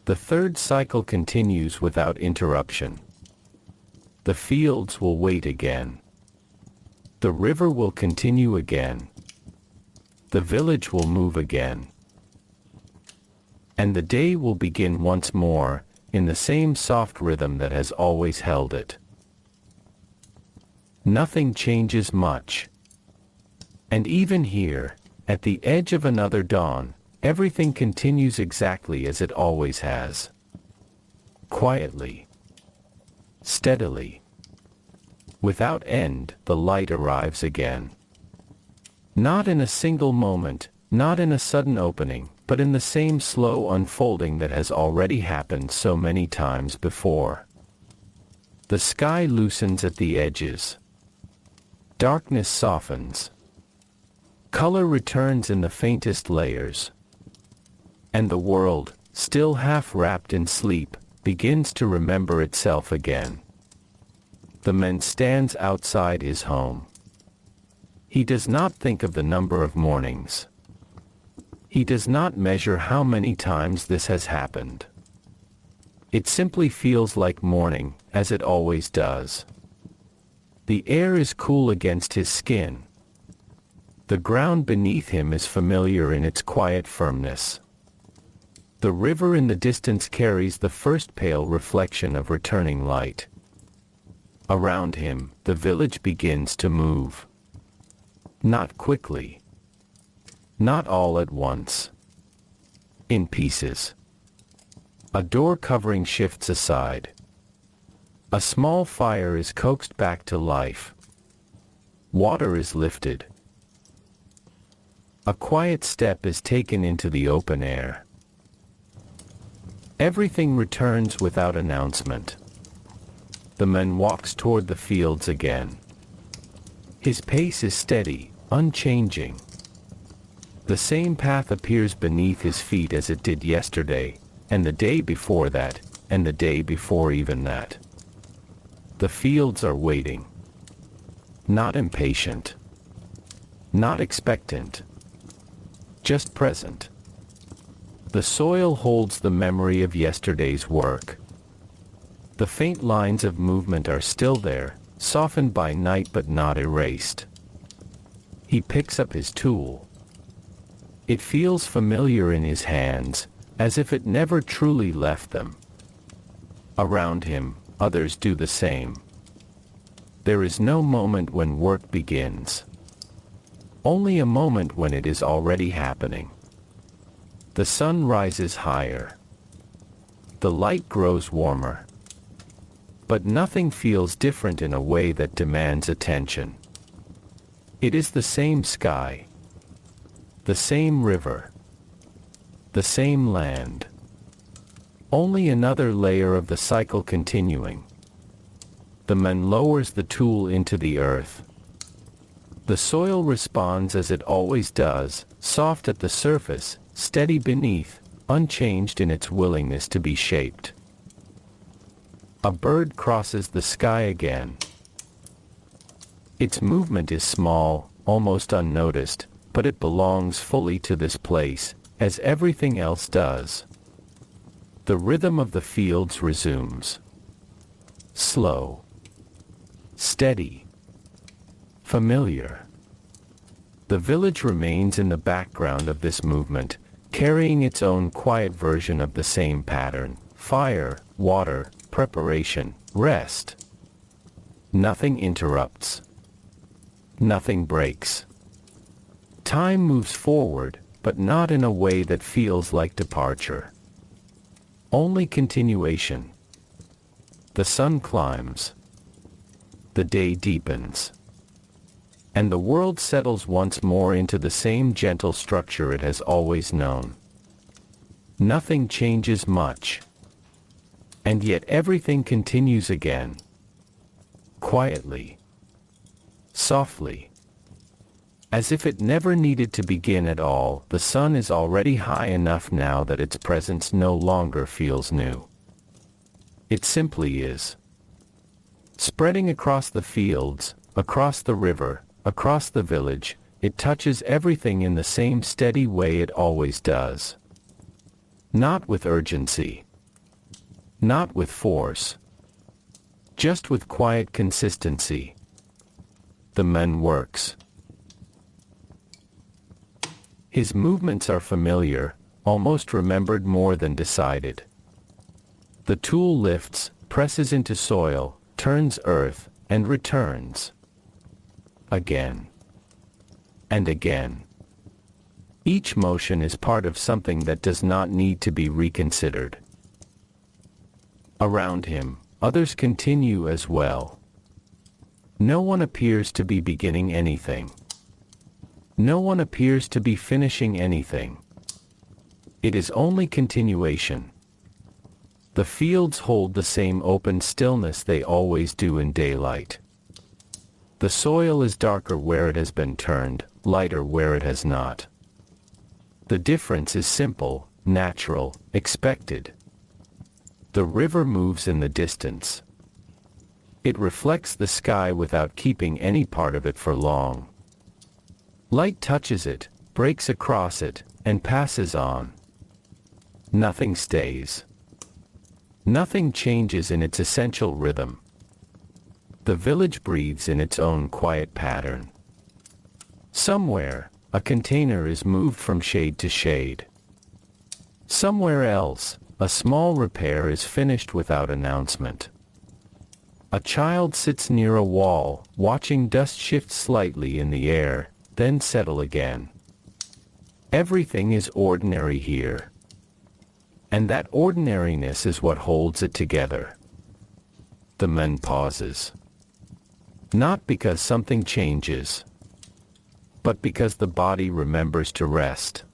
The third cycle continues without interruption. The fields will wait again. The river will continue again. The village will move again. And the day will begin once more, in the same soft rhythm that has always held it. Nothing changes much. And even here, at the edge of another dawn, everything continues exactly as it always has. Quietly. Steadily. Without end, the light arrives again. Not in a single moment, not in a sudden opening, but in the same slow unfolding that has already happened so many times before. The sky loosens at the edges. Darkness softens. Color returns in the faintest layers. And the world, still half wrapped in sleep, begins to remember itself again. The man stands outside his home. He does not think of the number of mornings. He does not measure how many times this has happened. It simply feels like morning, as it always does. The air is cool against his skin. The ground beneath him is familiar in its quiet firmness. The river in the distance carries the first pale reflection of returning light. Around him, the village begins to move. Not quickly. Not all at once. In pieces. A door covering shifts aside. A small fire is coaxed back to life. Water is lifted. A quiet step is taken into the open air. Everything returns without announcement. The man walks toward the fields again. His pace is steady, unchanging. The same path appears beneath his feet as it did yesterday, and the day before that, and the day before even that. The fields are waiting. Not impatient. Not expectant. Just present. The soil holds the memory of yesterday's work. The faint lines of movement are still there, softened by night but not erased. He picks up his tool. It feels familiar in his hands, as if it never truly left them. Around him, others do the same. There is no moment when work begins. Only a moment when it is already happening. The sun rises higher. The light grows warmer. But nothing feels different in a way that demands attention. It is the same sky, the same river, the same land. Only another layer of the cycle continuing. The man lowers the tool into the earth. The soil responds as it always does, soft at the surface, steady beneath, unchanged in its willingness to be shaped. A bird crosses the sky again. Its movement is small, almost unnoticed, but it belongs fully to this place, as everything else does. The rhythm of the fields resumes. Slow. Steady. Familiar. The village remains in the background of this movement, carrying its own quiet version of the same pattern: fire, water, preparation, rest. Nothing interrupts. Nothing breaks. Time moves forward, but not in a way that feels like departure. Only continuation. The sun climbs. The day deepens. And the world settles once more into the same gentle structure it has always known. Nothing changes much. And yet everything continues again. Quietly. Softly. As if it never needed to begin at all. The sun is already high enough now that its presence no longer feels new. It simply is. Spreading across the fields, across the river, across the village, it touches everything in the same steady way it always does. Not with urgency. Not with force. Just with quiet consistency. The man works. His movements are familiar, almost remembered more than decided. The tool lifts, presses into soil, turns earth, and returns. Again. And again. Each motion is part of something that does not need to be reconsidered. Around him, others continue as well. No one appears to be beginning anything. No one appears to be finishing anything. It is only continuation. The fields hold the same open stillness they always do in daylight. The soil is darker where it has been turned, lighter where it has not. The difference is simple, natural, expected. The river moves in the distance. It reflects the sky without keeping any part of it for long. Light touches it, breaks across it, and passes on. Nothing stays. Nothing changes in its essential rhythm. The village breathes in its own quiet pattern. Somewhere, a container is moved from shade to shade. Somewhere else, a small repair is finished without announcement. A child sits near a wall, watching dust shift slightly in the air, then settle again. Everything is ordinary here. And that ordinariness is what holds it together. The man pauses. Not because something changes, but because the body remembers to rest.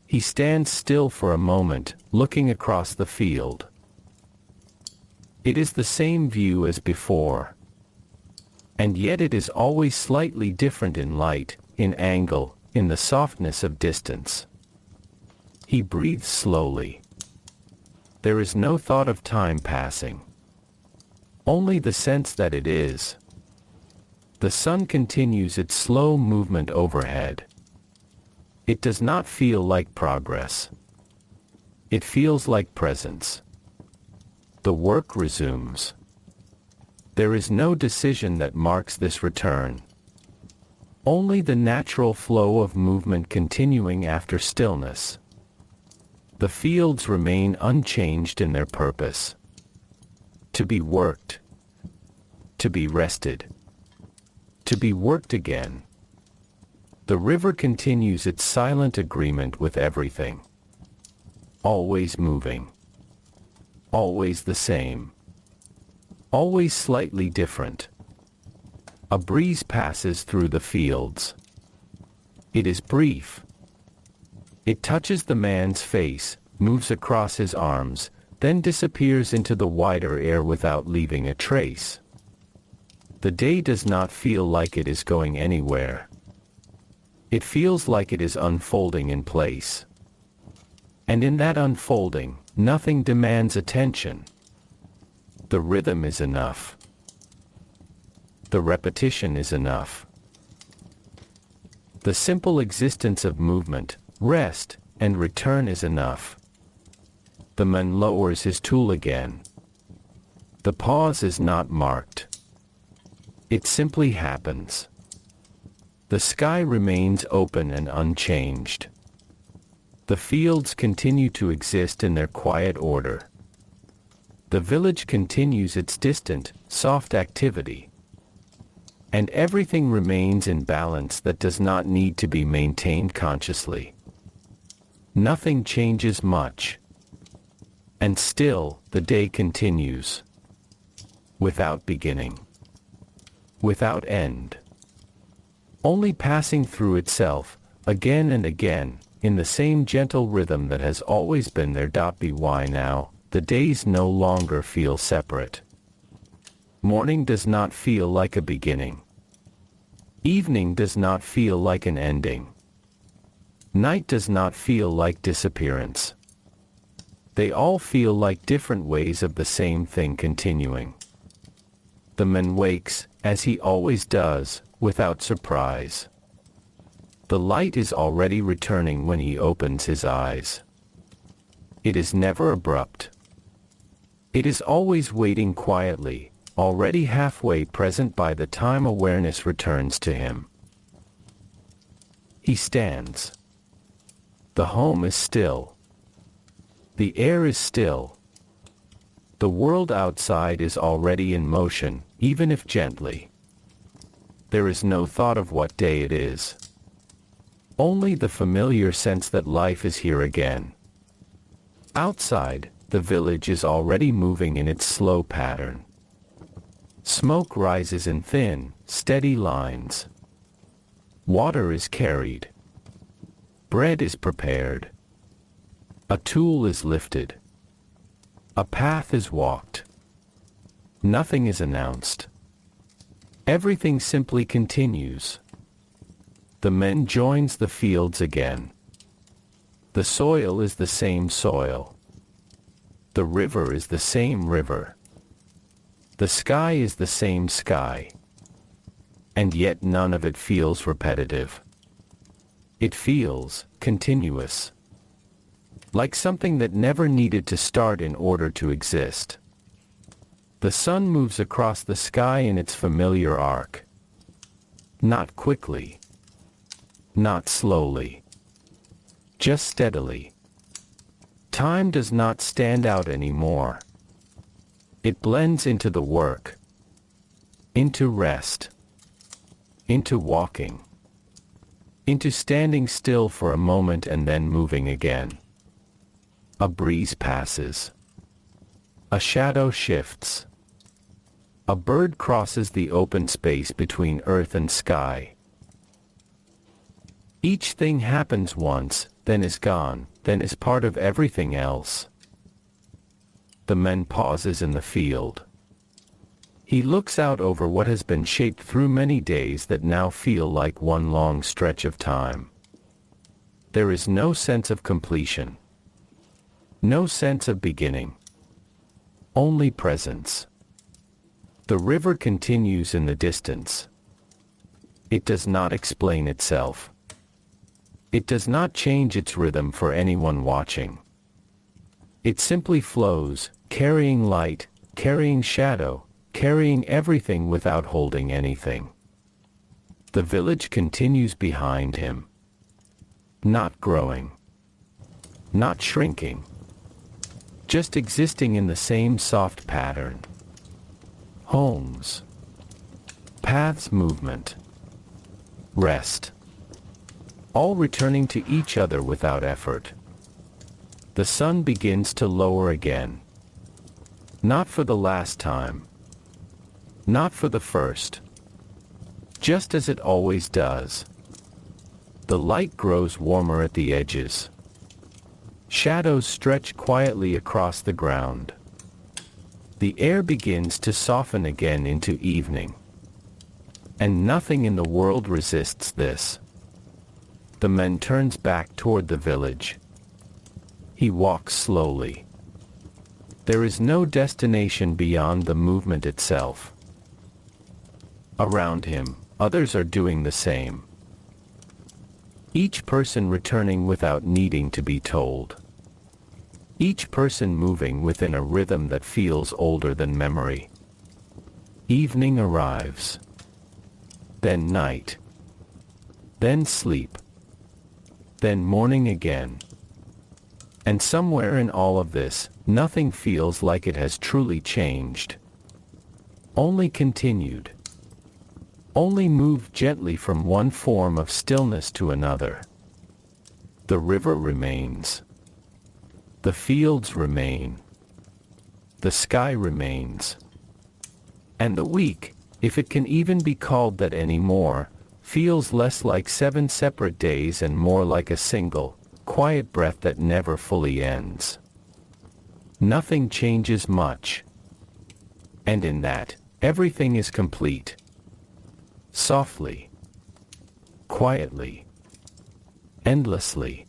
He stands still for a moment, looking across the field. It is the same view as before. And yet it is always slightly different in light, in angle, in the softness of distance. He breathes slowly. There is no thought of time passing. Only the sense that it is. The sun continues its slow movement overhead. It does not feel like progress. It feels like presence. The work resumes. There is no decision that marks this return. Only the natural flow of movement continuing after stillness. The fields remain unchanged in their purpose. To be worked. To be rested. To be worked again. The river continues its silent agreement with everything. Always moving. Always the same. Always slightly different. A breeze passes through the fields. It is brief. It touches the man's face, moves across his arms, then disappears into the wider air without leaving a trace. The day does not feel like it is going anywhere. It feels like it is unfolding in place. And in that unfolding, nothing demands attention. The rhythm is enough. The repetition is enough. The simple existence of movement, rest, and return is enough. The man lowers his tool again. The pause is not marked. It simply happens. The sky remains open and unchanged. The fields continue to exist in their quiet order. The village continues its distant, soft activity. And everything remains in balance that does not need to be maintained consciously. Nothing changes much. And still, the day continues. Without beginning. Without end. Only passing through itself, again and again, in the same gentle rhythm that has always been there. By now, the days no longer feel separate. Morning does not feel like a beginning. Evening does not feel like an ending. Night does not feel like disappearance. They all feel like different ways of the same thing continuing. The man wakes, as he always does, without surprise. The light is already returning when he opens his eyes. It is never abrupt. It is always waiting quietly, already halfway present by the time awareness returns to him. He stands. The home is still. The air is still. The world outside is already in motion, even if gently. There is no thought of what day it is. Only the familiar sense that life is here again. Outside, the village is already moving in its slow pattern. Smoke rises in thin, steady lines. Water is carried. Bread is prepared. A tool is lifted. A path is walked. Nothing is announced. Everything simply continues. The man joins the fields again. The soil is the same soil. The river is the same river. The sky is the same sky. And yet none of it feels repetitive. It feels continuous. Like something that never needed to start in order to exist. The sun moves across the sky in its familiar arc. Not quickly. Not slowly. Just steadily. Time does not stand out anymore. It blends into the work. Into rest. Into walking. Into standing still for a moment and then moving again. A breeze passes. A shadow shifts. A bird crosses the open space between earth and sky. Each thing happens once, then is gone, then is part of everything else. The man pauses in the field. He looks out over what has been shaped through many days that now feel like one long stretch of time. There is no sense of completion. No sense of beginning. Only presence. The river continues in the distance. It does not explain itself. It does not change its rhythm for anyone watching. It simply flows, carrying light, carrying shadow, carrying everything without holding anything. The village continues behind him. Not growing. Not shrinking. Just existing in the same soft pattern. Homes. Paths, movement. Rest. All returning to each other without effort. The sun begins to lower again. Not for the last time. Not for the first. Just as it always does. The light grows warmer at the edges. Shadows stretch quietly across the ground. The air begins to soften again into evening. And nothing in the world resists this. The man turns back toward the village. He walks slowly. There is no destination beyond the movement itself. Around him, others are doing the same. Each person returning without needing to be told. Each person moving within a rhythm that feels older than memory. Evening arrives. Then night. Then sleep. Then morning again. And somewhere in all of this, nothing feels like it has truly changed. Only continued. Only moved gently from one form of stillness to another. The river remains. The fields remain. The sky remains. And the week, if it can even be called that anymore, feels less like 7 separate days and more like a single, quiet breath that never fully ends. Nothing changes much. And in that, everything is complete. Softly. Quietly. Endlessly.